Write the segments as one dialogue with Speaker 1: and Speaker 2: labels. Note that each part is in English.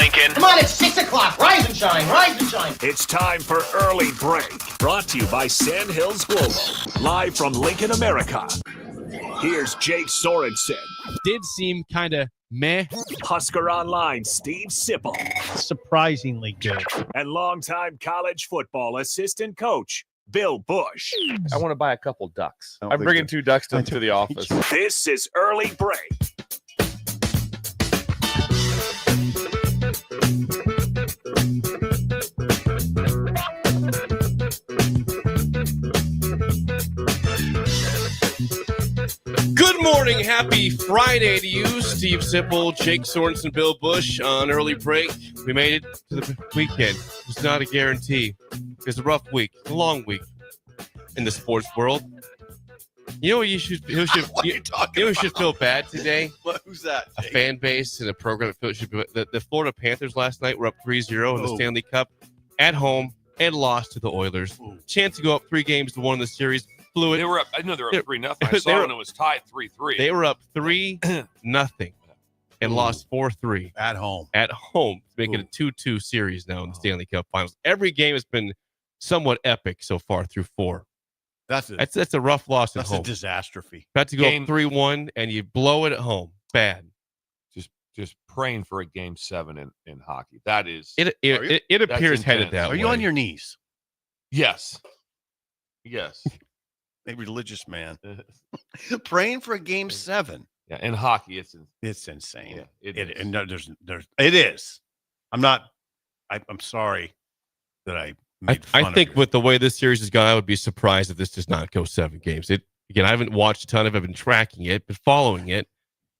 Speaker 1: Lincoln.
Speaker 2: Come on, it's 6 o'clock. Rise and shine, rise and shine.
Speaker 1: It's time for Early Break. Brought to you by Sandhills Global. Live from Lincoln, America. Here's Jake Sorensen.
Speaker 3: Did seem kind of meh.
Speaker 1: Husker Online, Steve Sipple.
Speaker 4: Surprisingly good.
Speaker 1: And longtime college football assistant coach, Bill Busch.
Speaker 5: I want to buy a couple ducks. I'm bringing 2 ducks to the office.
Speaker 1: This is Early Break.
Speaker 3: Good morning. Happy Friday to you, Steve Sipple, Jake Sorensen, Bill Busch on Early Break. We made it to the weekend. It's not a guarantee. It's a rough week, a long week in the sports world. You know what you should feel bad today?
Speaker 4: Who's that?
Speaker 3: A fan base and a program that should be, the Florida Panthers last night were up 3-0 in the Stanley Cup at home and lost to the Oilers. Chance to go up 3 games to 1 in the series. Blew it.
Speaker 6: They were up. I know they were up 3-0. I saw when it was tied 3-3.
Speaker 3: They were up 3-0 and lost 4-3
Speaker 4: At home.
Speaker 3: At home, making it a 2-2 series now in the Stanley Cup Finals. Every game has been somewhat epic so far through 4.
Speaker 4: That's
Speaker 3: a rough loss at home.
Speaker 4: That's a disastrophe.
Speaker 3: Got to go up 3-1 and you blow it at home. Bad.
Speaker 6: Just praying for a game 7 in hockey. That is
Speaker 3: it appears headed that way.
Speaker 4: Are you on your knees?
Speaker 6: Yes.
Speaker 4: A religious man. Praying for a game 7.
Speaker 6: Yeah, in hockey, it's
Speaker 4: insane.
Speaker 6: Yeah,
Speaker 4: it is. I'm sorry that I made fun
Speaker 3: I think
Speaker 4: of you.
Speaker 3: with the way this series has gone, I would be surprised if this does not go 7 games. Again, I haven't watched a ton of it. I've been tracking it, but following it.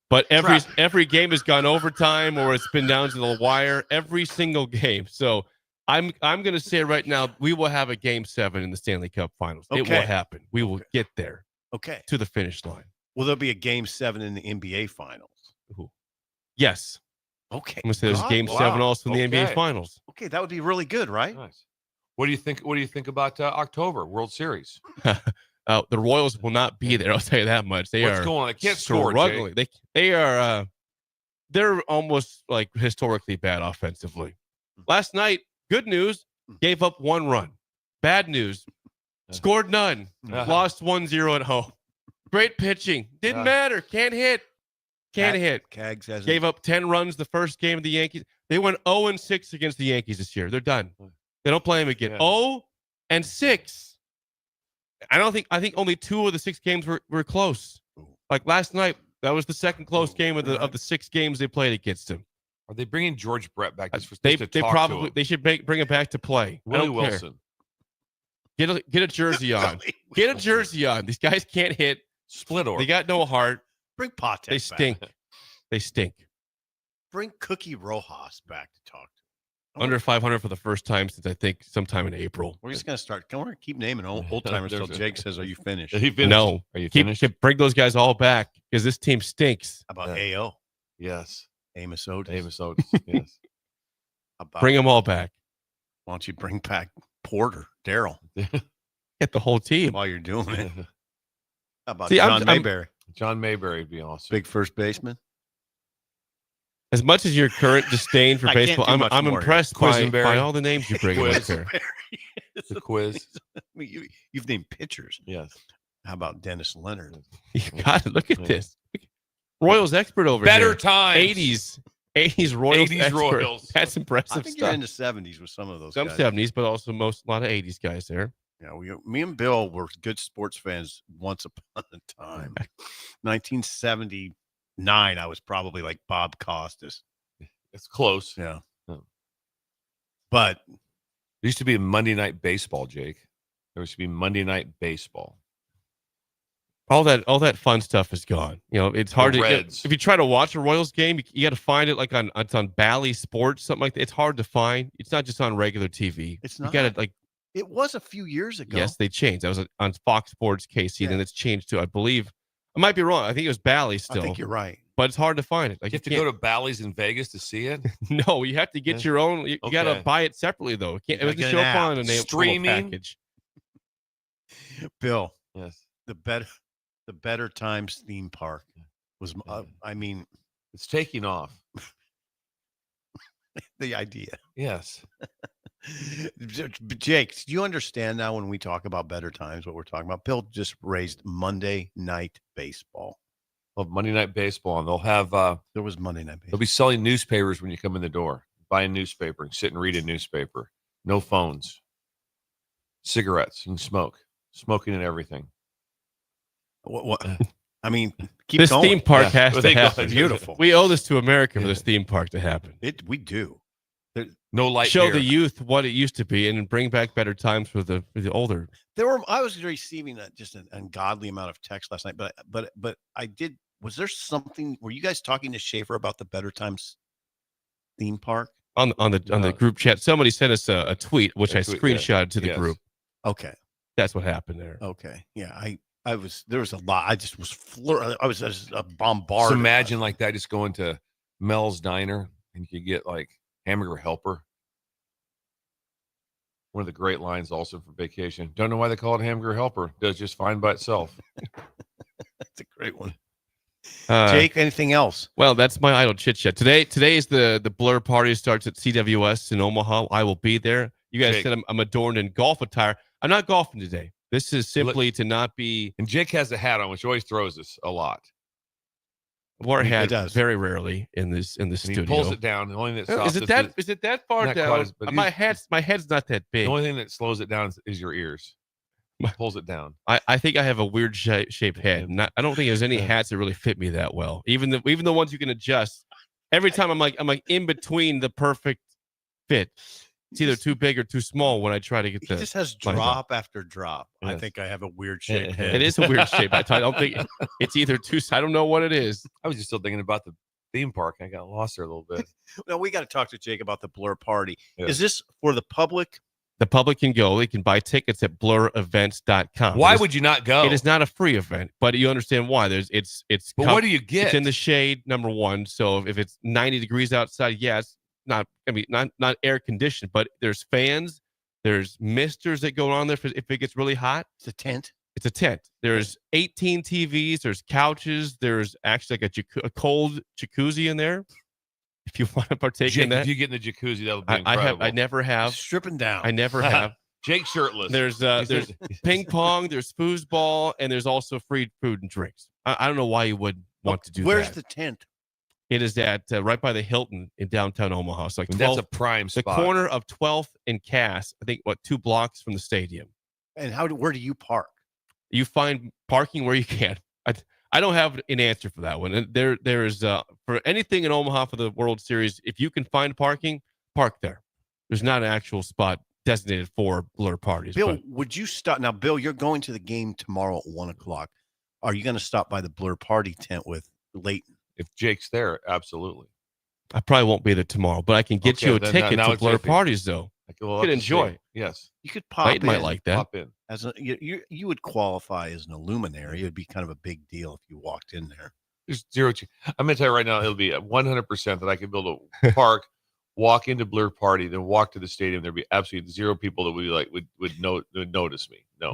Speaker 3: But every game has gone overtime or it's been down to the wire every single game. So I'm going to say right now, we will have a game 7 in the Stanley Cup Finals.
Speaker 4: Okay.
Speaker 3: It will happen. We will get there.
Speaker 4: Okay.
Speaker 3: To the finish line.
Speaker 4: Will there be a game 7 in the NBA Finals?
Speaker 3: Yes.
Speaker 4: Okay.
Speaker 3: I'm going to say there's game 7 also in the NBA Finals.
Speaker 4: Okay, that would be really good, right?
Speaker 6: Nice. What do you think about October World Series?
Speaker 3: The Royals will not be there. I'll tell you that much.
Speaker 6: What's going on? They can't score.
Speaker 3: Struggling. They are. They're almost like historically bad offensively. Last night, good news, gave up 1 run. Bad news, scored none. Lost 1-0 at home. Great pitching. Didn't matter. Can't hit.
Speaker 4: Cags has
Speaker 3: Gave up 10 runs the first game of the Yankees. They went 0-6 against the Yankees this year. They're done. They don't play them again. 0-6. I think only 2 of the 6 games were close. Like last night, that was the second close game of the 6 games they played against him.
Speaker 6: Are they bringing George Brett back?
Speaker 3: They should bring him back to play.
Speaker 6: Willie Wilson.
Speaker 3: Get a jersey on. Get a jersey on. These guys can't hit.
Speaker 6: Split order.
Speaker 3: They got no heart.
Speaker 4: Bring Patek
Speaker 3: They stink.
Speaker 4: back.
Speaker 3: They stink.
Speaker 4: Bring Cookie Rojas back to talk to.
Speaker 3: Under 500 for the first time since I think sometime in April.
Speaker 4: We're just going to start. Come on, keep naming old timers until Jake says, "Are you finished?"
Speaker 3: No.
Speaker 6: Are you finished?
Speaker 3: Bring those guys all back because this team stinks.
Speaker 4: How about AO?
Speaker 6: Yes.
Speaker 4: Amos Otis.
Speaker 6: Yes.
Speaker 3: Bring them all back.
Speaker 4: Why don't you bring back Porter, Daryl?
Speaker 3: Get the whole team.
Speaker 4: While you're doing it. How about
Speaker 3: See,
Speaker 4: John Mayberry?
Speaker 6: John Mayberry would be awesome.
Speaker 4: Big first baseman.
Speaker 3: As much as your current disdain for baseball, I'm impressed by all the names you bring up there.
Speaker 6: The quiz.
Speaker 4: You've named pitchers.
Speaker 6: Yes.
Speaker 4: How about Dennis Leonard?
Speaker 3: You got it. Look at this. Royals expert over
Speaker 6: Better
Speaker 3: here.
Speaker 6: times.
Speaker 3: 80s Royals.
Speaker 6: 80s
Speaker 3: expert.
Speaker 6: Royals.
Speaker 3: That's impressive
Speaker 4: I think
Speaker 3: stuff.
Speaker 4: you're in the 70s with some of those
Speaker 3: Some
Speaker 4: guys.
Speaker 3: 70s, but also a lot of 80s guys there.
Speaker 4: Yeah, me and Bill were good sports fans once upon a time. 1979, I was probably like Bob Costas.
Speaker 6: It's close.
Speaker 4: Yeah.
Speaker 6: Oh.
Speaker 4: But
Speaker 6: there used to be a Monday Night Baseball, Jake. There used to be Monday Night Baseball.
Speaker 3: All that fun stuff is gone. You know, it's hard to if you try to watch a Royals game, you got to find it like it's on Bally Sports, something like that. It's hard to find. It's not just on regular TV.
Speaker 4: It's not.
Speaker 3: You got to
Speaker 4: it was a few years ago.
Speaker 3: Yes, they changed. That was on Fox Sports KC, then it's changed to, I believe, I might be wrong. I think it was Bally still.
Speaker 4: I think you're right.
Speaker 3: But it's hard to find it.
Speaker 6: Like you have to go to Bally's in Vegas to see it?
Speaker 3: No, you have to get your own. You got to buy it separately, though. It doesn't show up on a
Speaker 6: streaming
Speaker 3: package.
Speaker 4: Bill,
Speaker 6: yes,
Speaker 4: the Better Times theme park was. I mean,
Speaker 6: it's taking off.
Speaker 4: The idea.
Speaker 6: Yes.
Speaker 4: Jake, do you understand now when we talk about better times what we're talking about? Bill just raised Monday Night Baseball.
Speaker 6: Well, Monday Night Baseball, and they'll have
Speaker 4: There was Monday Night
Speaker 6: they'll
Speaker 4: Baseball.
Speaker 6: be selling newspapers when you come in the door. Buy a newspaper and sit and read a newspaper. No phones. Cigarettes. You can smoke. Smoking and everything.
Speaker 4: What? I mean, keep
Speaker 3: This
Speaker 4: going.
Speaker 3: theme park
Speaker 6: Yeah.
Speaker 3: has
Speaker 6: Well,
Speaker 3: to
Speaker 6: they go-
Speaker 3: happen.
Speaker 4: Beautiful.
Speaker 3: We owe this to America for this theme park to happen.
Speaker 4: We do.
Speaker 6: No light
Speaker 3: Show
Speaker 6: beer.
Speaker 3: the youth what it used to be and bring back better times for the older.
Speaker 4: I was receiving just an ungodly amount of text last night, but I did. Was there something? Were you guys talking to Schaefer about the Better Times theme park?
Speaker 3: On the group chat, somebody sent us a tweet, which I screenshotted to the
Speaker 6: Yes.
Speaker 3: group.
Speaker 4: Okay.
Speaker 3: That's what happened there.
Speaker 4: Okay. Yeah. There was a lot. I just was I was just bombarded.
Speaker 6: So imagine like that, just going to Mel's Diner and you get like hamburger helper. One of the great lines also for vacation. Don't know why they call it hamburger helper. Does just fine by itself.
Speaker 4: That's a great one.
Speaker 3: Uh,
Speaker 4: Jake, anything else?
Speaker 3: Well, that's my idle chit chat. Today is the Blur party starts at CWS in Omaha. I will be there. You guys
Speaker 6: Jake.
Speaker 3: said I'm adorned in golf attire. I'm not golfing today. This is simply to not be.
Speaker 6: And Jake has a hat on, which always throws us a lot.
Speaker 3: Wear a
Speaker 4: It
Speaker 3: hat
Speaker 4: does.
Speaker 3: very rarely in the
Speaker 6: And
Speaker 3: studio.
Speaker 6: he pulls it down. The only thing that stops
Speaker 3: Is it that far
Speaker 6: not
Speaker 3: down?
Speaker 6: quite as- but
Speaker 3: my
Speaker 6: he's-
Speaker 3: head's not that
Speaker 6: the
Speaker 3: big.
Speaker 6: only thing that slows it down is your ears. He pulls it down.
Speaker 3: I think I have a weird shaped head. I don't think there's any hats that really fit me that well. Even the ones you can adjust. Every time I'm like in between the perfect fit. It's either too big or too small when I try to get
Speaker 4: He
Speaker 3: the.
Speaker 4: just has
Speaker 3: line up.
Speaker 4: drop after drop. I
Speaker 6: Yes.
Speaker 4: think I have a weird shaped head.
Speaker 3: It is a weird shape. I don't think it's either too. I don't know what it is.
Speaker 6: I was just still thinking about the theme park. I got lost there a little bit.
Speaker 4: No, we got to talk to Jake about the Blur party.
Speaker 6: Yeah.
Speaker 4: Is this for the public?
Speaker 3: The public can go. They can buy tickets at blurevents.com.
Speaker 6: Why would you not go?
Speaker 3: It is not a free event, but you understand why. It's.
Speaker 6: But what do you get?
Speaker 3: It's in the shade, number one. So if it's 90 degrees outside, yes, not air conditioned, but there's fans, there's misters that go on there if it gets really hot.
Speaker 4: It's a tent.
Speaker 3: It's a tent. There's 18 TVs. There's couches. There's actually like a cold jacuzzi in there. If you want to partake
Speaker 6: Jake,
Speaker 3: in that,
Speaker 6: if you get in the jacuzzi, that would be incredible.
Speaker 3: I never have.
Speaker 4: Stripping down.
Speaker 3: I never have.
Speaker 6: Jake shirtless.
Speaker 3: There's ping pong. There's foosball, and there's also free food and drinks. I don't know why you would want to do
Speaker 4: Where's
Speaker 3: that.
Speaker 4: the tent?
Speaker 3: It is at right by the Hilton in downtown Omaha. It's like 12th,
Speaker 6: That's a prime
Speaker 3: the
Speaker 6: spot.
Speaker 3: corner of 12th and Cass. I think 2 blocks from the stadium.
Speaker 4: And where do you park?
Speaker 3: You find parking where you can. I don't have an answer for that one. And there is for anything in Omaha for the World Series, if you can find parking, park there. There's not an actual spot designated for Blur parties.
Speaker 4: Bill,
Speaker 3: but
Speaker 4: would you stop now? Bill, you're going to the game tomorrow at 1:00. Are you going to stop by the Blur party tent with Leighton?
Speaker 6: If Jake's there, absolutely.
Speaker 3: I probably won't be there tomorrow, but I can get
Speaker 6: Okay,
Speaker 3: you a
Speaker 6: then
Speaker 3: ticket
Speaker 6: now
Speaker 3: to
Speaker 6: it's
Speaker 3: Blur
Speaker 6: iffy.
Speaker 3: parties though.
Speaker 6: Well,
Speaker 3: You could
Speaker 6: let's see.
Speaker 3: enjoy.
Speaker 6: Yes.
Speaker 4: You could pop
Speaker 3: Leighton
Speaker 4: in.
Speaker 3: might like that.
Speaker 6: Pop in.
Speaker 4: As you would qualify as an illuminary. It would be kind of a big deal if you walked in there.
Speaker 6: There's zero. I'm going to tell you right now, it'll be 100% that I could build a park, walk into Blur party, then walk to the stadium. There'd be absolutely zero people that would notice me. No.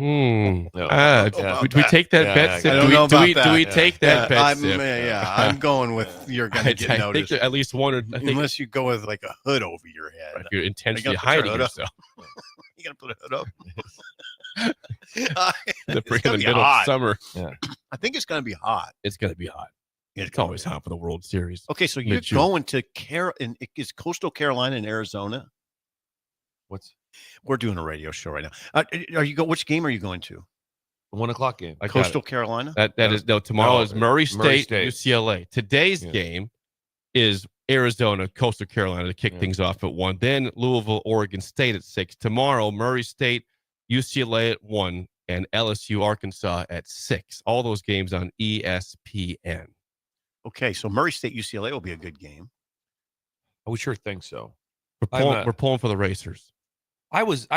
Speaker 6: No.
Speaker 4: Yeah.
Speaker 3: Would we take that
Speaker 6: Yeah,
Speaker 3: bet?
Speaker 6: I
Speaker 3: Sid?
Speaker 6: don't
Speaker 4: know
Speaker 3: do we,
Speaker 4: about
Speaker 3: do we
Speaker 4: that.
Speaker 3: take that bet? Sid?
Speaker 4: I'm going with you're going to
Speaker 3: I
Speaker 4: get
Speaker 3: think
Speaker 4: noticed.
Speaker 3: that at least one or I think
Speaker 4: Unless you go with like a hood over your head.
Speaker 3: if you're intentionally
Speaker 4: You gotta put your
Speaker 3: hiding
Speaker 4: hood up.
Speaker 3: yourself.
Speaker 4: You got to put a hood up.
Speaker 3: To
Speaker 4: It's
Speaker 3: bring in
Speaker 4: gonna
Speaker 3: the
Speaker 4: be
Speaker 3: middle
Speaker 4: hot.
Speaker 3: of summer.
Speaker 4: I think it's going to be hot.
Speaker 3: It's going to be hot. It's
Speaker 4: gonna
Speaker 3: always
Speaker 4: be
Speaker 3: hot for the World Series.
Speaker 4: Okay, so you're
Speaker 3: Mid-June.
Speaker 4: going to is Coastal Carolina in Arizona? We're doing a radio show right now. Which game are you going to?
Speaker 6: 1:00 game.
Speaker 3: I got
Speaker 4: Coastal
Speaker 3: it.
Speaker 4: Carolina?
Speaker 3: That is tomorrow
Speaker 6: No,
Speaker 3: is Murray
Speaker 6: Murray
Speaker 3: State,
Speaker 6: State.
Speaker 3: UCLA. Today's
Speaker 6: Yeah.
Speaker 3: game is Arizona, Coastal Carolina to kick
Speaker 6: Yeah.
Speaker 3: things off at 1. Then Louisville, Oregon State at 6. Tomorrow, Murray State, UCLA at 1, and LSU, Arkansas at 6. All those games on ESPN.
Speaker 4: Okay, so Murray State UCLA will be a good game.
Speaker 6: I would sure think so.
Speaker 3: We're pulling for the Racers.
Speaker 6: I was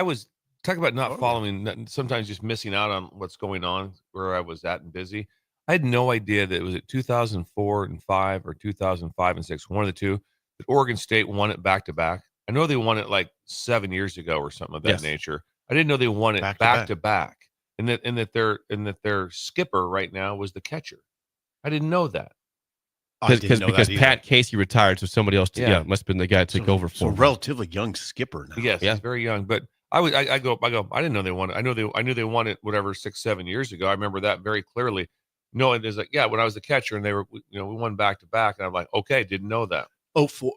Speaker 6: talking about not following, sometimes just missing out on what's going on where I was at and busy. I had no idea that it was at 2004 and 5 or 2005 and 6, one of the two, that Oregon State won it back to back. I know they won it like 7 years ago or something of that
Speaker 3: Yes.
Speaker 6: nature. I didn't know they won it back to back, and that their skipper right now was the catcher. I didn't know that.
Speaker 3: Because Pat Casey retired, so somebody else. Yeah, must have been the guy that took over for
Speaker 4: him.
Speaker 3: him.
Speaker 4: Relatively young skipper now.
Speaker 6: Yes, he's very young. But I go. I didn't know they won it. I knew they won it. Whatever 6-7 years ago. I remember that very clearly. No, it is like when I was the catcher and they were we won back to back, and I'm like, okay, didn't know that.
Speaker 4: 04,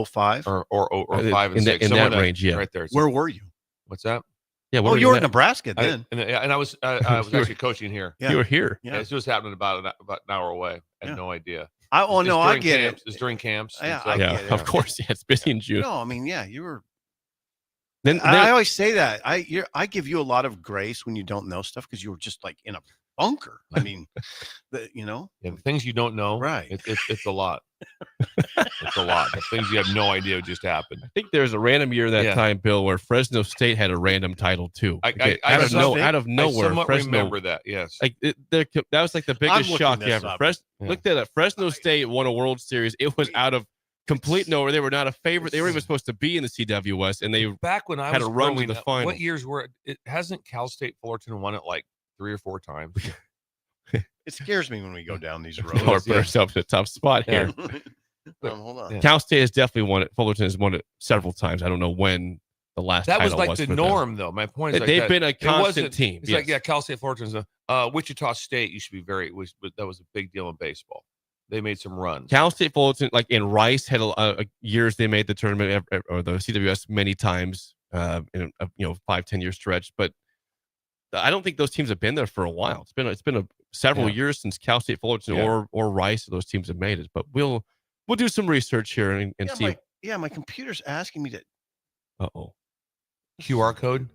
Speaker 4: 05
Speaker 6: or 5 and 6
Speaker 3: in that range,
Speaker 6: right there.
Speaker 4: Where were you?
Speaker 6: What's that?
Speaker 3: Yeah,
Speaker 4: you were in Nebraska then.
Speaker 6: And I was actually coaching here.
Speaker 3: Yeah. You were here.
Speaker 6: Yeah, it was happening about an hour away. I had no idea.
Speaker 4: I get it.
Speaker 6: It's during camps.
Speaker 4: Yeah, I get it.
Speaker 3: Of course. Yeah, it's busy in June.
Speaker 4: No, I mean, you were. Then I always say that I give you a lot of grace when you don't know stuff because you were just like in a bunker. I mean,
Speaker 6: the things you don't know.
Speaker 4: Right.
Speaker 6: It's a lot. It's a lot. The things you have no idea just happened.
Speaker 3: I think there's a random year that time, Bill, where Fresno State had a random title too. Out of nowhere,
Speaker 6: I
Speaker 3: Fresno.
Speaker 6: Remember that? Yes.
Speaker 3: That was like the biggest shock ever. Looked at it. Fresno State won a World Series. It was out of complete nowhere. They were not a favorite. They were even supposed to be in the CWS, and they
Speaker 6: back when I
Speaker 3: had
Speaker 6: was
Speaker 3: a run to the final.
Speaker 6: What years were it? Hasn't Cal State Fullerton won it like 3 or 4 times?
Speaker 4: It scares me when we go down these roads.
Speaker 3: Or put ourselves in a tough spot here.
Speaker 4: Hold on.
Speaker 3: Cal State has definitely won it. Fullerton has won it several times. I don't know when the last
Speaker 6: that was
Speaker 3: title
Speaker 6: like the norm, though. My point is
Speaker 3: they've been a constant team.
Speaker 6: It's like Cal State Fullerton's Wichita State used to be that was a big deal in baseball. They made some runs.
Speaker 3: Cal State Fullerton, like in Rice, had years they made the tournament or the CWS many times in a 5-10 year stretch. But I don't think those teams have been there for a while. It's been several years since Cal State Fullerton or Rice. Those teams have made it. But we'll do some research here and see.
Speaker 4: My computer's asking me to.
Speaker 6: QR code.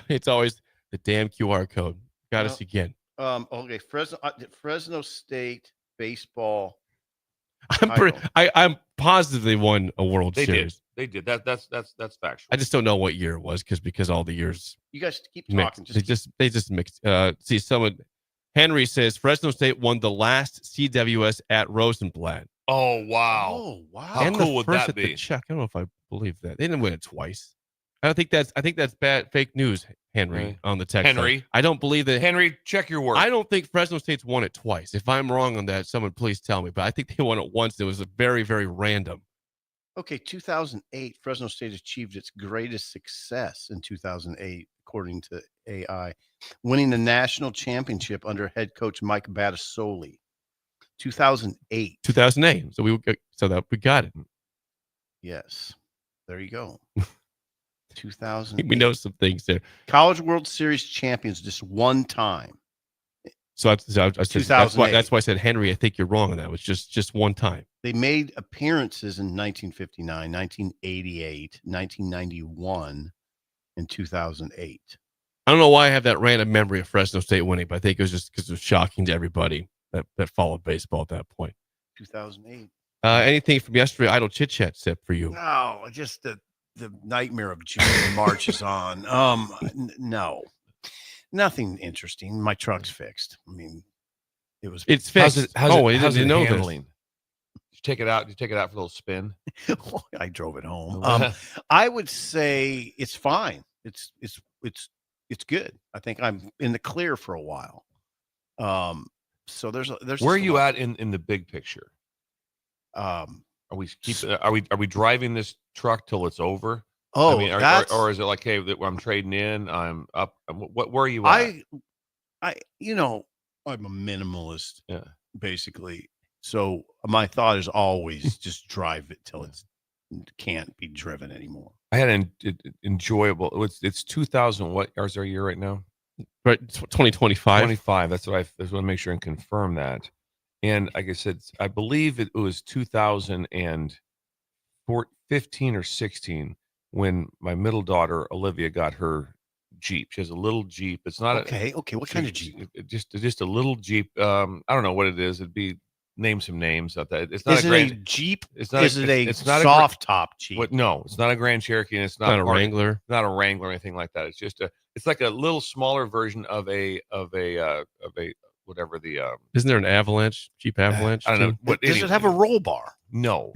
Speaker 3: It's always the damn QR code. Got us again.
Speaker 4: Okay, Fresno State baseball.
Speaker 3: I'm positive they won a World Series.
Speaker 6: They did. That's factual.
Speaker 3: I just don't know what year it was because all the years.
Speaker 4: You guys keep talking.
Speaker 3: They just mixed. See, Henry says Fresno State won the last CWS at Rosenblatt.
Speaker 6: Oh wow! How cool would that be?
Speaker 3: Check. I don't know if I believe that they didn't win it twice. I think that's bad fake news, Henry, on the text.
Speaker 6: Henry,
Speaker 3: I don't believe that.
Speaker 6: Henry, check your work.
Speaker 3: I don't think Fresno State's won it twice. If I'm wrong on that, someone please tell me. But I think they won it once. It was a very, very random.
Speaker 4: Okay, 2008, Fresno State achieved its greatest success in 2008, according to AI, winning the national championship under head coach Mike Battisoli. 2008.
Speaker 3: 2008. So we got it.
Speaker 4: Yes. There you go. 2000.
Speaker 3: We know some things there.
Speaker 4: College World Series champions just one time.
Speaker 3: So I said that's why I said, Henry, I think you're wrong on that. It was just one time.
Speaker 4: They made appearances in 1959, 1988, 1991, and 2008.
Speaker 3: I don't know why I have that random memory of Fresno State winning, but I think it was just because it was shocking to everybody that followed baseball at that point.
Speaker 4: 2008.
Speaker 3: Anything from yesterday? Idle chit chat set for you?
Speaker 4: No, just the nightmare of June and March is on. No, nothing interesting. My truck's fixed. I mean,
Speaker 3: it's fixed.
Speaker 6: How's it handling? Did you take it out? Did you take it out for a little spin?
Speaker 4: I drove it home. I would say it's fine. It's good. I think I'm in the clear for a while. So there's
Speaker 6: where are you at in the big picture? Are we driving this truck till it's over?
Speaker 4: Oh,
Speaker 6: I mean, or is it like, hey, I'm trading in, I'm up? Where are you at?
Speaker 4: I'm a minimalist, basically. So my thought is always just drive it till it can't be driven anymore.
Speaker 6: I had an enjoyable. It's 2000. What is our year right now?
Speaker 3: Right, 2025.
Speaker 6: 25. That's what I just want to make sure and confirm that. And like I said, I believe it was 2015 or 16 when my middle daughter Olivia got her Jeep. She has a little Jeep. It's not
Speaker 4: okay. What kind of Jeep?
Speaker 6: Just a little Jeep. I don't know what it is. It'd be name some names out there. It's not a
Speaker 4: Jeep.
Speaker 6: It's not.
Speaker 4: It's not soft top Jeep.
Speaker 6: No, it's not a Grand Cherokee, and it's not
Speaker 3: a Wrangler.
Speaker 6: Not a Wrangler or anything like that. It's just it's like a little smaller version of a whatever the.
Speaker 3: Isn't there an Avalanche, Jeep Avalanche?
Speaker 6: I don't know.
Speaker 4: Does it have a roll bar?
Speaker 6: No.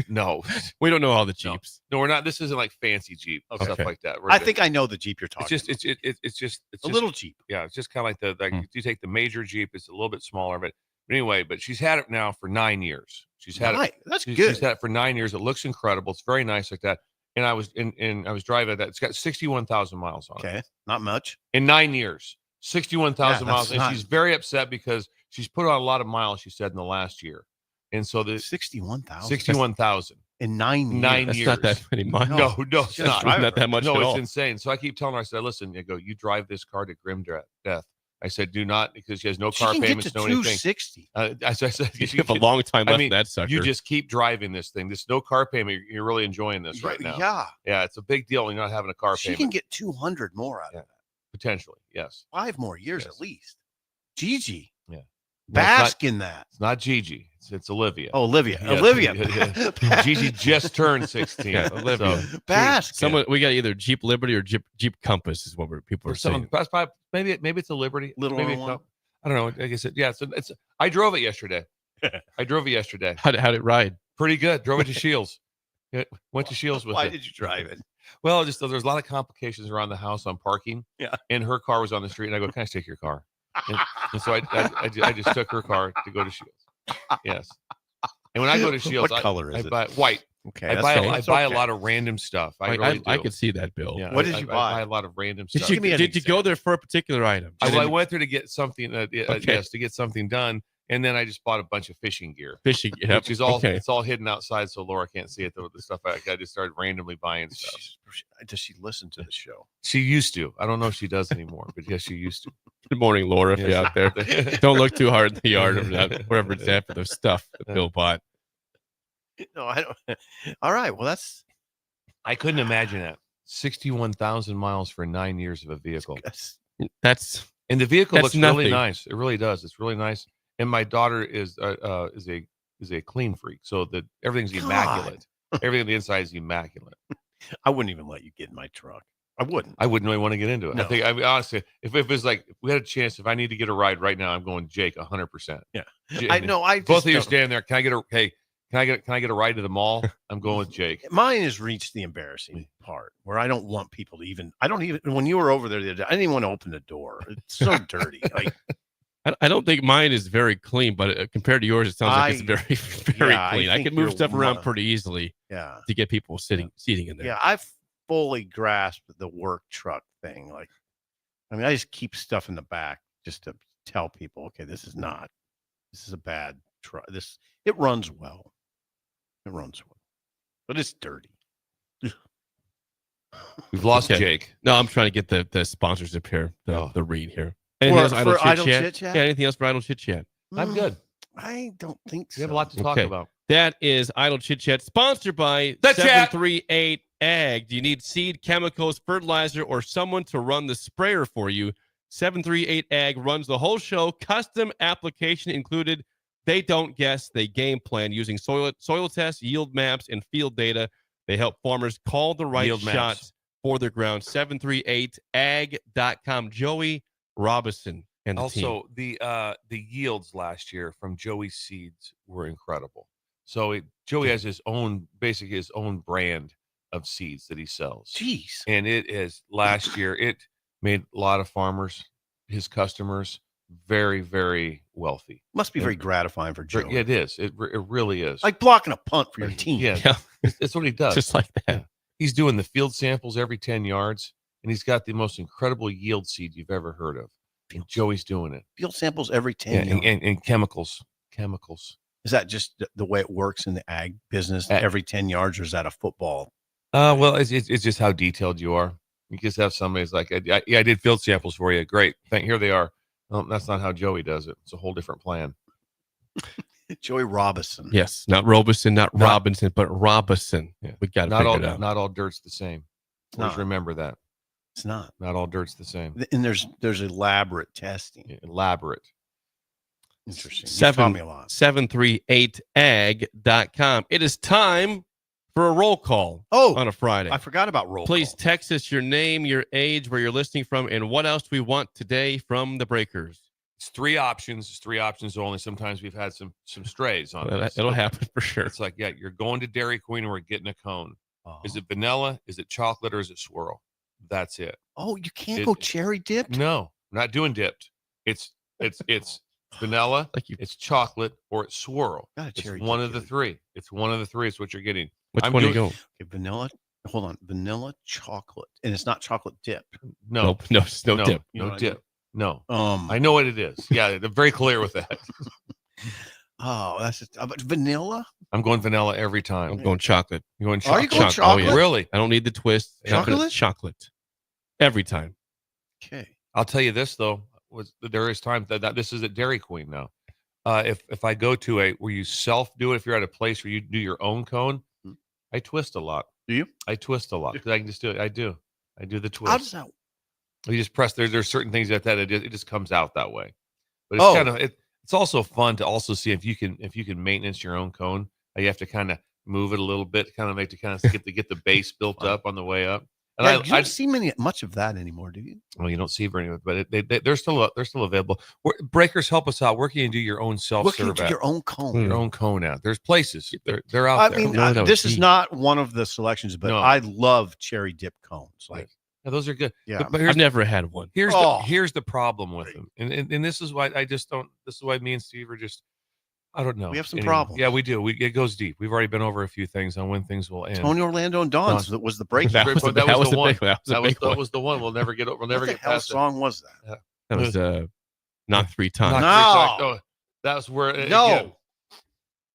Speaker 3: We don't know all the Jeeps.
Speaker 6: No, we're not. This isn't like fancy Jeep stuff like that.
Speaker 4: I think I know the Jeep you're talking.
Speaker 6: It's just
Speaker 4: a little Jeep.
Speaker 6: Yeah, it's just kind of like you take the major Jeep. It's a little bit smaller, but anyway. But she's had it now for 9 years.
Speaker 3: She's had it.
Speaker 4: That's good.
Speaker 3: She's had it for 9 years. It looks incredible. It's very nice like that. And I was driving that. It's got 61,000 miles on it.
Speaker 4: Okay, not much.
Speaker 3: In 9 years, 61,000 miles. And
Speaker 4: not...
Speaker 3: she's very upset because she's put on a lot of miles, she said, in the last year. And so the
Speaker 4: 61,000.
Speaker 3: 61,000
Speaker 4: in 9 years.
Speaker 3: 9
Speaker 6: That's
Speaker 3: years.
Speaker 6: not that many miles.
Speaker 3: No, it's not.
Speaker 6: Not that much
Speaker 3: No,
Speaker 6: at
Speaker 3: it's
Speaker 6: all.
Speaker 3: insane. So I keep telling her, I said, listen, you drive this car to grim death. I said, do not, because she has no car payments, no anything.
Speaker 4: 260.
Speaker 3: I said,
Speaker 6: You have a long time left in that sucker.
Speaker 3: You just keep driving this thing. There's no car payment. You're really enjoying this right now.
Speaker 4: Yeah.
Speaker 3: Yeah, it's a big deal. You're not having a car payment.
Speaker 4: She can get 200 more out of that.
Speaker 3: Potentially, yes.
Speaker 4: 5 more years at least. Gigi.
Speaker 3: Yeah.
Speaker 4: Bask in that.
Speaker 3: It's not Gigi. It's Olivia.
Speaker 4: Oh, Olivia.
Speaker 3: Yes.
Speaker 4: Olivia.
Speaker 3: Gigi just turned 16.
Speaker 6: Yeah,
Speaker 3: Olivia.
Speaker 4: So, bask.
Speaker 6: We got either Jeep Liberty or Jeep Compass is what people are saying.
Speaker 3: Maybe it's a Liberty.
Speaker 6: Little
Speaker 3: maybe
Speaker 6: one.
Speaker 3: I don't know. Like I said, yeah. It's. I drove it yesterday.
Speaker 6: How'd it ride?
Speaker 3: Pretty good. Drove it to Shields. Went to Shields with it.
Speaker 4: Why did you drive it?
Speaker 3: Well, just there's a lot of complications around the house on parking.
Speaker 4: Yeah.
Speaker 3: And her car was on the street, and I go, "Can I take your car?" And so I just took her car to go to Shields. Yes. And when I go to Shields,
Speaker 4: what color is
Speaker 3: I
Speaker 4: it?
Speaker 3: buy white.
Speaker 4: Okay.
Speaker 3: I buy a lot of random stuff. I really do.
Speaker 6: I could see that, Bill.
Speaker 3: Yeah,
Speaker 4: what did you buy?
Speaker 3: I buy a lot of random stuff.
Speaker 6: Did you go there for a particular item?
Speaker 3: I went there to get something. Yes, to get something done, and then I just bought a bunch of fishing gear. Which is all it's all hidden outside, so Laura can't see it. The stuff I just started randomly buying stuff.
Speaker 4: Does she listen to the show?
Speaker 3: She used to. I don't know if she does anymore, but yes, she used to.
Speaker 6: Good morning, Laura. If you're out there, don't look too hard in the yard of that, wherever it's at for the stuff that Bill bought.
Speaker 4: No, I don't. All right. Well,
Speaker 3: I couldn't imagine that. 61,000 miles for 9 years of a vehicle. And the vehicle looks really nice. It really does. It's really nice. And my daughter is a clean freak, so that everything's immaculate. Everything on the inside is immaculate.
Speaker 4: I wouldn't even let you get in my truck. I wouldn't
Speaker 3: really want to get into it.
Speaker 4: No.
Speaker 3: I mean, honestly, if it was like if we had a chance, if I need to get a ride right now, I'm going Jake 100%.
Speaker 4: Yeah. I know.
Speaker 3: Both of you standing there. Can I get a ride to the mall? I'm going with Jake.
Speaker 4: Mine has reached the embarrassing part where I don't want people to even. When you were over there the other day, I didn't even want to open the door. It's so dirty. Like,
Speaker 6: I don't think mine is very clean, but compared to yours, it sounds like it's very, very clean. I can move stuff around pretty easily.
Speaker 4: Yeah.
Speaker 6: To get people seating in there.
Speaker 4: Yeah, I've fully grasped the work truck thing. Like, I mean, I just keep stuff in the back just to tell people, okay, this is a bad truck. It runs well. But it's dirty.
Speaker 3: We've lost Jake.
Speaker 6: No, I'm trying to get the sponsorship here, the read here.
Speaker 4: Anything else for Idle Chit Chat?
Speaker 6: Yeah, anything else for Idle Chit Chat?
Speaker 3: I'm good.
Speaker 4: I don't think so.
Speaker 3: We have a lot to talk about.
Speaker 6: That is Idle Chit Chat, sponsored by
Speaker 3: The
Speaker 6: 738 Ag. Do you need seed, chemicals, fertilizer, or someone to run the sprayer for you? 738 Ag runs the whole show. Custom application included. They don't guess, they game plan using soil tests, yield maps, and field data. They help farmers call the right shots for their ground. 738ag.com. Joey Robinson and the team.
Speaker 3: Also, the yields last year from Joey's seeds were incredible. So Joey has his own brand of seeds that he sells.
Speaker 4: Jeez.
Speaker 3: And it is last year, it made a lot of farmers, his customers, very, very wealthy.
Speaker 4: Must be very gratifying for Joey.
Speaker 3: It is. It really is.
Speaker 4: Like blocking a punt for your team.
Speaker 3: Yeah. That's what he does.
Speaker 6: Just like that.
Speaker 3: Yeah. He's doing the field samples every 10 yards, and he's got the most incredible yield seed you've ever heard of. Joey's doing it.
Speaker 4: Field samples every 10
Speaker 3: yards. And chemicals.
Speaker 4: Is that just the way it works in the ag business? Every 10 yards, or is that a football?
Speaker 3: Well, it's just how detailed you are. You just have somebody's like, I did field samples for you. Great. Here they are. Well, that's not how Joey does it. It's a whole different plan.
Speaker 4: Joey Robinson.
Speaker 6: Yes, not Robinson, not Robinson, but Robinson.
Speaker 3: Yeah.
Speaker 6: We got to figure it out.
Speaker 3: Not all dirt's the same. Always remember that.
Speaker 4: It's not.
Speaker 3: Not all dirt's the same.
Speaker 4: And there's elaborate testing.
Speaker 3: Yeah, elaborate.
Speaker 4: Interesting.
Speaker 6: 738ag.com. It is time for a roll call on a Friday.
Speaker 4: I forgot about roll call.
Speaker 6: Please text us your name, your age, where you're listening from, and what else we want today from the Breakers.
Speaker 3: It's 3 options. It's 3 options only. Sometimes we've had some strays on this.
Speaker 6: It'll happen for sure.
Speaker 3: It's like, you're going to Dairy Queen and we're getting a cone. Is it vanilla? Is it chocolate? Or is it swirl? That's it.
Speaker 4: Oh, you can't go cherry dipped?
Speaker 3: No, I'm not doing dipped. It's vanilla,
Speaker 6: Like you,
Speaker 3: it's chocolate, or it's swirl.
Speaker 4: Got a
Speaker 3: It's
Speaker 4: cherry
Speaker 3: one
Speaker 4: dip,
Speaker 3: of the
Speaker 4: Gilly.
Speaker 3: three. It's one of the three. It's what you're getting.
Speaker 6: which
Speaker 3: I'm
Speaker 6: one do you
Speaker 3: doing-
Speaker 6: go?
Speaker 4: Okay, vanilla. Hold on, vanilla chocolate, and it's not chocolate dip.
Speaker 3: No,
Speaker 6: Nope, no, it's no dip.
Speaker 4: You know
Speaker 3: no
Speaker 4: what I mean?
Speaker 3: dip. No,
Speaker 4: Um,
Speaker 3: I know what it is. Yeah, they're very clear with that.
Speaker 4: Oh, that's just, but vanilla.
Speaker 3: I'm going vanilla every
Speaker 6: I'm
Speaker 3: time.
Speaker 6: going chocolate.
Speaker 3: You're going
Speaker 4: Are you
Speaker 3: chocolate.
Speaker 4: going
Speaker 6: Oh,
Speaker 4: chocolate?
Speaker 6: yeah.
Speaker 3: Really?
Speaker 6: I don't need the twist. Nothing.
Speaker 4: Chocolate?
Speaker 6: Chocolate. Every time.
Speaker 4: Okay.
Speaker 3: I'll tell you this though, there is times that this is at Dairy Queen now. If I go to where you self do it, if you're at a place where you do your own cone, I twist a lot.
Speaker 4: Do you?
Speaker 3: I twist a lot because I can just do it. I do the twist.
Speaker 4: How does that?
Speaker 3: You just press. There's certain things that it just comes out that way. But it's
Speaker 4: Oh.
Speaker 3: kind of it's also fun to also see if you can maintenance your own cone. You have to kind of move it a little bit, kind of make to kind of get the base built up on the way up. And
Speaker 4: Yeah, you don't see much of that anymore, do you?
Speaker 3: well, you don't see very much, but they're still available. Breakers, help us out. Where can you do your own self
Speaker 4: What can you
Speaker 3: serve
Speaker 4: do
Speaker 3: at?
Speaker 4: your own cone?
Speaker 3: Your own cone out. There's places. They're out
Speaker 4: I
Speaker 3: there.
Speaker 4: mean,
Speaker 6: No, no,
Speaker 4: this is
Speaker 6: he-
Speaker 4: not one of the selections, but
Speaker 3: No.
Speaker 4: I love cherry dip cones. Like,
Speaker 3: Yeah, those are good.
Speaker 4: yeah.
Speaker 3: But
Speaker 6: I've never had one.
Speaker 3: here's the problem with them, and this is why I just don't. This is why me and Steve are just. I don't know.
Speaker 4: We have some
Speaker 3: anymore.
Speaker 4: problems.
Speaker 3: Yeah, we do. It goes deep. We've already been over a few things on when things will end.
Speaker 4: Tony Orlando and Dawn's that was the break.
Speaker 6: That was the big one.
Speaker 3: That was the one. We'll never get over. We'll never
Speaker 4: What the
Speaker 3: get
Speaker 4: hell
Speaker 3: past it.
Speaker 4: song was that?
Speaker 6: That was knock three
Speaker 3: Not
Speaker 6: times.
Speaker 4: No.
Speaker 3: exact- oh, that's where
Speaker 4: No.
Speaker 3: again,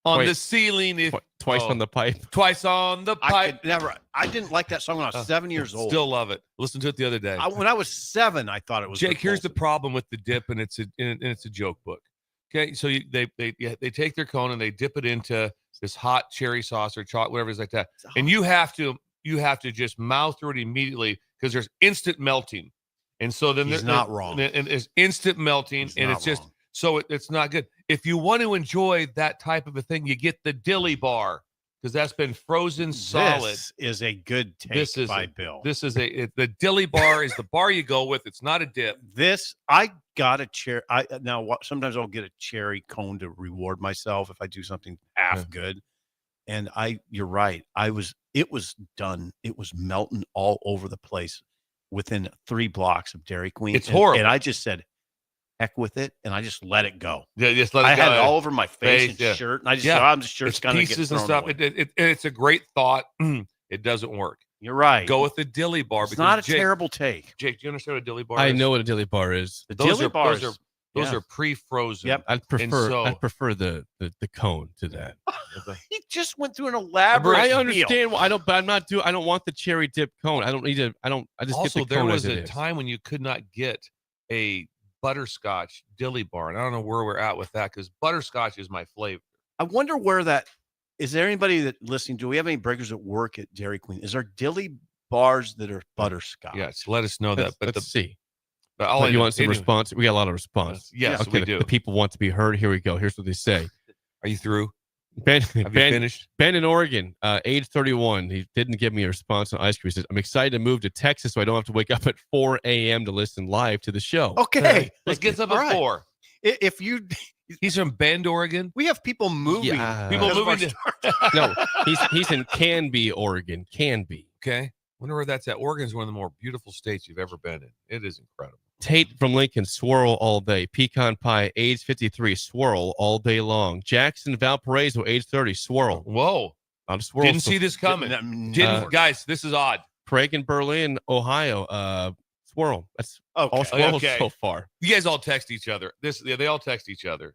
Speaker 3: on the
Speaker 6: Twice-
Speaker 3: ceiling. If
Speaker 6: Twice
Speaker 3: oh,
Speaker 6: on the pipe.
Speaker 3: twice on the
Speaker 4: I
Speaker 3: pipe.
Speaker 4: could never. I didn't like that song when I was 7 years old.
Speaker 3: Still love it. Listen to it the other day.
Speaker 4: When I was 7, I thought it was.
Speaker 3: Jake, here's the
Speaker 4: repulsive.
Speaker 3: problem with the dip, and it's a joke book. Okay, so they take their cone and they dip it into this hot cherry sauce or chocolate, whatever it's like that, and you have to just mouth through it immediately because there's instant melting, and so then
Speaker 4: He's
Speaker 3: there-
Speaker 4: not wrong.
Speaker 3: and there's instant melting,
Speaker 4: He's
Speaker 3: and
Speaker 4: not
Speaker 3: it's just
Speaker 4: wrong.
Speaker 3: so it's not good. If you want to enjoy that type of a thing, you get the dilly bar because that's been frozen solid.
Speaker 4: This is a good take
Speaker 3: This is
Speaker 4: by Bill.
Speaker 3: This is the dilly bar is the bar you go with. It's not a dip.
Speaker 4: This I got a cherry. Sometimes I'll get a cherry cone to reward myself if I do something half good. And you're right. It was done. It was melting all over the place within 3 blocks of Dairy Queen.
Speaker 3: It's horrible.
Speaker 4: And I just said, heck with it. And I just let it go.
Speaker 3: Yeah, just let it
Speaker 4: I
Speaker 3: go.
Speaker 4: had it all over my face and
Speaker 3: yeah.
Speaker 4: shirt. And I just
Speaker 3: Yeah.
Speaker 4: said, I'm just sure
Speaker 3: It's
Speaker 4: it's going to get
Speaker 3: pieces and
Speaker 4: thrown
Speaker 3: stuff.
Speaker 4: away.
Speaker 3: It's a great thought. It doesn't work.
Speaker 4: You're right.
Speaker 3: Go with the dilly bar.
Speaker 4: It's not a
Speaker 3: Jake,
Speaker 4: terrible take.
Speaker 3: Jake, do you understand what a dilly bar
Speaker 6: I
Speaker 3: is?
Speaker 6: know what a dilly bar is.
Speaker 4: The
Speaker 3: Those
Speaker 4: dilly
Speaker 3: are-
Speaker 4: bars.
Speaker 3: Those
Speaker 4: yeah.
Speaker 3: are pre-frozen.
Speaker 4: Yep.
Speaker 6: I'd prefer
Speaker 3: so-
Speaker 6: the cone to that.
Speaker 4: He just went through an elaborate.
Speaker 6: I
Speaker 4: deal.
Speaker 6: understand. I don't want the cherry dip cone. I don't need to. I just
Speaker 3: Also,
Speaker 6: get the
Speaker 3: there
Speaker 6: cone
Speaker 3: was
Speaker 6: as it
Speaker 3: a
Speaker 6: is.
Speaker 3: time when you could not get a butterscotch dilly bar, and I don't know where we're at with that because butterscotch is my flavor.
Speaker 4: I wonder where that is. There anybody that listening? Do we have any breakers that work at Dairy Queen? Is there dilly bars that are butterscotch?
Speaker 3: Yes, let us know that. But
Speaker 6: Let's see.
Speaker 3: but all
Speaker 6: But
Speaker 3: I
Speaker 6: you
Speaker 3: know-
Speaker 6: want some
Speaker 3: anyway,
Speaker 6: response? We got a lot of response.
Speaker 3: Yes,
Speaker 6: Okay,
Speaker 3: we do.
Speaker 6: the people want to be heard. Here we go. Here's what they say.
Speaker 3: Are you through?
Speaker 6: Ben,
Speaker 3: Have you
Speaker 6: ben,
Speaker 3: finished?
Speaker 6: Ben in Oregon, age 31. He didn't give me a response on ice cream. He says, I'm excited to move to Texas so I don't have to wake up at 4 a.m. to listen live to the show.
Speaker 4: Okay.
Speaker 3: Let's get up
Speaker 4: All
Speaker 3: at
Speaker 4: right.
Speaker 3: 4.
Speaker 4: If you,
Speaker 3: He's from Bend, Oregon.
Speaker 4: we have people moving.
Speaker 6: Yeah.
Speaker 3: People
Speaker 4: because of our
Speaker 3: moving to-
Speaker 4: start.
Speaker 6: No, he's in Canby, Oregon. Canby.
Speaker 3: Okay. Wonder where that's at. Oregon's one of the more beautiful states you've ever been in. It is incredible.
Speaker 6: Tate from Lincoln, swirl all day. Pecan pie, age 53, swirl all day long. Jackson Valparaiso, age 30, swirl.
Speaker 3: Whoa.
Speaker 6: I'm swirl.
Speaker 3: Didn't see this coming. Didn't guys, this is odd.
Speaker 6: Craig in Berlin, Ohio, swirl. That's all
Speaker 4: Okay.
Speaker 6: swirls
Speaker 3: Okay.
Speaker 6: so far.
Speaker 3: You guys all text each other. They all text each other.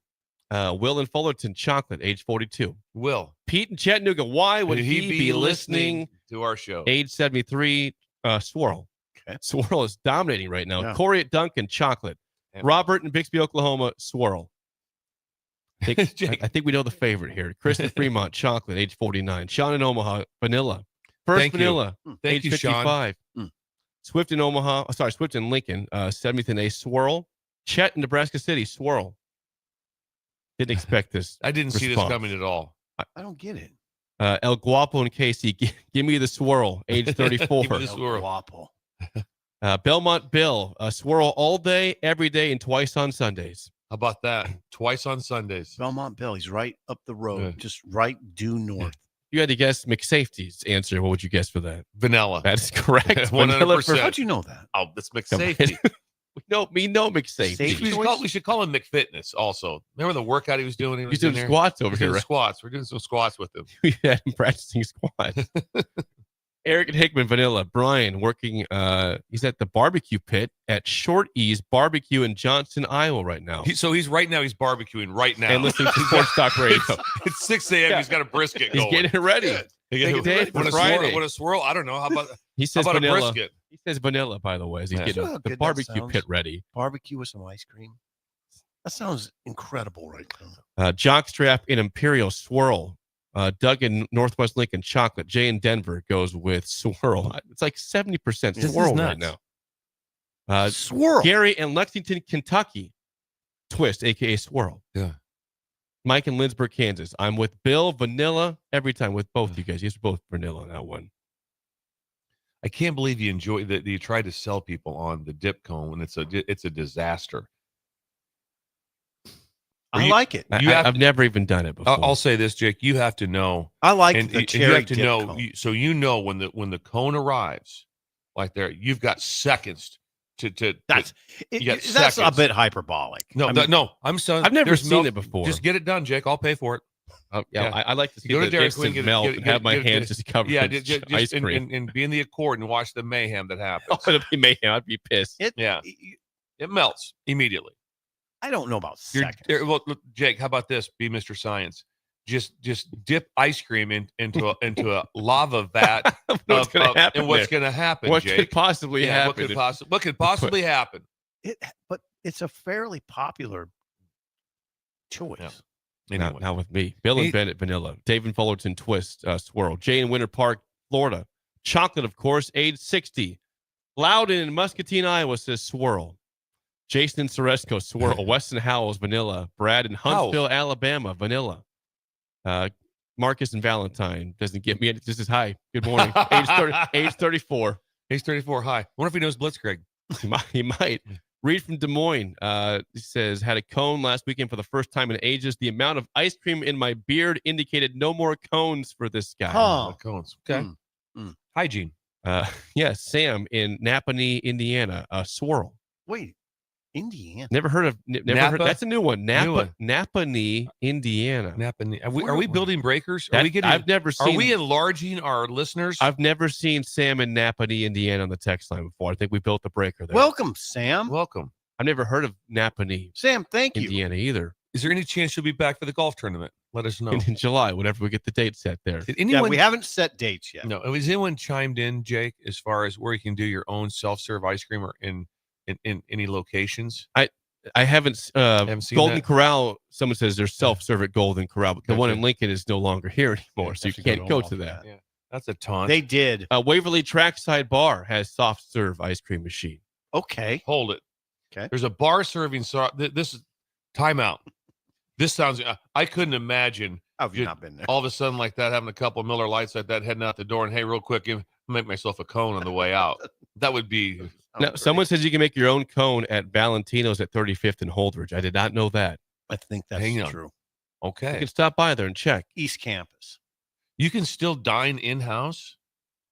Speaker 6: Will in Fullerton, chocolate, age 42.
Speaker 3: Will.
Speaker 6: Pete in Chattanooga, why would he be listening?
Speaker 3: to our show?
Speaker 6: Age 73, swirl.
Speaker 4: Okay.
Speaker 6: Swirl is dominating right now.
Speaker 4: Yeah.
Speaker 6: Corey at Duncan, chocolate.
Speaker 3: Yeah.
Speaker 6: Robert in Bixby, Oklahoma, swirl. I think we know the favorite here. Chris in Fremont, chocolate, age 49. Sean in Omaha, vanilla. First
Speaker 3: Thank you.
Speaker 6: vanilla,
Speaker 3: Thank
Speaker 6: age
Speaker 3: you, Sean.
Speaker 6: 55.
Speaker 4: Mm.
Speaker 6: Swift in Omaha, Swift in Lincoln, 70th and A, swirl. Chet in Nebraska City, swirl. Didn't expect this.
Speaker 3: I didn't see this
Speaker 6: response.
Speaker 3: coming at all.
Speaker 4: I don't get it.
Speaker 6: El Guapo and Casey, give me the swirl, age 34.
Speaker 3: Give me the swirl.
Speaker 4: Guapo.
Speaker 6: Belmont Bill, swirl all day, every day, and twice on Sundays.
Speaker 3: How about that? Twice on Sundays.
Speaker 4: Belmont Bill. He's right up the road,
Speaker 3: Yeah.
Speaker 4: just right due north.
Speaker 6: You had to guess McSafety's answer. What would you guess for that?
Speaker 3: Vanilla.
Speaker 6: That is correct.
Speaker 3: 100%.
Speaker 6: Vanilla for-
Speaker 4: How'd you know that?
Speaker 3: Oh, that's
Speaker 6: Come on.
Speaker 3: McSafety. We know McSafety.
Speaker 4: Safety.
Speaker 6: We should call him McFitness also. Remember the workout he was doing? He was
Speaker 3: He's doing
Speaker 6: there?
Speaker 3: squats over
Speaker 6: He's
Speaker 3: here.
Speaker 6: doing
Speaker 3: Right?
Speaker 6: squats. We're doing some squats with him.
Speaker 3: We had him practicing squats. Eric and Hickman Vanilla. Brian working. He's at the barbecue pit at Short Ease Barbecue in Johnston, Iowa, right now.
Speaker 6: He's barbecuing right now.
Speaker 3: And listening to Sports Talk Radio.
Speaker 6: It's 6 a.m.
Speaker 3: Yeah.
Speaker 6: He's got a brisket
Speaker 3: He's
Speaker 6: going.
Speaker 3: getting it ready.
Speaker 6: Take
Speaker 3: a day for Friday.
Speaker 6: What a swirl. I don't know. How about
Speaker 3: He says
Speaker 6: a
Speaker 3: vanilla.
Speaker 6: brisket?
Speaker 3: He says vanilla, by the way, as he's
Speaker 6: Yeah.
Speaker 3: getting
Speaker 4: You know how
Speaker 3: the
Speaker 4: good that
Speaker 3: barbecue
Speaker 4: sounds?
Speaker 3: pit ready.
Speaker 4: Barbecue with some ice cream. That sounds incredible right now.
Speaker 3: Jockstrap in Imperial Swirl. Doug in Northwest Lincoln Chocolate. Jay in Denver goes with Swirl. It's like 70%
Speaker 6: This is
Speaker 3: Swirl right
Speaker 6: nuts.
Speaker 3: now.
Speaker 4: Swirl.
Speaker 3: Gary in Lexington, Kentucky. Twist, a.k.a. Swirl.
Speaker 6: Yeah.
Speaker 3: Mike in Lindsborg, Kansas. I'm with Bill, vanilla, every time with both you guys. You're both vanilla on that one.
Speaker 6: I can't believe you enjoy that. You tried to sell people on the dip cone, and it's a disaster.
Speaker 4: I like it.
Speaker 3: I've never even done it before.
Speaker 6: I'll say this, Jake. You have to know.
Speaker 4: I like
Speaker 6: And
Speaker 4: the
Speaker 6: you
Speaker 4: cherry
Speaker 6: have to
Speaker 4: dip
Speaker 6: know.
Speaker 4: cone.
Speaker 6: So you know when the cone arrives, like there, you've got seconds to.
Speaker 4: That's
Speaker 6: you got
Speaker 4: that's a
Speaker 6: seconds.
Speaker 4: bit hyperbolic.
Speaker 6: No,
Speaker 4: I mean,
Speaker 6: no. I'm sorry.
Speaker 3: I've never
Speaker 6: there's
Speaker 3: seen it before.
Speaker 6: Just get it done, Jake. I'll pay for it.
Speaker 3: Yeah. I like to see
Speaker 6: Go to
Speaker 3: the
Speaker 6: Dairy
Speaker 3: instant
Speaker 6: Queen,
Speaker 3: melt and have my hands just covered
Speaker 6: Yeah,
Speaker 3: in
Speaker 6: just
Speaker 3: ice cream.
Speaker 6: and be in the Accord and watch the mayhem that happens.
Speaker 3: Oh, it'd be mayhem. I'd be pissed.
Speaker 6: Yeah. It melts immediately.
Speaker 4: I don't know about seconds.
Speaker 6: Well, look, Jake, how about this? Be Mr. Science. Just dip ice cream into a lava vat.
Speaker 3: What's going to happen?
Speaker 6: And what's going to happen?
Speaker 3: What
Speaker 6: Jake?
Speaker 3: could possibly happen?
Speaker 6: What could possibly happen?
Speaker 4: But it's a fairly popular choice.
Speaker 6: Yeah. Anyway.
Speaker 3: Not with me. Bill and Bennett, vanilla. Dave and Fullerton, twist, swirl. Jay in Winter Park, Florida. Chocolate, of course, age 60. Loudon in Muscatine, Iowa says swirl. Jason in Soresco, swirl. Weston Howells, vanilla. Brad in Huntsville, Alabama, vanilla. Marcus and Valentine doesn't get me. This is hi. Good morning. Age 34.
Speaker 6: Age 34. Hi. Wonder if he knows Blitzkrieg.
Speaker 3: He might. Reed from Des Moines he says, had a cone last weekend for the first time in ages. The amount of ice cream in my beard indicated no more cones for this guy.
Speaker 4: Huh.
Speaker 6: Cones. Okay. Hygiene.
Speaker 3: Yeah, Sam in Napanee, Indiana, swirl.
Speaker 4: Wait, Indiana.
Speaker 3: Never heard of. Never
Speaker 6: Napa?
Speaker 3: heard. That's a new one.
Speaker 6: New one.
Speaker 3: Napanee, Indiana.
Speaker 6: Napanee. Are we building breakers? Are
Speaker 3: That-
Speaker 6: we getting?
Speaker 3: I've never
Speaker 6: Are
Speaker 3: seen.
Speaker 6: we enlarging our listeners?
Speaker 3: I've never seen Sam in Napanee, Indiana, on the text line before. I think we built the breaker there.
Speaker 4: Welcome, Sam.
Speaker 6: Welcome.
Speaker 3: I've never heard of Napanee,
Speaker 4: Sam, thank you.
Speaker 3: Indiana either.
Speaker 6: Is there any chance you'll be back for the golf tournament? Let us know.
Speaker 3: In July, whenever we get the date set there.
Speaker 6: Did
Speaker 4: Yeah,
Speaker 6: anyone?
Speaker 4: we haven't set dates yet.
Speaker 6: No. Has anyone chimed in, Jake, as far as where you can do your own self-serve ice cream or in any locations?
Speaker 3: I haven't
Speaker 6: seen
Speaker 3: Golden
Speaker 6: that.
Speaker 3: Corral. Someone says there's self-serve at Golden Corral, but the one in
Speaker 6: Okay.
Speaker 3: Lincoln is no longer here anymore, so you
Speaker 4: That's a
Speaker 3: can't
Speaker 4: good
Speaker 3: go
Speaker 4: one
Speaker 3: to
Speaker 4: off
Speaker 3: that.
Speaker 6: Yeah, that's a taunt.
Speaker 4: They did.
Speaker 3: Waverly Trackside Bar has soft serve ice cream machine.
Speaker 4: Okay.
Speaker 6: Hold it.
Speaker 4: Okay.
Speaker 6: There's a bar serving. This is timeout. This sounds. I couldn't imagine
Speaker 4: How have you
Speaker 6: You-
Speaker 4: not been there?
Speaker 6: all of a sudden like that, having a couple of Miller Lights like that, heading out the door, and hey, real quick, make myself a cone on the way out. That would be.
Speaker 3: Now, someone says you can make your own cone at Valentino's at 35th and Holdridge. I did not know that.
Speaker 4: I think that's
Speaker 6: Hang on.
Speaker 4: true.
Speaker 3: You
Speaker 6: Okay.
Speaker 3: can stop by there and check.
Speaker 4: East Campus.
Speaker 6: You can still dine in house.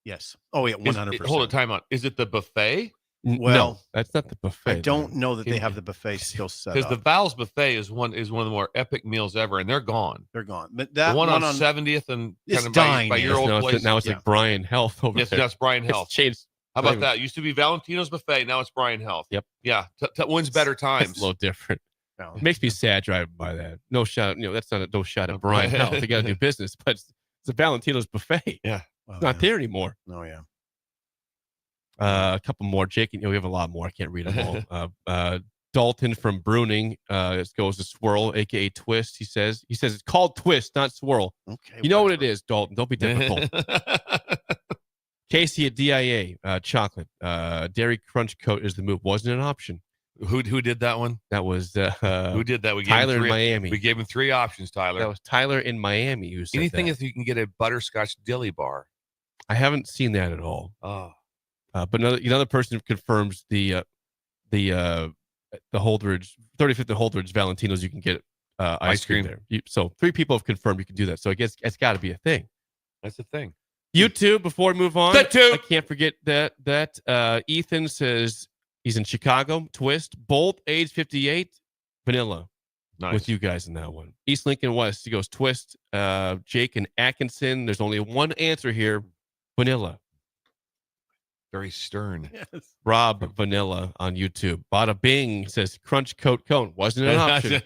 Speaker 4: Yes. Oh, yeah, 100%.
Speaker 6: Hold a timeout. Is it the buffet?
Speaker 4: Well,
Speaker 3: no, that's not the buffet.
Speaker 4: I don't know that they
Speaker 3: Can-
Speaker 4: have the buffet still set
Speaker 6: Because
Speaker 4: up.
Speaker 6: the Val's buffet is one of the more epic meals ever, and they're gone.
Speaker 4: They're gone. But that
Speaker 6: The one on 70th and
Speaker 4: It's
Speaker 6: kind of by
Speaker 4: dying,
Speaker 6: your
Speaker 4: yes.
Speaker 6: old
Speaker 3: now
Speaker 6: place.
Speaker 3: it's, now it's
Speaker 4: Yeah.
Speaker 3: like Brian Health over
Speaker 6: Yes,
Speaker 3: there.
Speaker 6: that's Brian
Speaker 3: It's
Speaker 6: Health.
Speaker 3: changed.
Speaker 6: How about that? It used to be Valentino's buffet. Now it's Brian Health.
Speaker 3: Yep.
Speaker 6: Yeah. When's better
Speaker 3: It's
Speaker 6: times?
Speaker 3: a little different.
Speaker 4: No.
Speaker 3: It makes me sad driving by that. No shot. That's not no shot at Brian Health. They got to do business, but it's a Valentino's buffet.
Speaker 6: Yeah.
Speaker 4: Well,
Speaker 3: It's not there anymore.
Speaker 4: Oh, yeah.
Speaker 3: A couple more. Jake, we have a lot more. I can't read them all. Dalton from Bruning goes to swirl, aka twist. He says it's called twist, not swirl.
Speaker 4: Okay.
Speaker 3: You know what it is, Dalton. Don't be difficult. Casey at DIA, chocolate. Dairy Crunch Coat is the move. Wasn't an option.
Speaker 6: Who did that one?
Speaker 3: That was
Speaker 6: Who did that? We gave
Speaker 3: Tyler
Speaker 6: him
Speaker 3: in
Speaker 6: three,
Speaker 3: Miami.
Speaker 6: We gave him 3 options, Tyler.
Speaker 3: That was Tyler in Miami who said
Speaker 6: Anything
Speaker 3: that.
Speaker 6: if you can get a butterscotch dilly bar.
Speaker 3: I haven't seen that at all.
Speaker 6: Oh.
Speaker 3: But another person confirms the Holdridge 35th and Holdridge Valentino's. You can get ice cream there. So 3 people have confirmed you can do that. So I guess it's got to be a thing.
Speaker 6: That's the thing.
Speaker 3: YouTube. Before we move on,
Speaker 6: That too.
Speaker 3: I can't forget that. Ethan says He's in Chicago. Twist. Bolt, age 58. Vanilla.
Speaker 6: Nice.
Speaker 3: With you guys in that one. East Lincoln West. He goes Twist, Jake and Atkinson. There's only one answer here. Vanilla.
Speaker 6: Very stern.
Speaker 4: Yes.
Speaker 3: Rob Vanilla on YouTube. Bada Bing says Crunch Coat Cone. Wasn't an option.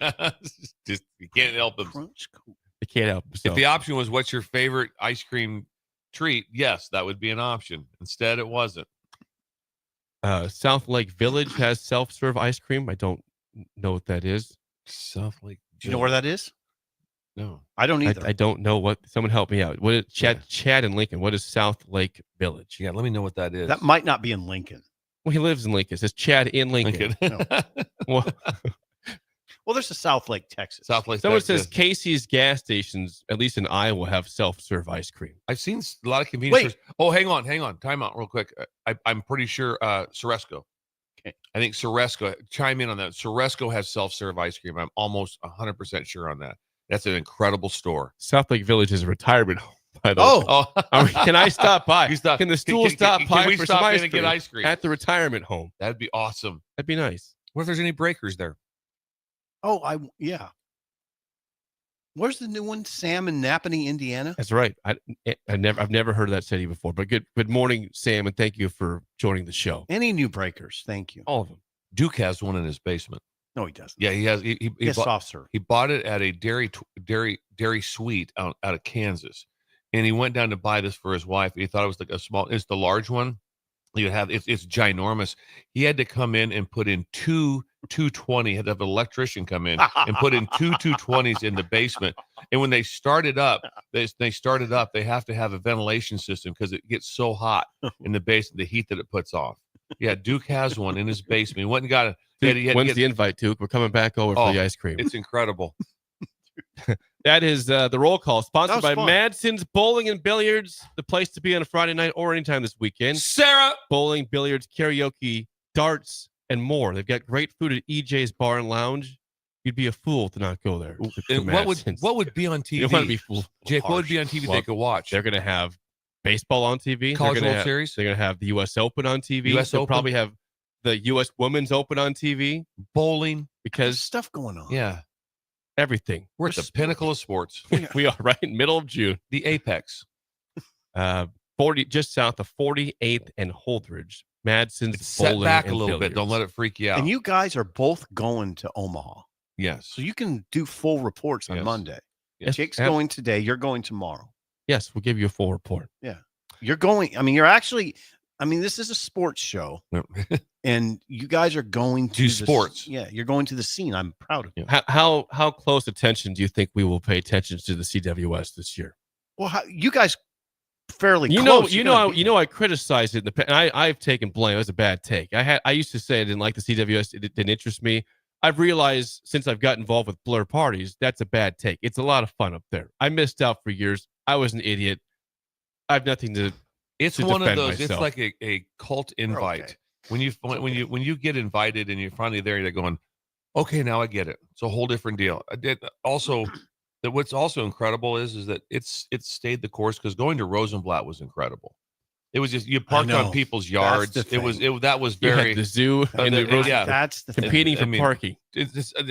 Speaker 6: Just you can't help them.
Speaker 4: Crunch coat.
Speaker 3: They can't help
Speaker 6: If
Speaker 3: themselves.
Speaker 6: the option was what's your favorite ice cream treat, yes, that would be an option. Instead, it wasn't.
Speaker 3: South Lake Village has self-serve ice cream. I don't know what that is.
Speaker 6: South Lake.
Speaker 4: Do you know where that is?
Speaker 6: No.
Speaker 4: I don't either.
Speaker 3: I don't know what. Someone help me out. What is Chad and Lincoln? What is South Lake Village?
Speaker 6: Yeah, let me know what that is.
Speaker 4: That might not be in Lincoln.
Speaker 3: Well, he lives in Lincoln. It says Chad in Lincoln. Well,
Speaker 4: Well, there's a South Lake, Texas.
Speaker 6: South Lake.
Speaker 3: someone
Speaker 6: Texas.
Speaker 3: says Casey's gas stations, at least in Iowa, have self-serve ice cream.
Speaker 6: I've seen a lot of convenience stores. Oh, hang on. Time out real quick. I'm pretty sure Ceresco.
Speaker 4: Okay.
Speaker 6: I think Ceresco, chime in on that. Ceresco has self-serve ice cream. I'm almost 100% sure on that. That's an incredible store.
Speaker 3: South Lake Village is a retirement home, by the way.
Speaker 4: Oh,
Speaker 3: I mean, can I stop by?
Speaker 6: You stop.
Speaker 3: Can the stool stop
Speaker 6: can
Speaker 3: by
Speaker 6: we
Speaker 3: for
Speaker 6: stop
Speaker 3: some
Speaker 6: in
Speaker 3: ice
Speaker 6: and
Speaker 3: cream
Speaker 6: get ice cream?
Speaker 3: at the retirement home?
Speaker 6: That'd be awesome.
Speaker 3: That'd be nice.
Speaker 6: What if there's any breakers there?
Speaker 4: yeah. Where's the new one? Sam in Napanee, Indiana.
Speaker 3: That's right. I've never heard of that city before. But good morning, Sam, and thank you for joining the show.
Speaker 4: Any new breakers? Thank you.
Speaker 3: All of them.
Speaker 6: Duke has one in his basement.
Speaker 4: No, he doesn't.
Speaker 6: Yeah, he has. He
Speaker 4: Yes,
Speaker 6: bought,
Speaker 4: soft serve.
Speaker 6: he bought it at a dairy sweet out of Kansas, and he went down to buy this for his wife. He thought it was like a small. It's the large one. You have it's ginormous. He had to come in and put in two 220. Had to have an electrician come in and put in two 220s in the basement. And when they start it up, they have to have a ventilation system because it gets so hot in the basement, the heat that it puts off. Yeah, Duke has one in his basement. He went and got it.
Speaker 3: When's the invite, Duke? We're coming back over for the ice cream.
Speaker 6: It's incredible.
Speaker 3: That is the roll call, sponsored by
Speaker 4: fun.
Speaker 3: Madsen's Bowling and Billiards, the place to be on a Friday night or anytime this weekend.
Speaker 6: Sarah!
Speaker 3: Bowling, billiards, karaoke, darts, and more. They've got great food at EJ's Bar and Lounge. You'd be a fool to not go there.
Speaker 6: And what would be on TV?
Speaker 3: You don't want to be fool.
Speaker 6: Jake, what would be on TV
Speaker 3: Well,
Speaker 6: they could watch?
Speaker 3: They're going to have baseball on TV.
Speaker 6: College
Speaker 3: they're gonna
Speaker 6: World
Speaker 3: have,
Speaker 6: Series?
Speaker 3: They're going to have the U.S. Open on TV.
Speaker 6: US
Speaker 3: They'll
Speaker 6: Open?
Speaker 3: probably have the U.S. Women's Open on TV
Speaker 6: Bowling.
Speaker 4: There's
Speaker 3: because
Speaker 4: stuff going on.
Speaker 6: Yeah.
Speaker 3: everything.
Speaker 6: We're at the pinnacle of sports.
Speaker 3: We are right in middle of June.
Speaker 6: The apex.
Speaker 3: 40 just south of 48th and Holdridge. Madsen's
Speaker 6: Set
Speaker 3: Bowling
Speaker 6: back a
Speaker 3: and
Speaker 6: little bit. Don't let
Speaker 3: Billiards.
Speaker 6: it freak you out.
Speaker 4: And you guys are both going to Omaha.
Speaker 6: Yes.
Speaker 4: So you can do full reports on
Speaker 6: Yes.
Speaker 4: Monday.
Speaker 6: Yes.
Speaker 4: Jake's
Speaker 3: Ab-
Speaker 4: going today. You're going tomorrow.
Speaker 3: Yes, we'll give you a full report.
Speaker 4: You're going. I mean, this is a sports show, and you guys are going to
Speaker 6: Do
Speaker 4: the-
Speaker 6: sports.
Speaker 4: Yeah, you're going to the scene. I'm proud of you.
Speaker 3: How close attention do you think we will pay attention to the CWS this year?
Speaker 4: Well, you guys fairly
Speaker 3: You
Speaker 4: close.
Speaker 3: know, I criticized it in the past. I've taken blame. It was a bad take. I used to say I didn't like the CWS. It didn't interest me. I've realized since I've got involved with Blur parties, that's a bad take. It's a lot of fun up there. I missed out for years. I was an idiot. I have nothing to.
Speaker 6: It's
Speaker 3: to
Speaker 6: one of
Speaker 3: defend
Speaker 6: those.
Speaker 3: myself.
Speaker 6: It's like a cult invite.
Speaker 4: okay.
Speaker 6: When you get invited and you're finally there, you're going, okay, now I get it. It's a whole different deal. I did also. That what's also incredible is that it's stayed the course because going to Rosenblatt was incredible. It was just you parked on
Speaker 4: know.
Speaker 6: people's yards.
Speaker 4: That's the
Speaker 6: that was
Speaker 3: You had
Speaker 6: very
Speaker 3: the zoo and the road
Speaker 6: yeah.
Speaker 4: That's the thing.
Speaker 3: competing
Speaker 6: I
Speaker 3: for
Speaker 6: mean,
Speaker 3: parking.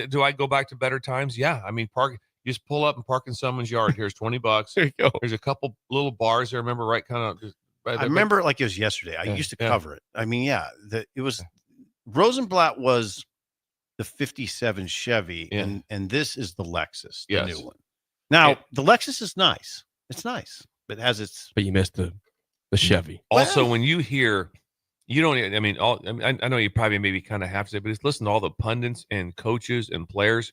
Speaker 6: Do I go back to better times? Yeah. I mean, you just pull up and park in someone's yard. Here's $20.
Speaker 3: There you go.
Speaker 6: There's a couple little bars there. I remember right kind of.
Speaker 4: I remember it like it was yesterday. I
Speaker 6: Yeah,
Speaker 4: used to
Speaker 6: yeah.
Speaker 4: cover it. I mean, yeah, it was Rosenblatt was the 57 Chevy,
Speaker 6: Yeah.
Speaker 4: and this is the Lexus, the
Speaker 6: Yes.
Speaker 4: new one. Now,
Speaker 6: Yeah.
Speaker 4: the Lexus is nice. It's nice. It has its
Speaker 3: But you missed the Chevy.
Speaker 6: Also,
Speaker 4: Well-
Speaker 6: when you hear, you don't. I mean, I know you probably maybe kind of have to say, but just listen to all the pundits and coaches and players.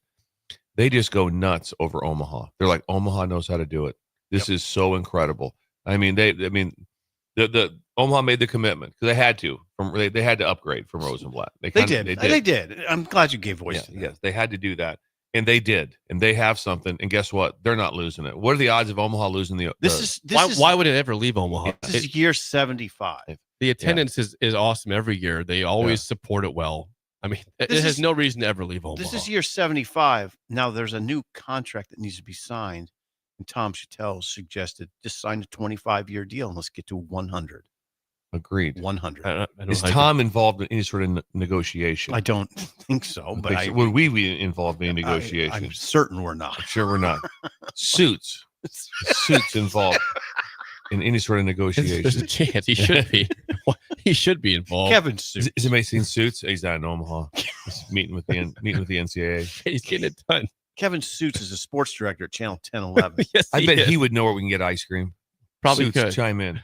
Speaker 6: They just go nuts over Omaha. They're like, Omaha knows how to do it. This is so incredible. I mean, the Omaha made the commitment because they had to. They had to upgrade from Rosenblatt.
Speaker 4: They
Speaker 6: kinda-
Speaker 4: did. They did. I'm glad you gave voice
Speaker 6: Yeah,
Speaker 4: to that.
Speaker 6: yes, they had to do that, and they did, and they have something. And guess what? They're not losing it. What are the odds of Omaha losing the?
Speaker 4: This
Speaker 3: Why,
Speaker 4: is
Speaker 3: why would it ever leave Omaha?
Speaker 4: this is year 75.
Speaker 3: The attendance is awesome every year. They always support it well. I mean, it
Speaker 4: This
Speaker 3: has
Speaker 4: is-
Speaker 3: no reason to ever leave Omaha.
Speaker 4: This is year 75. Now there's a new contract that needs to be signed, and Tom Chattel suggested just sign a 25-year deal and let's get to 100.
Speaker 6: Agreed.
Speaker 4: 100.
Speaker 3: I don't
Speaker 6: Is
Speaker 3: like
Speaker 6: Tom involved in any sort of negotiation?
Speaker 4: I don't think so, but
Speaker 6: would we be involved in any negotiation?
Speaker 4: I'm certain we're not.
Speaker 6: I'm sure we're not. Suits involved in any sort of negotiation.
Speaker 3: There's a chance he should be. He should be involved.
Speaker 4: Kevin Suits.
Speaker 6: Is anybody seen Suits? He's out in Omaha. He's meeting with the NCAA.
Speaker 3: He's getting it done.
Speaker 4: Kevin Suits is a sports director at Channel 1011.
Speaker 3: Yes,
Speaker 6: I bet
Speaker 3: is.
Speaker 6: he would know where we can get ice cream.
Speaker 3: Probably
Speaker 6: Suits,
Speaker 3: could.
Speaker 6: chime in.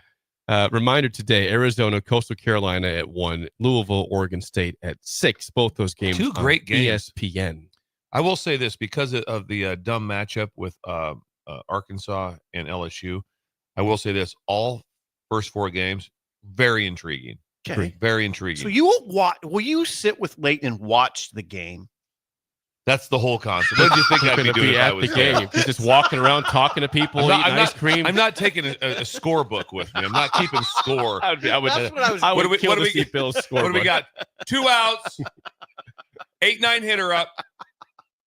Speaker 3: Reminder today: Arizona, Coastal Carolina at 1, Louisville, Oregon State at 6. Both those games.
Speaker 6: Two great games.
Speaker 3: ESPN.
Speaker 6: I will say this because of the dumb matchup with Arkansas and LSU. I will say this: all first 4 games, very intriguing.
Speaker 4: Okay.
Speaker 6: Very intriguing.
Speaker 4: So will you sit with Leighton and watch the game?
Speaker 6: That's the whole concept. What do you think I'd be
Speaker 3: Gonna
Speaker 6: doing if I
Speaker 3: at
Speaker 6: was
Speaker 3: the
Speaker 6: there?
Speaker 3: game? He's just walking around talking to people, eating ice cream.
Speaker 6: I'm not taking a scorebook with me. I'm not keeping score.
Speaker 3: I would.
Speaker 4: That's what I was.
Speaker 3: I would
Speaker 6: What do we-
Speaker 3: kill
Speaker 6: what do
Speaker 3: to
Speaker 6: we-
Speaker 3: see Bill's score.
Speaker 6: What do we got? 2 outs, 8-9 hitter up.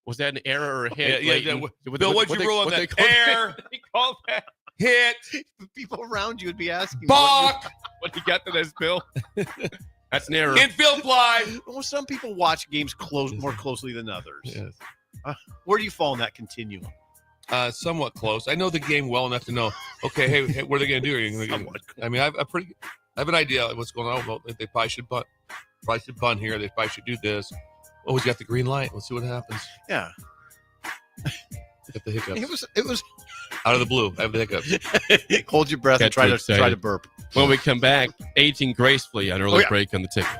Speaker 3: Was that an error or a hit?
Speaker 6: Yeah,
Speaker 3: Leighton?
Speaker 6: Bill, what'd you rule on that? Air,
Speaker 3: They call that.
Speaker 6: hit,
Speaker 4: The people around you would be asking.
Speaker 6: balk,
Speaker 3: What he got to this, Bill? That's an error.
Speaker 6: infield fly.
Speaker 4: Well, some people watch games more closely than others.
Speaker 3: Yes.
Speaker 4: Where do you fall in that continuum?
Speaker 6: Somewhat close. I know the game well enough to know. Okay, hey, what are they going to do? Are you gonna, I mean, I have an idea of what's going on. Well, they probably should bunt. Probably should bunt here. They probably should do this. Oh, he's got the green light. Let's see what happens.
Speaker 4: Yeah,
Speaker 6: Get the hiccups.
Speaker 4: it was.
Speaker 6: Out of the blue. I have the hiccups.
Speaker 4: Hold your breath and
Speaker 3: Catch
Speaker 4: try
Speaker 3: what
Speaker 4: to
Speaker 3: you
Speaker 4: try
Speaker 3: say.
Speaker 4: to burp.
Speaker 3: When we come back, aging gracefully on early break on the ticket.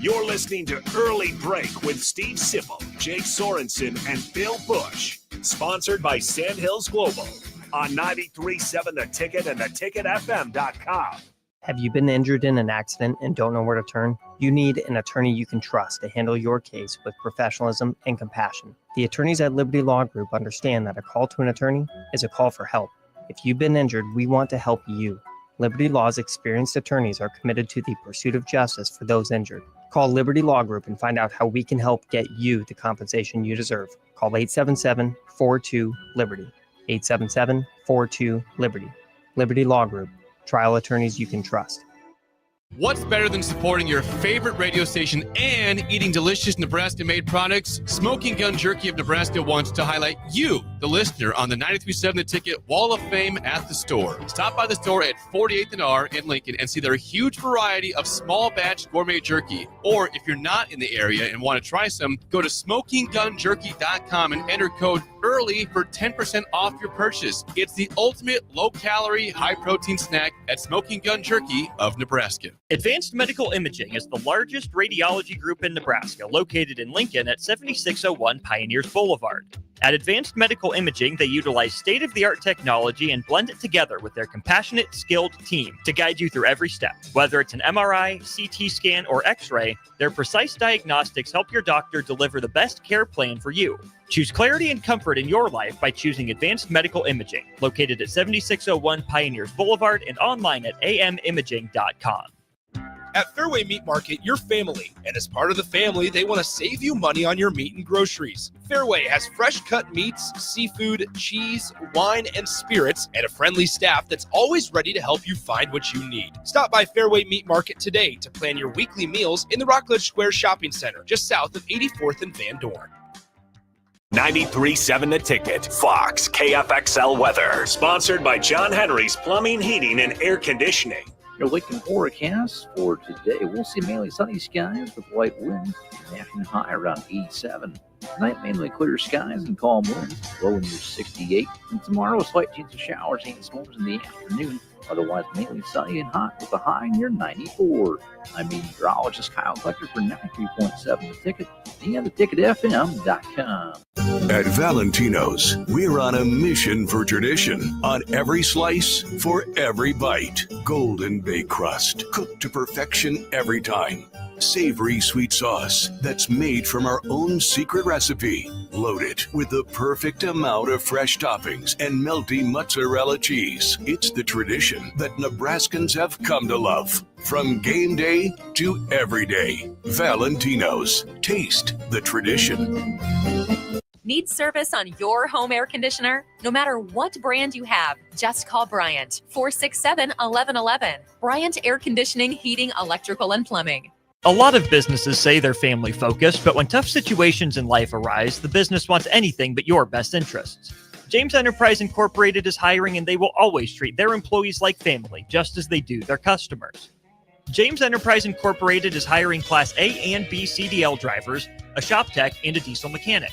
Speaker 1: You're listening to Early Break with Steve Sipple, Jake Sorensen, and Bill Busch. Sponsored by Sandhills Global on 93.7 The Ticket and theticketfm.com.
Speaker 7: Have you been injured in an accident and don't know where to turn? You need an attorney you can trust to handle your case with professionalism and compassion. The attorneys at Liberty Law Group understand that a call to an attorney is a call for help. If you've been injured, we want to help you. Liberty Law's experienced attorneys are committed to the pursuit of justice for those injured. Call Liberty Law Group and find out how we can help get you the compensation you deserve. Call 877-42-LIBERTY. 877-42-LIBERTY. Liberty Law Group. Trial attorneys you can trust.
Speaker 8: What's better than supporting your favorite radio station and eating delicious Nebraska-made products? Smoking Gun Jerky of Nebraska wants to highlight you, the listener, on the 93.7 The Ticket Wall of Fame at the store. Stop by the store at 48th and R in Lincoln and see their huge variety of small batch gourmet jerky. Or if you're not in the area and want to try some, go to smokinggunjerky.com and enter code EARLY for 10% off your purchase. It's the ultimate low-calorie, high-protein snack at Smoking Gun Jerky of Nebraska.
Speaker 9: Advanced Medical Imaging is the largest radiology group in Nebraska, located in Lincoln at 7601 Pioneers Boulevard. At Advanced Medical Imaging, they utilize state-of-the-art technology and blend it together with their compassionate, skilled team to guide you through every step. Whether it's an MRI, CT scan, or X-ray, their precise diagnostics help your doctor deliver the best care plan for you. Choose clarity and comfort in your life by choosing Advanced Medical Imaging, located at 7601 Pioneers Boulevard and online at amimaging.com.
Speaker 10: At Fairway Meat Market, you're family, and as part of the family, they want to save you money on your meat and groceries. Fairway has fresh cut meats, seafood, cheese, wine, and spirits, and a friendly staff that's always ready to help you find what you need. Stop by Fairway Meat Market today to plan your weekly meals in the Rockledge Square Shopping Center, just south of 84th and Van Dorn.
Speaker 1: 93.7 The Ticket, Fox, KFXL Weather. Sponsored by John Henry's Plumbing, Heating, and Air Conditioning.
Speaker 11: Your Lincoln forecast for today. We'll see mainly sunny skies with light winds. Afternoon high around 87. Tonight, mainly clear skies and calm winds. Low in your 68. And tomorrow, a slight chance of showers and storms in the afternoon. Otherwise, mainly sunny and hot with a high near 94. I'm meteorologist Kyle Collector for 93.7 The Ticket and theticketfm.com.
Speaker 12: At Valentino's, we're on a mission for tradition. On every slice, for every bite. Golden baked crust, cooked to perfection every time. Savory sweet sauce that's made from our own secret recipe. Loaded with the perfect amount of fresh toppings and melty mozzarella cheese. It's the tradition that Nebraskans have come to love. From game day to every day. Valentino's. Taste the tradition.
Speaker 13: Need service on your home air conditioner? No matter what brand you have, just call Bryant, 467-1111. Bryant Air Conditioning, Heating, Electrical, and Plumbing.
Speaker 9: A lot of businesses say they're family focused, but when tough situations in life arise, the business wants anything but your best interests. James Enterprise Incorporated is hiring, and they will always treat their employees like family, just as they do their customers. James Enterprise Incorporated is hiring Class A and B CDL drivers, a shop tech, and a diesel mechanic.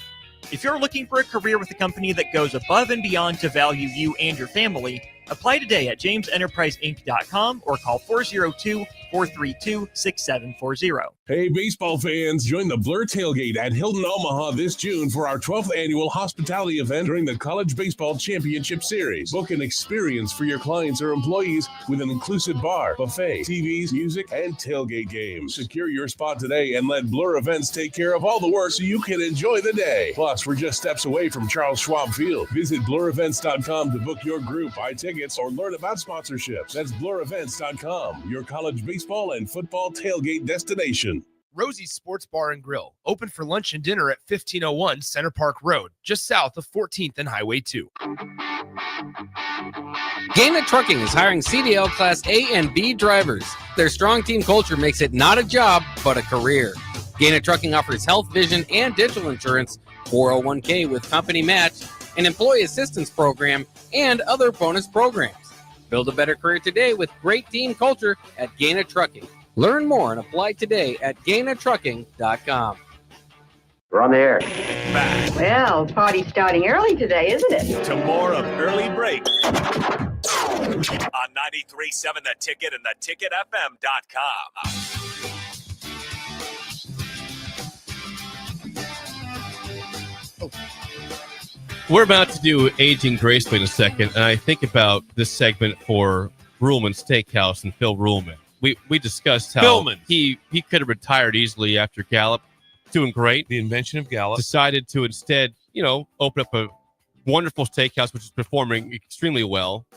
Speaker 9: If you're looking for a career with a company that goes above and beyond to value you and your family, apply today at jamesenterpriseinc.com or call 402-432-6740.
Speaker 14: Hey, baseball fans, join the Blur Tailgate at Hilton Omaha this June for our 12th annual hospitality event during the College Baseball Championship Series. Book an experience for your clients or employees with an inclusive bar, buffet, TVs, music, and tailgate games. Secure your spot today and let Blur Events take care of all the work so you can enjoy the day. Plus, we're just steps away from Charles Schwab Field. Visit blurevents.com to book your group, buy tickets, or learn about sponsorships. That's blurevents.com, your college baseball and football tailgate destination.
Speaker 10: Rosie's Sports Bar and Grill, open for lunch and dinner at 1501 Center Park Road, just south of 14th and Highway 2.
Speaker 15: Gaina Trucking is hiring CDL Class A and B drivers. Their strong team culture makes it not a job, but a career. Gaina Trucking offers health, vision, and dental insurance, 401k with company match, an employee assistance program, and other bonus programs. Build a better career today with great team culture at Gaina Trucking. Learn more and apply today at GainaTrucking.com.
Speaker 16: We're on the air.
Speaker 1: Back
Speaker 17: Well, party's starting early today, isn't it?
Speaker 1: to more of Early Break on 93.7 The Ticket and theticketfm.com.
Speaker 3: We're about to do Aging Gracefully in a second, and I think about this segment for Ruhlman Steakhouse and Phil Ruhlman. We discussed how he could have retired easily after Gallup, doing great.
Speaker 6: The invention of Gallup.
Speaker 3: Decided to instead, open up a wonderful steakhouse, which is performing extremely well.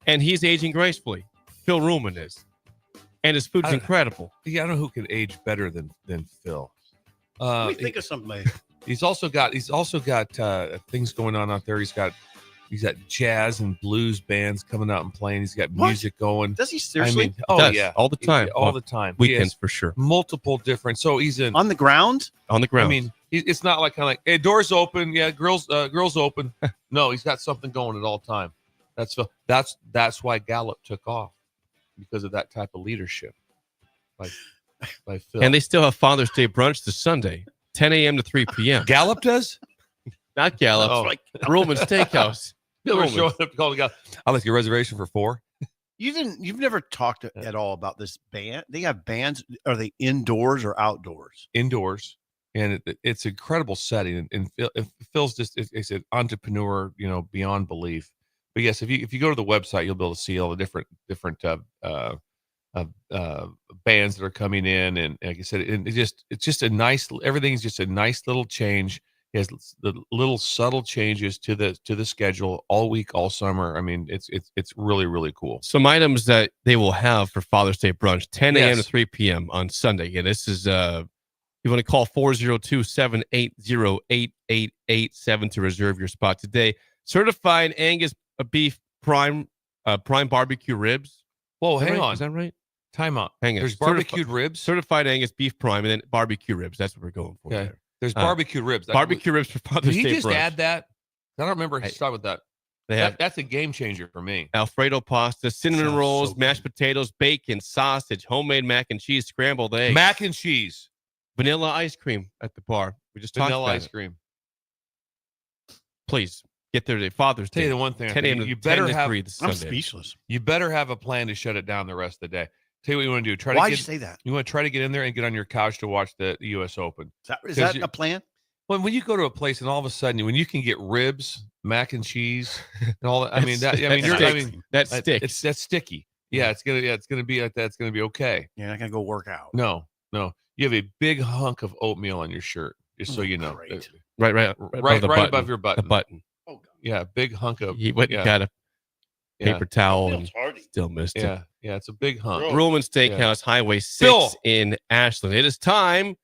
Speaker 3: And he's aging gracefully. Phil Ruhlman is. And his food's incredible.
Speaker 6: Yeah, I don't know who can age better than Phil.
Speaker 4: Let me think of something later.
Speaker 6: He's also got things going on out there. He's got jazz and blues bands coming out and playing. He's got music going.
Speaker 4: Does he seriously?
Speaker 6: Yeah,
Speaker 3: all the time.
Speaker 6: All the time.
Speaker 3: Weekends for sure.
Speaker 6: Multiple different. So he's in
Speaker 4: on the ground.
Speaker 3: On the ground.
Speaker 6: I mean, it's not like kind of like, hey, doors open. Yeah, girls open. No, he's got something going at all time. That's why Gallup took off, because of that type of leadership. By Phil.
Speaker 3: And they still have Father's Day brunch this Sunday, 10 a.m. to 3 p.m.
Speaker 6: Gallup does?
Speaker 3: Not Gallup.
Speaker 6: Oh.
Speaker 3: Like Ruhlman Steakhouse.
Speaker 6: We're showing up to call the guy. I'd like your reservation for 4.
Speaker 4: You've never talked at all about this band. They have bands. Are they indoors or outdoors?
Speaker 6: Indoors, and it's an incredible setting. And Phil's just it's an entrepreneur, beyond belief. But yes, if you go to the website, you'll be able to see all the different bands that are coming in, and like I said, it's just a nice. Everything's just a nice little change. He has the little subtle changes to the schedule all week, all summer. I mean, it's really, really cool.
Speaker 3: Some items that they will have for Father's Day brunch, 10 a.m. to 3 p.m. on Sunday. And this is, you want to call 402-780-8887 to reserve your spot today. Certified Angus beef prime barbecue ribs.
Speaker 6: Whoa, hang on.
Speaker 3: Is that right?
Speaker 6: Time out.
Speaker 3: Hang on.
Speaker 6: There's barbecued ribs.
Speaker 3: Certified Angus beef prime, and then barbecue ribs. That's what we're going for.
Speaker 6: Okay.
Speaker 3: There.
Speaker 6: There's barbecue ribs.
Speaker 3: Barbecue ribs for Father's Day
Speaker 6: Did he just
Speaker 3: brunch.
Speaker 6: add that? I don't remember he started with that. That's a game changer for me.
Speaker 3: Alfredo pasta, cinnamon rolls, mashed potatoes, bacon, sausage, homemade mac and cheese, scrambled eggs.
Speaker 6: Mac and cheese.
Speaker 3: Vanilla ice cream at the bar. We just talked
Speaker 6: Vanilla
Speaker 3: about
Speaker 6: ice
Speaker 3: it.
Speaker 6: cream.
Speaker 3: Please get there today. Father's Day.
Speaker 6: Tell you the one thing.
Speaker 3: 10 a.m. to
Speaker 6: You better
Speaker 3: 10 to
Speaker 6: have.
Speaker 3: 3 this
Speaker 4: I'm
Speaker 3: Sunday.
Speaker 4: speechless.
Speaker 6: You better have a plan to shut it down the rest of the day. Tell you what you want to do.
Speaker 4: Why'd you say that?
Speaker 6: You want to try to get in there and get on your couch to watch the U.S. Open.
Speaker 4: Is that a plan?
Speaker 6: When you go to a place and all of a sudden when you can get ribs, mac and cheese, and all that, that's sticky. Yeah, it's gonna be like that. It's gonna be okay.
Speaker 4: You're not gonna go work out.
Speaker 6: No. You have a big hunk of oatmeal on your shirt, just so you know.
Speaker 4: Great.
Speaker 3: Right
Speaker 6: Above your button.
Speaker 3: The button.
Speaker 4: Oh, God.
Speaker 6: Yeah, big hunk of.
Speaker 3: He went and got a paper towel and still missed it.
Speaker 6: Yeah, it's a big hunk.
Speaker 3: Ruhlman Steakhouse, Highway 6
Speaker 6: Phil.
Speaker 3: in Ashland. It is time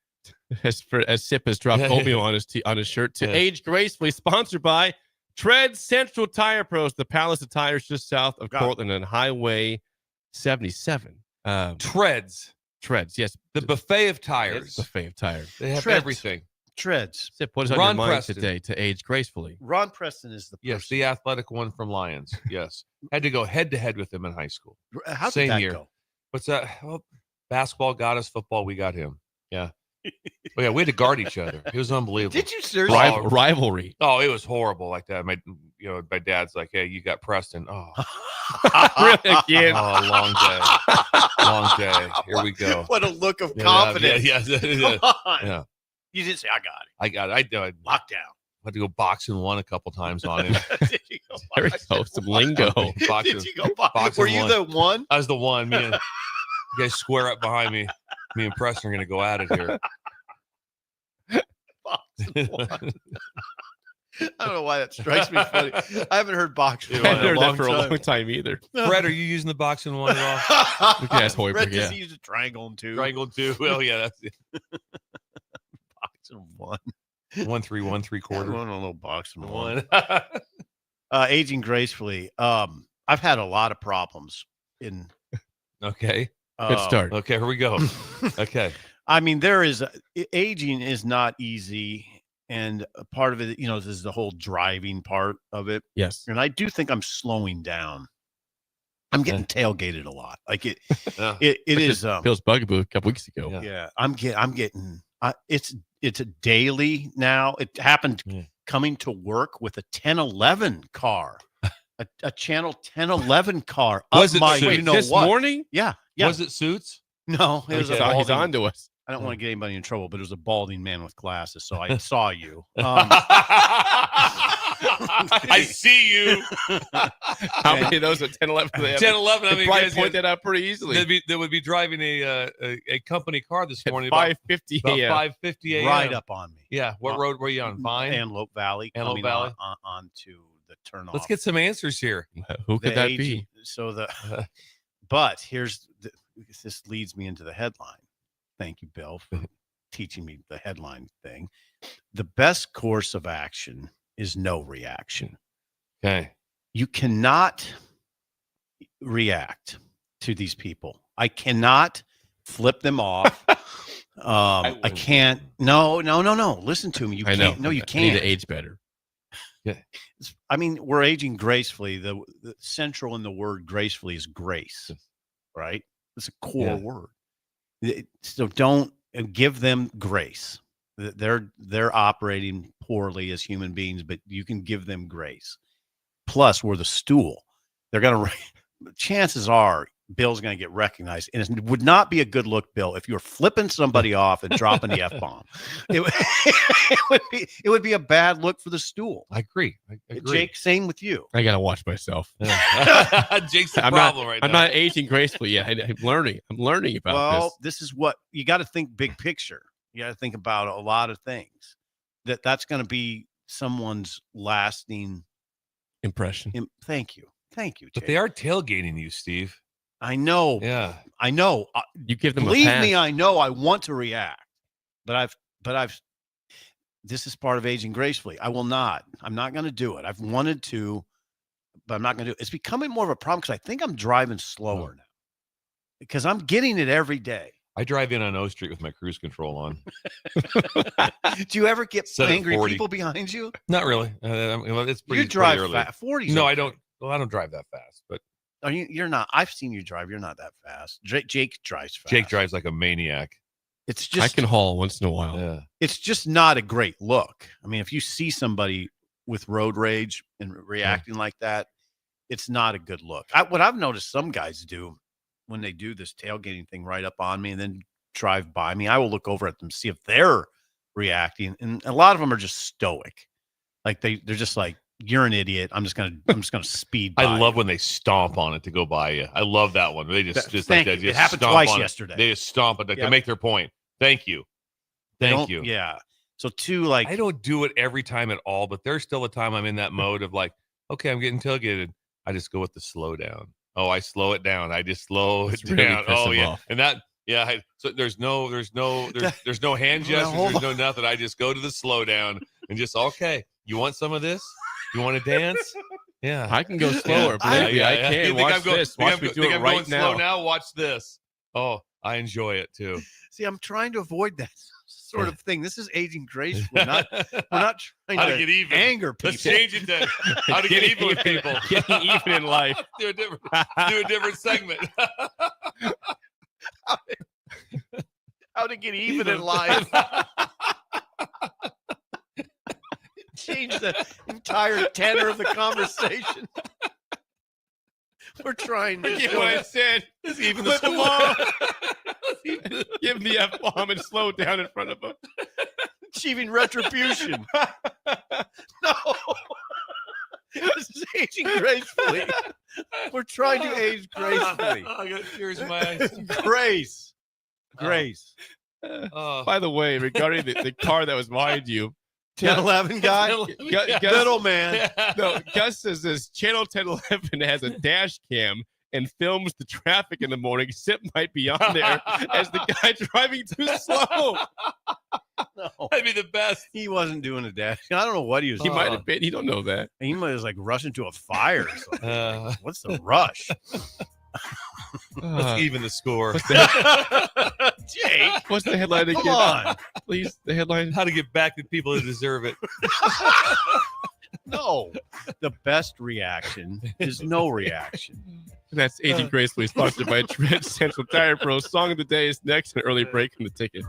Speaker 3: as Sip has dropped oatmeal on his shirt. To Age Gracefully, sponsored by Tread Central Tire Pros, the Palace of Tires just south of Cortland and Highway 77.
Speaker 6: Treads,
Speaker 3: yes.
Speaker 6: The buffet of tires.
Speaker 3: Buffet of tires.
Speaker 6: They have
Speaker 4: Treads.
Speaker 6: everything.
Speaker 4: Treads.
Speaker 3: Sip, what is on
Speaker 6: Ron
Speaker 3: your mind
Speaker 6: Preston.
Speaker 3: today to Age Gracefully?
Speaker 4: Ron Preston is the person.
Speaker 6: Yes, the athletic one from Lions. Yes. Had to go head-to-head with him in high school.
Speaker 4: How
Speaker 6: Same
Speaker 4: did that
Speaker 6: year.
Speaker 4: go?
Speaker 6: What's that? Well, basketball got us, football, we got him. Yeah. Oh, yeah, we had to guard each other. It was unbelievable.
Speaker 4: Did you seriously?
Speaker 3: Rivalry.
Speaker 6: Oh, it was horrible like that. My dad's like, hey, you got Preston. Oh,
Speaker 3: Really, again?
Speaker 6: oh, long day. Long day. Here we go.
Speaker 4: What a look of confidence.
Speaker 6: Yeah.
Speaker 4: Come on.
Speaker 6: Yeah.
Speaker 4: You didn't say, I got it.
Speaker 6: I got it. I
Speaker 4: Lockdown.
Speaker 6: had to go boxing one a couple times on him.
Speaker 4: Did you go
Speaker 3: There we go. Some lingo.
Speaker 6: Boxing.
Speaker 4: Did you go box?
Speaker 6: Boxing
Speaker 4: Were you
Speaker 6: one.
Speaker 4: the one?
Speaker 6: I was the one. You guys square up behind me. Me and Preston are going to go at it here.
Speaker 4: Boxing one. I don't know why that strikes me funny. I haven't heard boxing
Speaker 3: I
Speaker 4: one
Speaker 3: haven't
Speaker 4: in a
Speaker 3: heard
Speaker 4: long
Speaker 3: that for a
Speaker 4: time.
Speaker 3: long time either.
Speaker 6: Fred, are you using the boxing one at all?
Speaker 3: We can ask Hoiberg,
Speaker 4: Fred
Speaker 3: yeah.
Speaker 4: just used a triangle and two.
Speaker 6: Triangle two. Well, yeah, that's it.
Speaker 4: Boxing one.
Speaker 6: 1-3, 1-3/4.
Speaker 4: I want a little boxing one.
Speaker 6: One.
Speaker 4: Aging gracefully. I've had a lot of problems in.
Speaker 6: Okay.
Speaker 3: Good start.
Speaker 6: Okay, here we go. Okay.
Speaker 4: I mean, aging is not easy. And a part of it, this is the whole driving part of it.
Speaker 3: Yes.
Speaker 4: And I do think I'm slowing down. I'm getting tailgated a lot. Like it is
Speaker 3: Bill's bugaboo a couple weeks ago.
Speaker 4: Yeah. I'm getting it's a daily now. It happened coming to work with a 1011 car. A channel 1011 car.
Speaker 6: Was it
Speaker 3: this morning?
Speaker 4: Yeah.
Speaker 6: Was it Suits?
Speaker 4: No, it was
Speaker 3: He's on to us.
Speaker 4: I don't want to get anybody in trouble, but it was a balding man with glasses, so I saw you.
Speaker 6: I see you.
Speaker 3: How many of those at 1011?
Speaker 6: 1011. I mean,
Speaker 3: probably
Speaker 6: guys
Speaker 3: point that out pretty easily.
Speaker 6: They would be driving a company car this morning.
Speaker 3: 5:50
Speaker 6: about
Speaker 3: a.m.
Speaker 6: 5:50 a.m.
Speaker 4: Right up on me.
Speaker 6: Yeah. What road were you on? Vine?
Speaker 4: Antelope Valley.
Speaker 6: Antelope
Speaker 4: coming
Speaker 6: Valley.
Speaker 4: onto the turnoff.
Speaker 6: Let's get some answers here.
Speaker 3: Who could
Speaker 4: The
Speaker 3: that
Speaker 4: aging-
Speaker 3: be?
Speaker 4: So but this leads me into the headline. Thank you, Bill, for teaching me the headline thing. The best course of action is no reaction.
Speaker 6: Okay.
Speaker 4: You cannot react to these people. I cannot flip them off. I can't. No. Listen to me. You
Speaker 3: I
Speaker 4: can't.
Speaker 3: know.
Speaker 4: No, you
Speaker 3: I
Speaker 4: can't.
Speaker 3: need to age better.
Speaker 6: Yeah.
Speaker 4: I mean, we're aging gracefully. The central in the word gracefully is grace, right? It's a core word. So don't give them grace. They're operating poorly as human beings, but you can give them grace. Plus, we're the stool. They're going to, chances are, Bill's going to get recognized. And it would not be a good look, Bill, if you're flipping somebody off and dropping the F-bomb. It would be a bad look for the stool.
Speaker 6: I agree.
Speaker 4: Jake, same with you.
Speaker 3: I got to watch myself.
Speaker 6: Jake's the problem right now.
Speaker 3: I'm not aging gracefully yet. I'm learning. I'm learning about this.
Speaker 4: This is what you got to think big picture. You got to think about a lot of things. That's going to be someone's lasting
Speaker 3: impression.
Speaker 4: Thank you, Jake.
Speaker 6: But they are tailgating you, Steve.
Speaker 4: I know.
Speaker 6: Yeah,
Speaker 4: I know.
Speaker 3: You give them
Speaker 4: believe
Speaker 3: a pass.
Speaker 4: me. I know. I want to react, but I've. This is part of aging gracefully. I will not. I'm not going to do it. I've wanted to, but I'm not going to do it. It's becoming more of a problem because I think I'm driving slower now because I'm getting it every day.
Speaker 6: I drive in on O Street with my cruise control on.
Speaker 4: Do you ever get
Speaker 6: Set at
Speaker 4: angry
Speaker 6: 40.
Speaker 4: people behind you?
Speaker 6: Not really. It's pretty.
Speaker 4: You drive
Speaker 6: pretty early.
Speaker 4: fast. 40.
Speaker 6: No, I don't. Well, I don't drive that fast, but
Speaker 4: You're not. I've seen you drive. You're not that fast. Jake drives fast.
Speaker 6: Jake drives like a maniac.
Speaker 4: It's just.
Speaker 3: I can haul once in a while.
Speaker 6: Yeah.
Speaker 4: It's just not a great look. I mean, if you see somebody with road rage and reacting like that, it's not a good look. What I've noticed some guys do when they do this tailgating thing right up on me and then drive by me, I will look over at them, see if they're reacting. And a lot of them are just stoic. Like they're just like, you're an idiot. I'm just gonna speed by.
Speaker 6: I love when they stomp on it to go by you. I love that one. They just like that.
Speaker 4: It happened twice yesterday.
Speaker 6: They just stomp it to make their point. Thank you. Thank you.
Speaker 4: Yeah. So I
Speaker 6: don't do it every time at all, but there's still a time I'm in that mode of like, okay, I'm getting tailgated. I just go with the slow down. Oh, I slow it down. I just slow it
Speaker 3: really
Speaker 6: down.
Speaker 3: piss
Speaker 6: Oh
Speaker 3: them
Speaker 6: yeah.
Speaker 3: off.
Speaker 6: And that Yeah. So there's no hand gestures. There's no nothing. I just go to the slowdown and just, okay, you want some of this? You want to dance? Yeah.
Speaker 3: I can go slower. Believe me, I can. Watch this. Watch me do it right now.
Speaker 6: Slow now? Watch this. Oh, I enjoy it too.
Speaker 4: See, I'm trying to avoid that sort of thing. This is aging gracefully. We're not trying to
Speaker 6: get even.
Speaker 4: Anger people.
Speaker 6: Let's change it to how to get even with people.
Speaker 3: Getting even in life.
Speaker 6: do a different segment.
Speaker 4: How to get even in life. Change the entire tenor of the conversation. We're trying to.
Speaker 3: Forget what I said. Even the score. Give him the F-bomb and slow down in front of him.
Speaker 4: Achieving retribution. No. This is aging gracefully. We're trying to age gracefully.
Speaker 6: I got tears in my eyes.
Speaker 4: Grace.
Speaker 3: By the way, regarding the car that was behind you,
Speaker 4: 1011 guy? Little man.
Speaker 3: No, Gus says this channel 1011 has a dash cam and films the traffic in the morning. SIP might be on there as the guy driving too slow.
Speaker 4: No.
Speaker 6: That'd be the best.
Speaker 4: He wasn't doing a dash. I don't know what he was
Speaker 3: He
Speaker 4: doing.
Speaker 3: might have been. He don't know that.
Speaker 4: He might have like rushing to a fire or something. What's the rush?
Speaker 6: Let's even the score.
Speaker 4: Jake,
Speaker 3: what's the headline again?
Speaker 4: Come on.
Speaker 3: Please, the headline.
Speaker 6: How to get back to people who deserve it.
Speaker 4: No. The best reaction is no reaction.
Speaker 3: That's Aging Gracefully, sponsored by Trent Central Tire Pro. Song of the day is next, an early break from the ticket.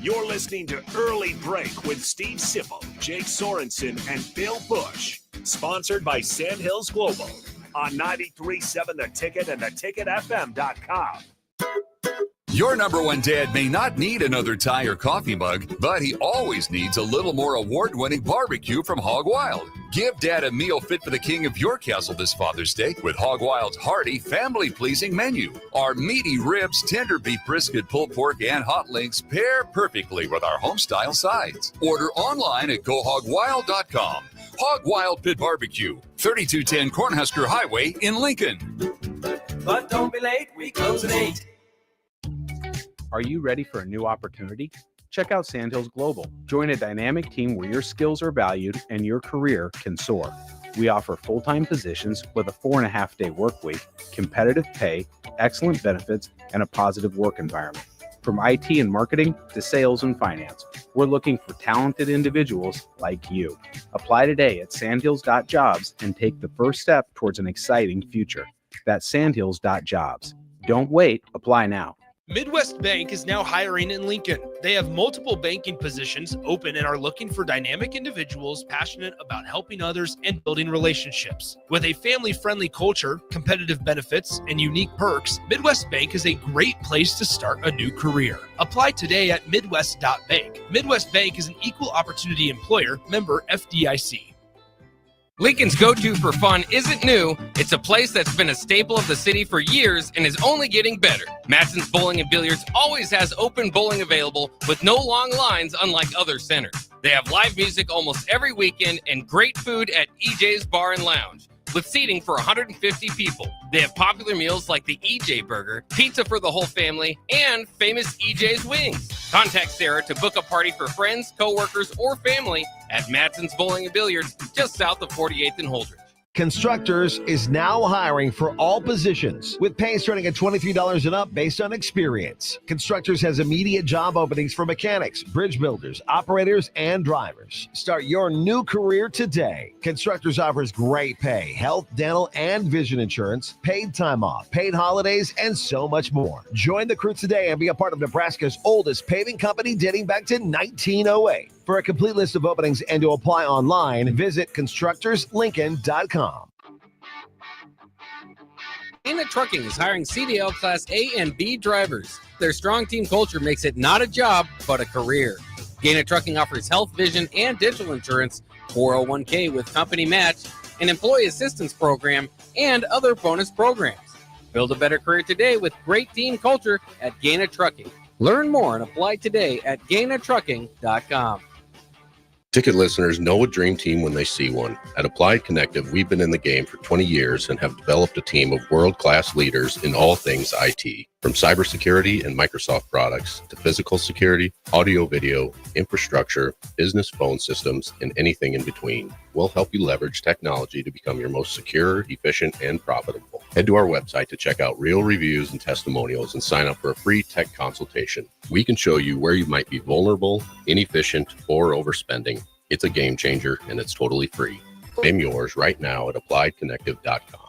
Speaker 1: You're listening to Early Break with Steve Sipple, Jake Sorensen, and Bill Busch. Sponsored by Sandhills Global on 93.7 The Ticket and theticketfm.com.
Speaker 18: Your number one dad may not need another tie or coffee mug, but he always needs a little more award-winning barbecue from Hog Wild. Give Dad a meal fit for the king of your castle this Father's Day with Hog Wild's hearty, family-pleasing menu. Our meaty ribs, tender beef brisket, pulled pork, and hot links pair perfectly with our home-style sides. Order online at gohogwild.com. Hog Wild Pit Barbecue, 3210 Cornhusker Highway in Lincoln.
Speaker 19: But don't be late, we close at 8.
Speaker 20: Are you ready for a new opportunity? Check out Sandhills Global. Join a dynamic team where your skills are valued and your career can soar. We offer full-time positions with a 4.5-day work week, competitive pay, excellent benefits, and a positive work environment. From IT and marketing to sales and finance, we're looking for talented individuals like you. Apply today at sandhills.jobs and take the first step towards an exciting future. That's sandhills.jobs. Don't wait, apply now.
Speaker 10: Midwest Bank is now hiring in Lincoln. They have multiple banking positions open and are looking for dynamic individuals passionate about helping others and building relationships. With a family-friendly culture, competitive benefits, and unique perks, Midwest Bank is a great place to start a new career. Apply today at midwest.bank. Midwest Bank is an equal opportunity employer, member FDIC.
Speaker 15: Lincoln's go-to for fun isn't new. It's a place that's been a staple of the city for years and is only getting better. Matson's Bowling and Billiards always has open bowling available with no long lines unlike other centers. They have live music almost every weekend and great food at EJ's Bar and Lounge with seating for 150 people. They have popular meals like the EJ Burger, pizza for the whole family, and famous EJ's Wings. Contact Sarah to book a party for friends, coworkers, or family at Matson's Bowling and Billiards just south of 48th and Holdridge.
Speaker 21: Constructors is now hiring for all positions with pay starting at $23 and up based on experience. Constructors has immediate job openings for mechanics, bridge builders, operators, and drivers. Start your new career today. Constructors offers great pay, health, dental, and vision insurance, paid time off, paid holidays, and so much more. Join the crew today and be a part of Nebraska's oldest paving company dating back to 1908. For a complete list of openings and to apply online, visit constructorslincoln.com.
Speaker 15: Gaina Trucking is hiring CDL Class A and B drivers. Their strong team culture makes it not a job, but a career. Gaina Trucking offers health, vision, and dental insurance, 401k with company match, an employee assistance program, and other bonus programs. Build a better career today with great team culture at Gaina Trucking. Learn more and apply today at GainaTrucking.com.
Speaker 2: Ticket listeners know a dream team when they see one. At Applied Connective, we've been in the game for 20 years and have developed a team of world-class leaders in all things IT. From cybersecurity and Microsoft products to physical security, audio-video, infrastructure, business phone systems, and anything in between. We'll help you leverage technology to become your most secure, efficient, and profitable. Head to our website to check out real reviews and testimonials and sign up for a free tech consultation. We can show you where you might be vulnerable, inefficient, or overspending. It's a game changer, and it's totally free. Claim yours right now at appliedconnective.com.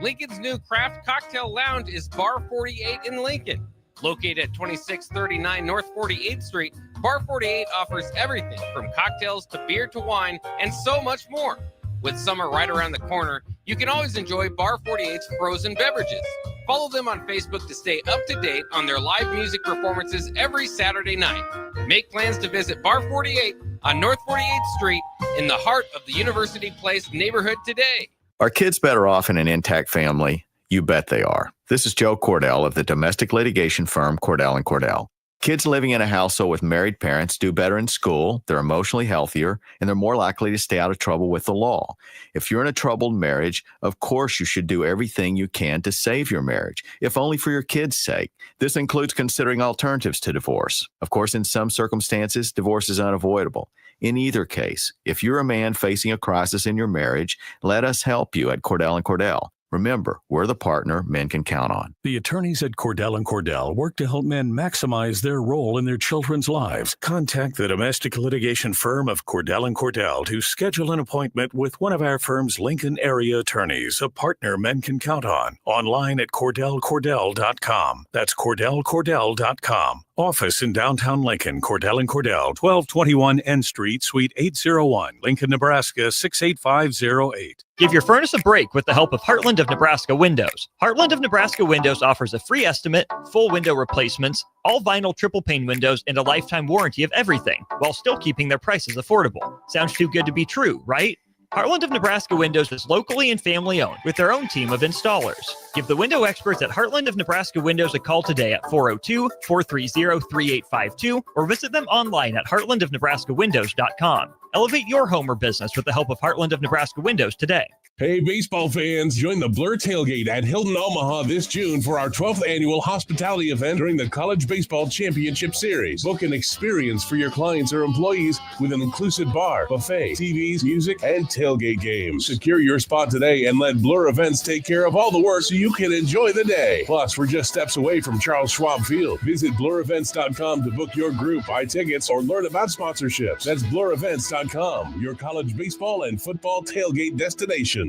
Speaker 15: Lincoln's new craft cocktail lounge is Bar 48 in Lincoln. Located at 2639 North 48th Street, Bar 48 offers everything from cocktails to beer to wine and so much more. With summer right around the corner, you can always enjoy Bar 48's frozen beverages. Follow them on Facebook to stay up to date on their live music performances every Saturday night. Make plans to visit Bar 48 on North 48th Street in the heart of the University Place neighborhood today.
Speaker 22: Are kids better off in an intact family? You bet they are. This is Joe Cordell of the domestic litigation firm Cordell & Cordell. Kids living in a household with married parents do better in school, they're emotionally healthier, and they're more likely to stay out of trouble with the law. If you're in a troubled marriage, of course you should do everything you can to save your marriage, if only for your kids' sake. This includes considering alternatives to divorce. Of course, in some circumstances, divorce is unavoidable. In either case, if you're a man facing a crisis in your marriage, let us help you at Cordell & Cordell. Remember, we're the partner men can count on.
Speaker 23: The attorneys at Cordell & Cordell work to help men maximize their role in their children's lives. Contact the domestic litigation firm of Cordell & Cordell to schedule an appointment with one of our firm's Lincoln area attorneys, a partner men can count on. Online at CordellCordell.com. That's CordellCordell.com. Office in downtown Lincoln, Cordell & Cordell, 1221 N Street, Suite 801, Lincoln, Nebraska, 68508.
Speaker 9: Give your furnace a break with the help of Heartland of Nebraska Windows. Heartland of Nebraska Windows offers a free estimate, full window replacements, all vinyl triple pane windows, and a lifetime warranty of everything, while still keeping their prices affordable. Sounds too good to be true, right? Heartland of Nebraska Windows is locally and family owned with their own team of installers. Give the window experts at Heartland of Nebraska Windows a call today at 402-430-3852 or visit them online at heartlandofnebraskawindows.com. Elevate your home or business with the help of Heartland of Nebraska Windows today.
Speaker 14: Hey, baseball fans, join the Blur Tailgate at Hilton, Omaha this June for our 12th annual hospitality event during the College Baseball Championship Series. Book an experience for your clients or employees with an inclusive bar, buffet, TVs, music, and tailgate games. Secure your spot today and let Blur Events take care of all the work so you can enjoy the day. Plus, we're just steps away from Charles Schwab Field. Visit blurevents.com to book your group, buy tickets, or learn about sponsorships. That's blurevents.com, your college baseball and football tailgate destination.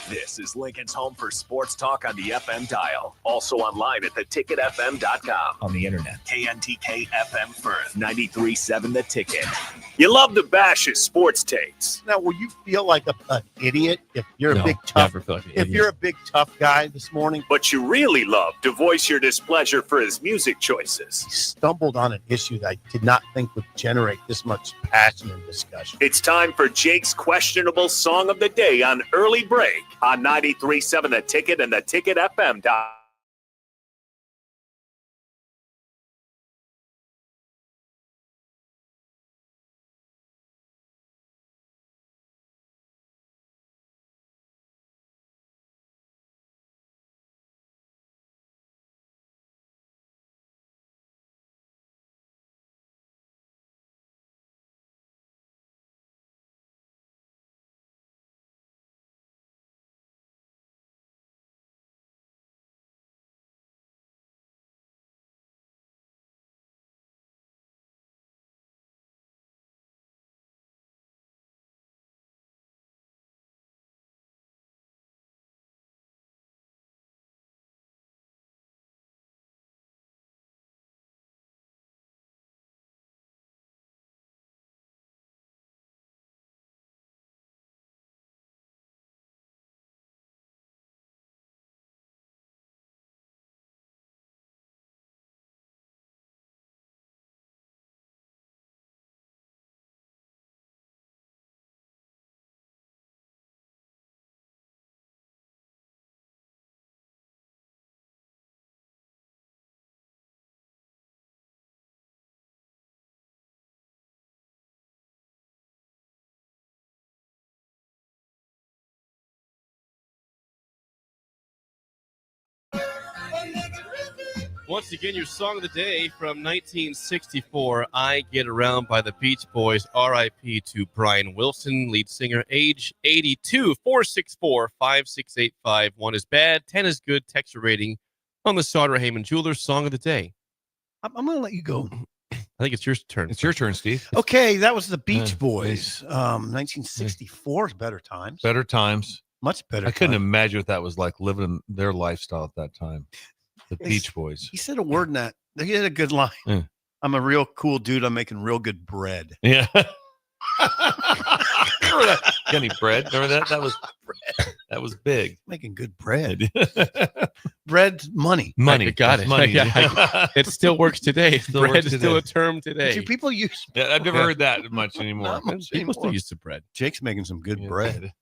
Speaker 1: This is Lincoln's home for sports talk on the FM dial. Also online at theticketfm.com. On the internet. KNTK FM Firth, 93.7 The Ticket. You love to bash his sports takes.
Speaker 4: Now, will you feel like an idiot if you're
Speaker 6: No,
Speaker 4: a big tough?
Speaker 6: never feel like an
Speaker 4: If
Speaker 6: idiot.
Speaker 4: you're a big tough guy this morning,
Speaker 1: But you really love to voice your displeasure for his music choices.
Speaker 4: stumbled on an issue that I did not think would generate this much passion and discussion.
Speaker 1: It's time for Jake's questionable song of the day on Early Break on 93.7 The Ticket and theticketfm.com.
Speaker 3: Once again, your song of the day from 1964, I Get Around by the Beach Boys. R.I.P. to Brian Wilson, lead singer, age 82, 464-5685. 1 is bad, 10 is good. Texture rating on the Sauter Heyman Jewelers song of the day.
Speaker 4: I'm going to let you go.
Speaker 3: I think it's your turn.
Speaker 6: It's your turn, Steve.
Speaker 4: Okay, that was the Beach Boys. 1964 is Better Times.
Speaker 6: Better times.
Speaker 4: Much better.
Speaker 6: I couldn't imagine what that was like living their lifestyle at that time. The Beach Boys.
Speaker 4: He said a word in that. He had a good line.
Speaker 6: Yeah.
Speaker 4: I'm a real cool dude. I'm making real good bread.
Speaker 6: Yeah. Remember that? Got any bread? Remember that? That was big.
Speaker 4: Making good bread. Bread's money.
Speaker 3: I got it.
Speaker 6: Money.
Speaker 3: It still works today. Bread is still a term today.
Speaker 4: Do people use?
Speaker 6: Yeah, I've never heard that much anymore.
Speaker 4: Not much
Speaker 3: People still
Speaker 4: anymore.
Speaker 3: use the bread.
Speaker 4: Jake's making some good bread.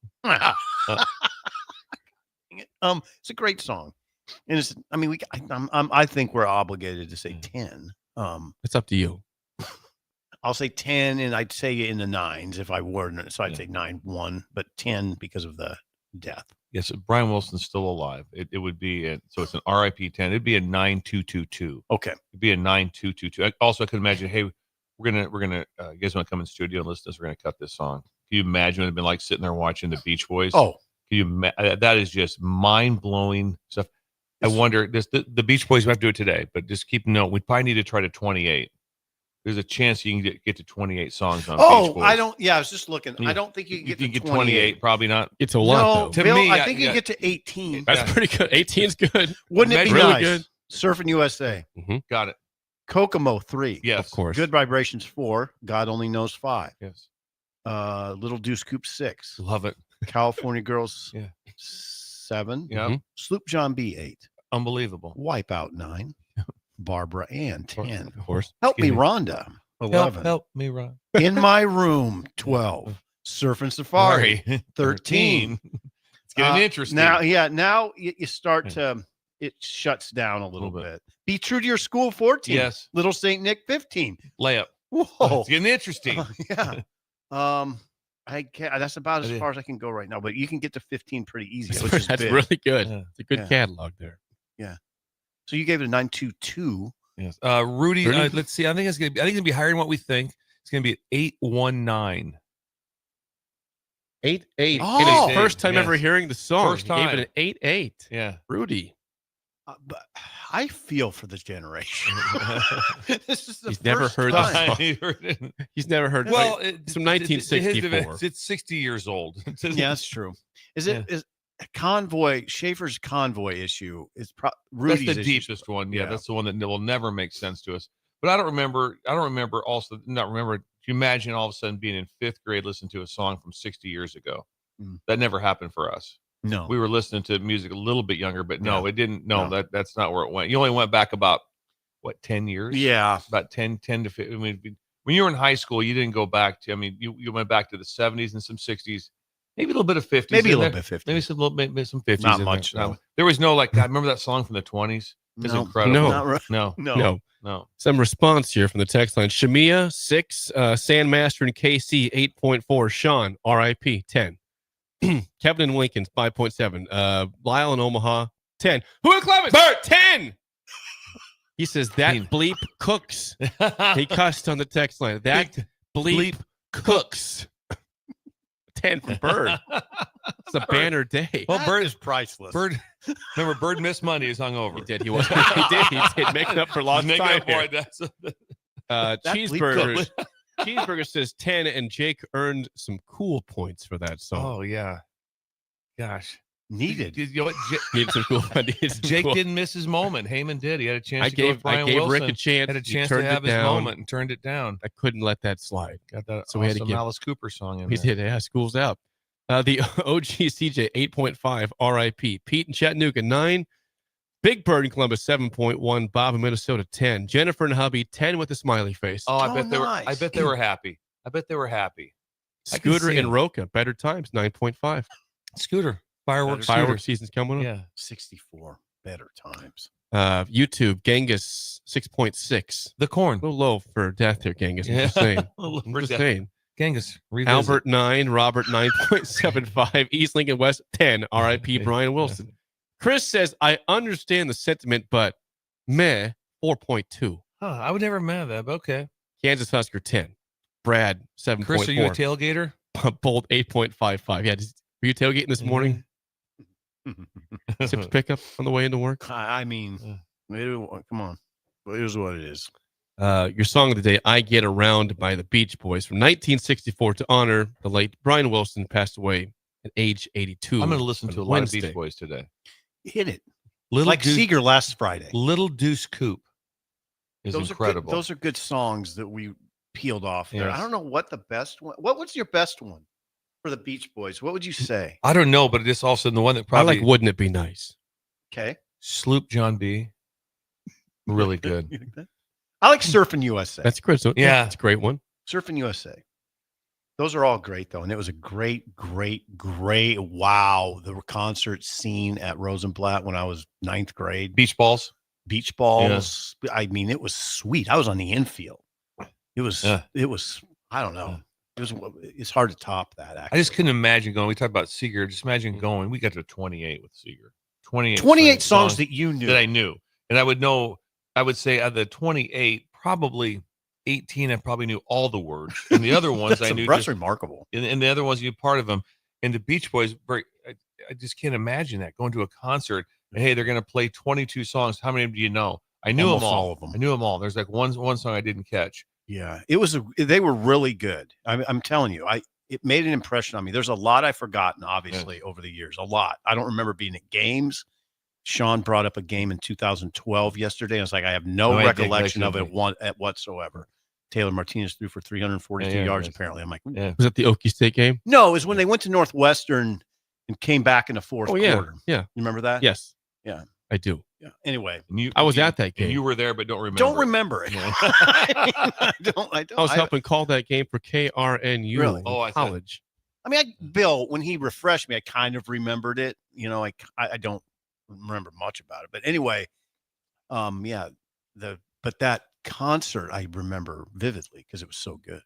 Speaker 4: It's a great song, and it's. I mean, I think we're obligated to say 10.
Speaker 3: It's up to you.
Speaker 4: I'll say 10, and I'd say in the 9s if I were. So I'd say 9-1, but 10 because of the death.
Speaker 6: Yes, Brian Wilson's still alive. It would be so it's an RIP 10. It'd be a 9222.
Speaker 4: Okay,
Speaker 6: it'd be a 9222. Also, I could imagine. Hey, we're gonna you guys want to come in the studio and listen to this? We're gonna cut this song. Can you imagine what it'd been like sitting there watching the Beach Boys?
Speaker 4: Oh,
Speaker 6: can you? That is just mind blowing stuff. I wonder the Beach Boys might do it today, but just keep note. We probably need to try to 28. There's a chance you can get to 28 songs on Beach Boys.
Speaker 4: I don't. Yeah, I was just looking. I don't think you can get to 28.
Speaker 6: Probably not.
Speaker 3: It's a lot, though.
Speaker 4: To me, I think you can get to 18.
Speaker 3: That's pretty good. 18 is good.
Speaker 4: Wouldn't it be
Speaker 3: really
Speaker 4: nice?
Speaker 3: good?
Speaker 4: Surfing USA.
Speaker 3: Mm-hmm.
Speaker 6: Got it.
Speaker 4: Kokomo 3.
Speaker 6: Yes,
Speaker 3: of course.
Speaker 4: Good Vibrations 4. God Only Knows 5.
Speaker 6: Yes.
Speaker 4: Little Deuce Coupe 6.
Speaker 6: Love it.
Speaker 4: California Girls 7.
Speaker 6: Yeah.
Speaker 4: Sloop John B 8.
Speaker 6: Unbelievable.
Speaker 4: Wipeout 9. Barbara Ann 10.
Speaker 3: Of course.
Speaker 4: Help Me Rhonda 11.
Speaker 6: Help me, Ron.
Speaker 4: In My Room 12. Surfing Safari 13.
Speaker 6: It's getting interesting.
Speaker 4: Now you start to it shuts down a little bit. Be True to Your School 14.
Speaker 6: Yes.
Speaker 4: Little Saint Nick 15.
Speaker 6: Layup.
Speaker 4: Whoa.
Speaker 6: It's getting interesting.
Speaker 4: Yeah. I can't. That's about as far as I can go right now. But you can get to 15 pretty easy. Which is
Speaker 3: That's
Speaker 4: big.
Speaker 3: really good.
Speaker 6: Yeah.
Speaker 3: It's a good catalog there.
Speaker 4: Yeah. So you gave it a 922.
Speaker 6: Yes. Rudy, let's see. I think it's gonna be higher than what we think. It's gonna be 819.
Speaker 3: 8-8.
Speaker 4: Oh,
Speaker 3: first time
Speaker 6: yes.
Speaker 3: ever hearing the song.
Speaker 6: First time.
Speaker 3: Gave it an 8-8.
Speaker 6: Yeah.
Speaker 3: Rudy.
Speaker 4: But I feel for this generation. This is the
Speaker 3: He's never
Speaker 4: first
Speaker 3: heard
Speaker 4: time.
Speaker 3: this song. He's never heard.
Speaker 6: Well,
Speaker 3: it's from 1964.
Speaker 6: It's 60 years old.
Speaker 4: Yeah, that's true. Is Schaefer's Convoy issue is Rudy's
Speaker 6: that's the
Speaker 4: issue.
Speaker 6: deepest one. Yeah, that's the one that will never make sense to us. But I don't remember. Also, not remember. Can you imagine all of a sudden being in 5th grade listening to a song from 60 years ago? That never happened for us.
Speaker 4: No,
Speaker 6: we were listening to music a little bit younger, but no, it didn't. No, that's not where it went. You only went back about 10 years?
Speaker 4: Yeah,
Speaker 6: about 10 to 15. I mean, when you were in high school, you didn't go back to. I mean, you went back to the 70s and some 60s. Maybe a little bit of 50s.
Speaker 4: Maybe a little bit 50s.
Speaker 6: Maybe some 50s.
Speaker 4: Not much. Though.
Speaker 6: There was no I remember that song from the 20s. It's incredible.
Speaker 3: No. Some response here from the text line. Shamia 6, Sandmaster and KC 8.4, Sean RIP 10, Kevin and Lincoln's 5.7, Lyle in Omaha 10. Who in Clemens? Bert 10. He says that bleep cooks. He cussed on the text line. That bleep cooks. 10 for Bird. It's a banner day.
Speaker 6: Well, Bird
Speaker 4: is priceless.
Speaker 6: Bird missed Monday. He's hungover.
Speaker 3: He did. He did. Making up for lost time here. Cheeseburger. Cheeseburger says 10, and Jake earned some cool points for that song.
Speaker 6: Oh yeah. Gosh.
Speaker 4: Needed.
Speaker 6: You know what?
Speaker 3: Needed some cool.
Speaker 6: Jake didn't miss his moment. Heyman did. He had a chance.
Speaker 3: I gave Rick a chance.
Speaker 6: Had a chance to have his moment and turned it down.
Speaker 3: I couldn't let that slide.
Speaker 6: Got that.
Speaker 3: So we had to give
Speaker 6: Alice Cooper song in
Speaker 3: we
Speaker 6: there.
Speaker 3: did. Yeah, school's out. The OG CJ 8.5 RIP. Pete in Chattanooga 9. Big Bird in Columbus 7.1. Bob in Minnesota 10. Jennifer and hubby 10 with a smiley face.
Speaker 6: Oh, I bet they were. I bet they were happy.
Speaker 3: Scooter and Roca Better Times 9.5.
Speaker 6: Scooter. Fireworks
Speaker 3: season's coming up.
Speaker 6: Yeah.
Speaker 4: 64 Better Times.
Speaker 3: YouTube Genghis 6.6.
Speaker 6: The Corn.
Speaker 3: A little low for death here, Genghis. I'm just saying. I'm just saying.
Speaker 6: Genghis. Revisit.
Speaker 3: Albert 9, Robert 9.75, East Lincoln West 10. RIP Brian Wilson. Chris says, I understand the sentiment, but Meh, 4.2.
Speaker 6: Huh, I would never have mad at that, but okay.
Speaker 3: Kansas Husker, 10. Brad, 7.4.
Speaker 6: Chris, are you a tailgater?
Speaker 3: Bolt, 8.55. Yeah, were you tailgating this morning? Sips pickup on the way into work?
Speaker 4: I mean, come on. It is what it is.
Speaker 3: Your song of the day, I Get Around by the Beach Boys from 1964 to honor the late Brian Wilson, passed away at age 82.
Speaker 6: I'm going to listen to a lot of Beach Boys today.
Speaker 4: Hit it.
Speaker 3: Little
Speaker 4: like
Speaker 3: Deuce,
Speaker 4: Seeger last Friday.
Speaker 6: Little Deuce Coupe is incredible.
Speaker 4: Those are good songs that we peeled off there.
Speaker 6: Yes.
Speaker 4: I don't know what the best one. What was your best one for the Beach Boys? What would you say?
Speaker 6: I don't know, but it's also the one that probably...
Speaker 3: I like Wouldn't It Be Nice?
Speaker 4: Okay.
Speaker 6: Sloop John B. Really good.
Speaker 4: You like that? I like Surfing USA.
Speaker 3: That's great. So,
Speaker 6: yeah,
Speaker 3: it's a great one.
Speaker 4: Surfing USA. Those are all great, though. And it was a great, wow. The concert scene at Rosenblatt when I was 9th grade.
Speaker 6: Beach balls.
Speaker 4: Yeah. I mean, it was sweet. I was on the infield. It was, I don't know. It's hard to top that, actually.
Speaker 6: I just couldn't imagine going. We talked about Seeger. Just imagine going. We got to 28 with Seeger.
Speaker 4: 28 songs that you knew.
Speaker 6: That I knew. And I would say out of the 28, probably 18, I probably knew all the words. And the other ones I knew.
Speaker 4: That's remarkable.
Speaker 6: And the other ones, you part of them. And the Beach Boys, I just can't imagine that. Going to a concert, and hey, they're going to play 22 songs. How many do you know? I knew
Speaker 4: Almost
Speaker 6: them all.
Speaker 4: all of them.
Speaker 6: I knew them all. There's like one song I didn't catch.
Speaker 4: Yeah, they were really good. I'm telling you, it made an impression on me. There's a lot I've forgotten, obviously, over the years. A lot. I don't remember being at games. Sean brought up a game in 2012 yesterday. I was like, I have no recollection of it whatsoever. Taylor Martinez threw for 342 yards, apparently. I'm like,
Speaker 3: was that the Okie State game?
Speaker 4: No, it was when they went to Northwestern and came back in the fourth quarter.
Speaker 3: Yeah.
Speaker 4: You remember that?
Speaker 3: Yes.
Speaker 4: Yeah.
Speaker 3: I do.
Speaker 4: Yeah. Anyway,
Speaker 3: I was at that game.
Speaker 6: You were there, but don't remember.
Speaker 4: Don't remember it. I don't.
Speaker 3: I was helping call that game for KRNU
Speaker 4: really?
Speaker 3: college.
Speaker 4: I mean, Bill, when he refreshed me, I kind of remembered it. You know, I don't remember much about it. But anyway, but that concert I remember vividly because it was so good.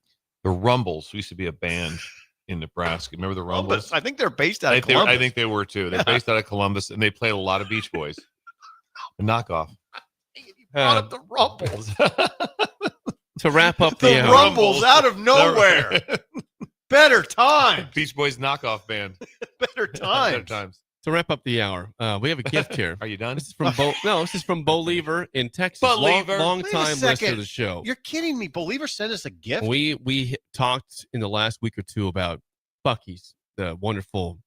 Speaker 6: The Rumbles used to be a band in Nebraska. Remember the Rumbles?
Speaker 4: I think they're based out of Columbus.
Speaker 6: I think they were too. They're based out of Columbus, and they played a lot of Beach Boys. A knockoff.
Speaker 4: Brought up the Rumbles.
Speaker 3: To wrap up
Speaker 4: the Rumbles out of nowhere. Better times.
Speaker 6: Beach Boys knockoff band.
Speaker 4: Better times.
Speaker 6: Better times.
Speaker 3: To wrap up the hour, we have a gift here.
Speaker 6: Are you done?
Speaker 3: This is from this is from Bo Lever in Texas. Long time listener to the show.
Speaker 4: You're kidding me. Bo Lever sent us a gift.
Speaker 3: We talked in the last week or two about Buc-ee's, the wonderful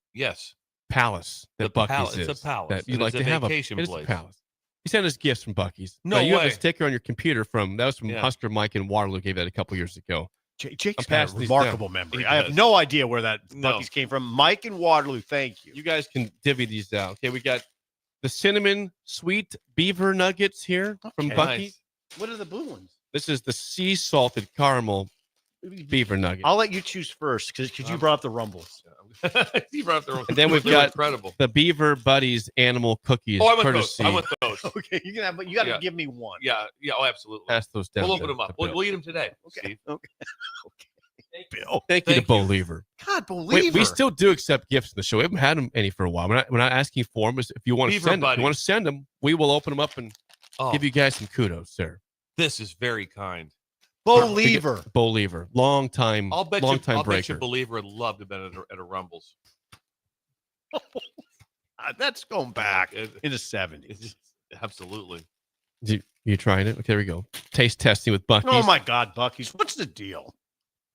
Speaker 3: palace that Buc-ee's is.
Speaker 6: It's a palace.
Speaker 3: That you'd like to have
Speaker 6: vacation
Speaker 3: place.
Speaker 6: place.
Speaker 3: It's a palace. He sent us gifts from Buc-ee's.
Speaker 6: No
Speaker 3: now, you
Speaker 6: way.
Speaker 3: have a sticker on your computer from Husker Mike in Waterloo. Gave that a couple years ago.
Speaker 4: Jake's got a remarkable memory. I have no idea where that Buc-ee's came from. Mike in Waterloo, thank you.
Speaker 3: You guys can divvy these out. Okay, we got the cinnamon sweet beaver nuggets here from Buc-ee's.
Speaker 4: Nice. What are the blue ones?
Speaker 3: This is the sea salted caramel beaver nugget.
Speaker 4: I'll let you choose first because you brought up the Rumbles.
Speaker 6: You brought up the Rumbles.
Speaker 3: And then we've got
Speaker 6: incredible.
Speaker 3: the Beaver Buddies animal cookies.
Speaker 6: Oh, I want
Speaker 3: courtesy.
Speaker 6: those. I want those.
Speaker 4: Okay, you can have, but you got to give me one.
Speaker 6: Yeah. Oh, absolutely.
Speaker 3: Pass those down.
Speaker 6: We'll open them up. We'll eat them today.
Speaker 4: Okay.
Speaker 6: Steve.
Speaker 4: Okay. Bill.
Speaker 3: Thank you to Bo Lever.
Speaker 4: God, Bo Lever.
Speaker 3: We still do accept gifts in the show. We haven't had any for a while. We're not asking for them. If you want to send them, if you want to send them, we will open them up and give you guys some kudos, sir.
Speaker 6: This is very kind.
Speaker 4: Bo Lever.
Speaker 3: Bo Lever. Long time
Speaker 6: I'll bet
Speaker 3: breaker.
Speaker 6: you Believer would love to have been at a Rumbles.
Speaker 4: That's going back in the 70s.
Speaker 6: Absolutely.
Speaker 3: You trying it? Okay, there we go. Taste testing with Buc-ee's.
Speaker 4: Oh, my God, Buc-ee's. What's the deal?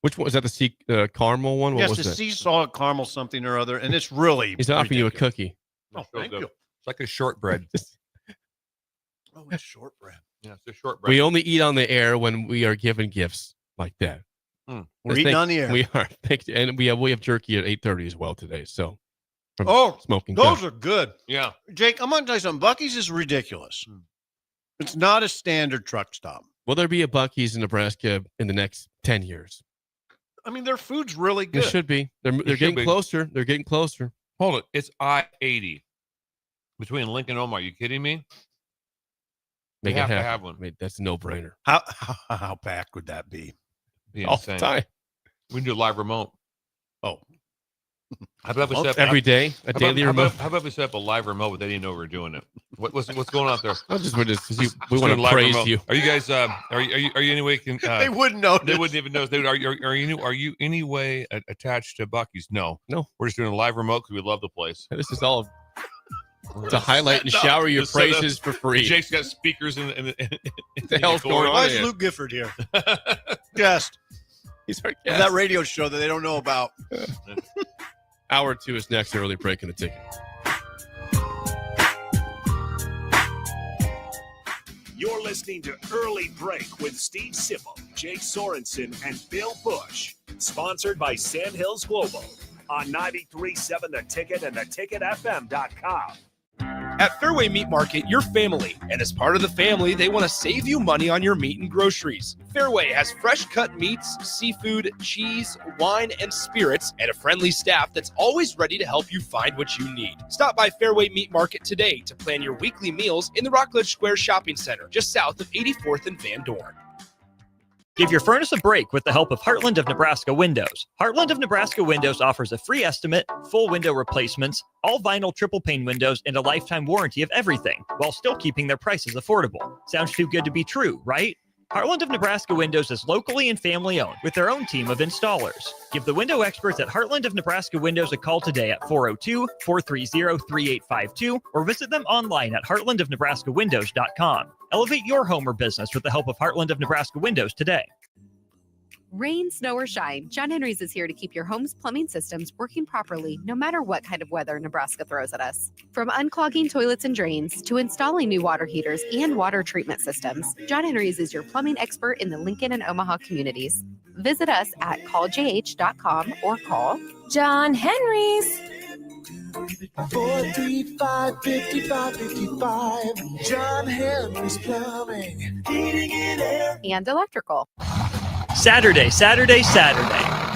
Speaker 3: Which one? Was that the sea caramel one? What
Speaker 4: yes,
Speaker 3: was
Speaker 4: the
Speaker 3: that?
Speaker 4: sea salt caramel something or other. And it's really
Speaker 3: He's offering you a cookie.
Speaker 4: Oh, thank you.
Speaker 6: It's like a shortbread.
Speaker 4: Oh, it's shortbread.
Speaker 6: Yeah, it's a shortbread.
Speaker 3: We only eat on the air when we are given gifts like that.
Speaker 4: We're eating on the air.
Speaker 3: We are. And we have jerky at 8:30 as well today. So, smoking.
Speaker 4: Those are good.
Speaker 6: Yeah.
Speaker 4: Jake, I'm going to tell you something. Buc-ee's is ridiculous. It's not a standard truck stop.
Speaker 3: Will there be a Buc-ee's in Nebraska in the next 10 years?
Speaker 4: I mean, their food's really good.
Speaker 3: It should be. They're getting closer. They're getting closer.
Speaker 6: Hold it. It's I-80 between Lincoln and Omaha. Are you kidding me?
Speaker 3: Make
Speaker 6: You
Speaker 3: it
Speaker 6: have to
Speaker 3: happen.
Speaker 6: have one.
Speaker 3: I mean, that's a no-brainer.
Speaker 4: How packed would that be?
Speaker 6: Be
Speaker 3: All
Speaker 6: insane.
Speaker 3: the time.
Speaker 6: We can do a live remote.
Speaker 4: Oh.
Speaker 6: How about we set up
Speaker 3: Every day, a daily remote.
Speaker 6: How about we set up a live remote, but they didn't know we were doing it? What's going on out there?
Speaker 3: We want to
Speaker 6: Live
Speaker 3: praise
Speaker 6: remote.
Speaker 3: you.
Speaker 6: Are you guys? Are you anyway?
Speaker 4: They wouldn't know.
Speaker 6: They wouldn't even know. Are you any way attached to Buc-ee's? No. We're just doing a live remote because we love the place.
Speaker 3: This is all to highlight and shower your praises for free.
Speaker 6: Jake's got speakers in
Speaker 3: the hell's going on?
Speaker 4: Why is Luke Gifford here? Guest.
Speaker 3: He's our guest.
Speaker 4: That radio show that they don't know about.
Speaker 3: Hour 2 is next. Early break in the ticket.
Speaker 1: You're listening to Early Break with Steve Sipple, Jake Sorensen, and Bill Busch. Sponsored by Sandhills Global on 93.7 The Ticket and theticketfm.com.
Speaker 10: At Fairway Meat Market, you're family, and as part of the family, they want to save you money on your meat and groceries. Fairway has fresh cut meats, seafood, cheese, wine, and spirits, and a friendly staff that's always ready to help you find what you need. Stop by Fairway Meat Market today to plan your weekly meals in the Rockledge Square Shopping Center, just south of 84th and Van Dorn.
Speaker 9: Give your furnace a break with the help of Heartland of Nebraska Windows. Heartland of Nebraska Windows offers a free estimate, full window replacements, all vinyl triple pane windows, and a lifetime warranty of everything, while still keeping their prices affordable. Sounds too good to be true, right? Heartland of Nebraska Windows is locally and family owned with their own team of installers. Give the window experts at Heartland of Nebraska Windows a call today at 402-430-3852 or visit them online at heartlandofnebraskawindows.com. Elevate your home or business with the help of Heartland of Nebraska Windows today.
Speaker 5: Rain, snow, or shine, John Henry's is here to keep your home's plumbing systems working properly no matter what kind of weather Nebraska throws at us. From unclogging toilets and drains to installing new water heaters and water treatment systems, John Henry's is your plumbing expert in the Lincoln and Omaha communities. Visit us at calljh.com or call John Henry's.
Speaker 19: 435-5555. John Henry's Plumbing, Heating and Air.
Speaker 5: And electrical.
Speaker 9: Saturday.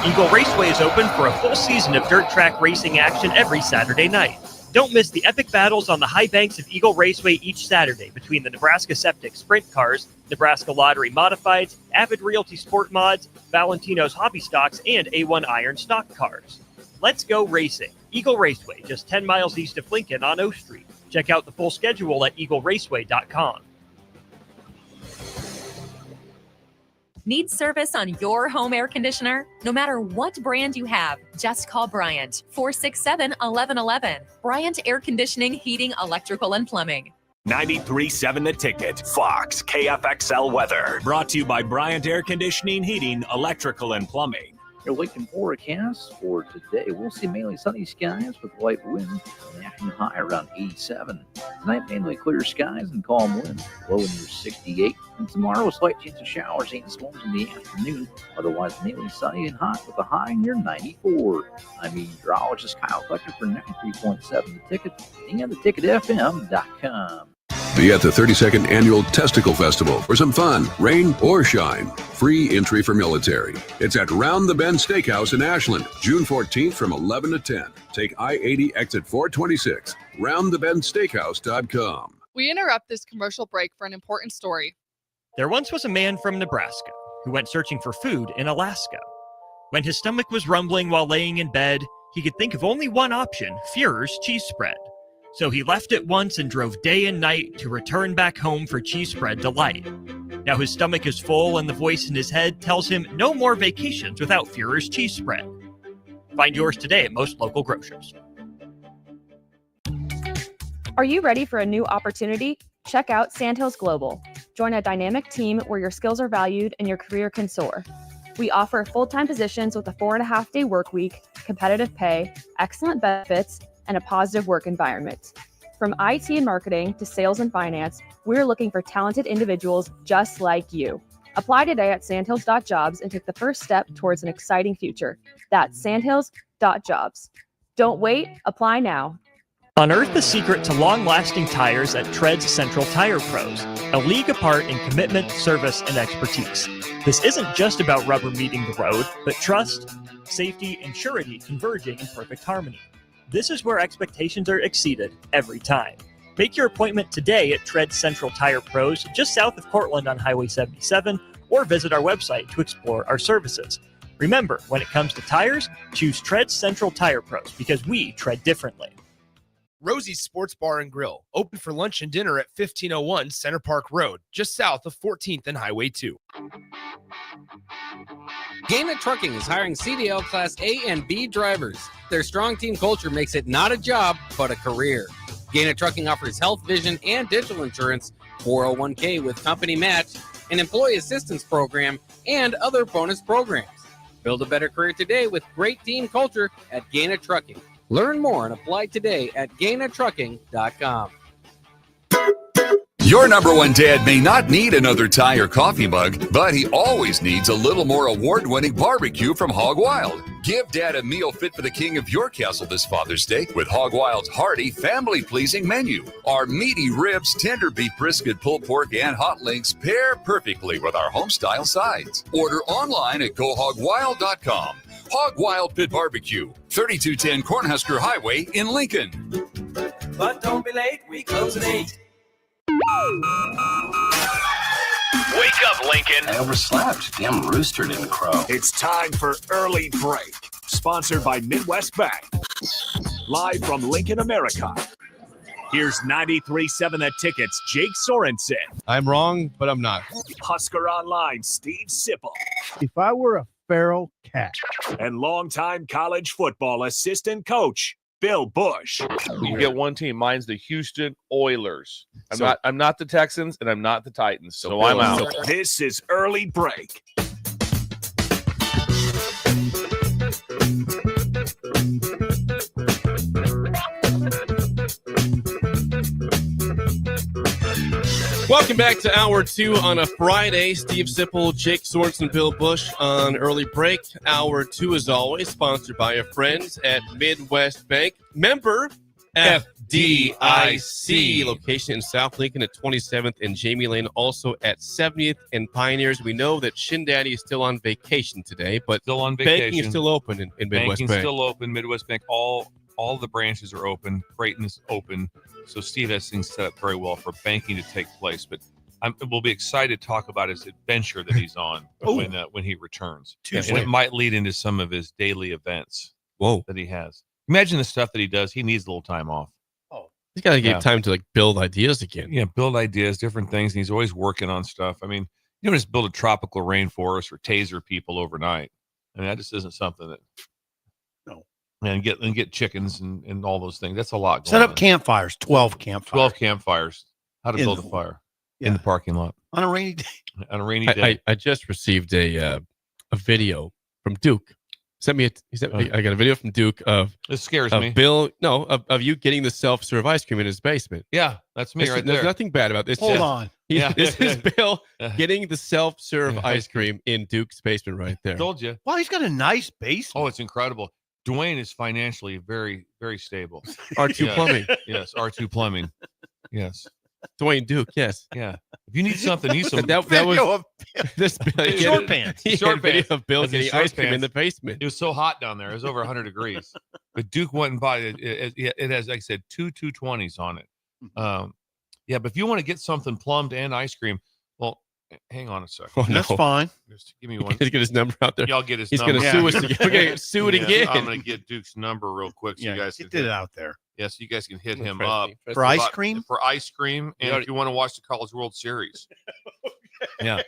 Speaker 9: Eagle Raceway is open for a full season of dirt track racing action every Saturday night. Don't miss the epic battles on the high banks of Eagle Raceway each Saturday between the Nebraska Septic Sprint Cars, Nebraska Lottery Modifieds, Avid Realty Sport Mods, Valentino's Hobby Stocks, and A1 Iron Stock Cars. Let's go racing. Eagle Raceway, just 10 miles east of Lincoln on O Street. Check out the full schedule at eagleraceway.com.
Speaker 13: Need service on your home air conditioner? No matter what brand you have, just call Bryant, 467-1111. Bryant Air Conditioning, Heating, Electrical, and Plumbing.
Speaker 1: 93.7 The Ticket, Fox, KFXL Weather. Brought to you by Bryant Air Conditioning, Heating, Electrical, and Plumbing.
Speaker 11: Your Lincoln forecast for today. We'll see mainly sunny skies with light winds, national high around 87. Tonight, mainly clear skies and calm winds, low in your 68. And tomorrow, a slight chance of showers and storms in the afternoon. Otherwise, mainly sunny and hot with a high near 94. I'm meteorologist Kyle Fletcher for 93.7 The Ticket and theticketfm.com.
Speaker 12: Be at the 32nd Annual Testicle Festival for some fun, rain or shine. Free entry for military. It's at Round the Bend Steakhouse in Ashland, June 14th from 11 to 10. Take I-80 exit 426, roundthebendsteakhouse.com.
Speaker 7: We interrupt this commercial break for an important story.
Speaker 9: There once was a man from Nebraska who went searching for food in Alaska. When his stomach was rumbling while laying in bed, he could think of only one option, Führer's cheese spread. So he left it once and drove day and night to return back home for cheese spread delight. Now his stomach is full and the voice in his head tells him no more vacations without Führer's cheese spread. Find yours today at most local grocers.
Speaker 8: Are you ready for a new opportunity? Check out Sandhills Global. Join a dynamic team where your skills are valued and your career can soar. We offer full-time positions with a 4.5-day work week, competitive pay, excellent benefits, and a positive work environment. From IT and marketing to sales and finance, we're looking for talented individuals just like you. Apply today at sandhills.jobs and take the first step towards an exciting future. That's sandhills.jobs. Don't wait, apply now.
Speaker 9: Unearth the secret to long-lasting tires at Tread's Central Tire Pros, a league apart in commitment, service, and expertise. This isn't just about rubber meeting the road, but trust, safety, and surety converging in perfect harmony. This is where expectations are exceeded every time. Make your appointment today at Tread Central Tire Pros, just south of Cortland on Highway 77, or visit our website to explore our services. Remember, when it comes to tires, choose Tread Central Tire Pros because we tread differently.
Speaker 10: Rosie's Sports Bar and Grill, open for lunch and dinner at 1501 Center Park Road, just south of 14th and Highway 2.
Speaker 15: Gaina Trucking is hiring CDL Class A and B drivers. Their strong team culture makes it not a job, but a career. Gaina Trucking offers health, vision, and dental insurance, 401k with company match, an employee assistance program, and other bonus programs. Build a better career today with great team culture at Gaina Trucking. Learn more and apply today at GainaTrucking.com.
Speaker 16: Your number one dad may not need another tie or coffee mug, but he always needs a little more award-winning barbecue from Hog Wild. Give Dad a meal fit for the king of your castle this Father's Day with Hog Wild's hearty, family-pleasing menu. Our meaty ribs, tender beef brisket, pulled pork, and hot links pair perfectly with our home-style sides. Order online at GoHogWild.com. Hog Wild Pit Barbecue, 3210 Cornhusker Highway in Lincoln.
Speaker 19: But don't be late, we close at 8.
Speaker 1: Wake up, Lincoln.
Speaker 17: I overslept. Damn rooster didn't crow.
Speaker 1: It's time for Early Break, sponsored by Midwest Bank. Live from Lincoln, America. Here's 93.7 The Ticket's Jake Sorensen.
Speaker 3: I'm wrong, but I'm not.
Speaker 1: Husker Online, Steve Sipple.
Speaker 4: If I were a feral cat.
Speaker 1: And longtime college football assistant coach, Bill Busch.
Speaker 18: You get one team. Mine's the Houston Oilers. I'm not the Texans, and I'm not the Titans, so I'm out.
Speaker 1: This is Early Break.
Speaker 3: Welcome back to Hour 2 on a Friday. Steve Sipple, Jake Sorensen, Bill Busch on Early Break. Hour 2, as always, sponsored by our friends at Midwest Bank. Member FDIC. Location in South Lincoln at 27th and Jamie Lane, also at 70th and Pioneers. We know that Shin Daddy is still on vacation today, but
Speaker 6: still on vacation.
Speaker 3: Banking is still open in Midwest
Speaker 6: Banking's
Speaker 3: Bank.
Speaker 6: still open. Midwest Bank, all the branches are open. Creighton is open. So Steve has things set up very well for banking to take place. But we'll be excited to talk about his adventure that he's on when he returns. And it might lead into some of his daily events that he has. Imagine the stuff that he does. He needs a little time off.
Speaker 3: He's got to get time to build ideas again.
Speaker 6: Yeah, build ideas, different things. And he's always working on stuff. I mean, you don't just build a tropical rainforest or taser people overnight. I mean, that just isn't something that... And get chickens and all those things. That's a lot.
Speaker 4: Set up campfires, 12 campfires.
Speaker 6: 12 campfires. How to build a fire in the parking lot.
Speaker 4: On a rainy day.
Speaker 6: On a rainy day.
Speaker 3: I just received a video from Duke. I got a video from Duke of...
Speaker 6: It scares me.
Speaker 3: Bill, of you getting the self-serve ice cream in his basement.
Speaker 6: Yeah, that's me right there.
Speaker 3: There's nothing bad about this.
Speaker 4: Hold on.
Speaker 3: This is Bill getting the self-serve ice cream in Duke's basement right there.
Speaker 6: Told you.
Speaker 4: Wow, he's got a nice basement.
Speaker 6: Oh, it's incredible. Dwayne is financially very, very stable.
Speaker 3: R2 Plumbing.
Speaker 6: Yes, R2 Plumbing. Yes.
Speaker 3: Dwayne Duke, yes.
Speaker 6: Yeah. If you need something,
Speaker 3: that was this
Speaker 6: short pants. Short
Speaker 3: video
Speaker 6: pants.
Speaker 3: of Bill getting ice cream in the basement.
Speaker 6: It was so hot down there. It was over 100 degrees. But Duke went and bought it. It has, like I said, two 220s on it. Yeah, but if you want to get something plumbed and ice cream, well, hang on a second.
Speaker 3: Oh, no.
Speaker 4: That's fine.
Speaker 6: Just give me one.
Speaker 3: He's get his number out there.
Speaker 6: Y'all get his
Speaker 3: He's
Speaker 6: number.
Speaker 3: He's going to sue us again. We're going to sue it again.
Speaker 6: I'm going to get Duke's number real quick so you guys can
Speaker 4: get it out there.
Speaker 6: Yes, you guys can hit him up.
Speaker 4: For ice cream?
Speaker 6: For ice cream, and if you want to watch the College World Series. Yeah.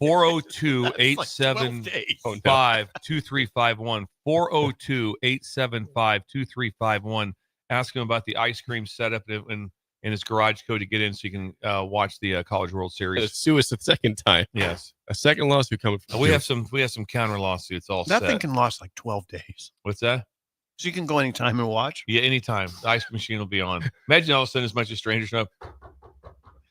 Speaker 6: 402-875-2351. 402-875-2351. Ask him about the ice cream setup and his garage code to get in so you can watch the College World Series.
Speaker 3: Sue us a second time.
Speaker 6: Yes.
Speaker 3: A second lawsuit coming from
Speaker 6: we have some counter lawsuits all
Speaker 4: that
Speaker 6: set.
Speaker 4: thing can last like 12 days.
Speaker 6: What's that?
Speaker 4: So you can go anytime and watch?
Speaker 6: Yeah, anytime. The ice machine will be on. Imagine all of a sudden as much as strangers know.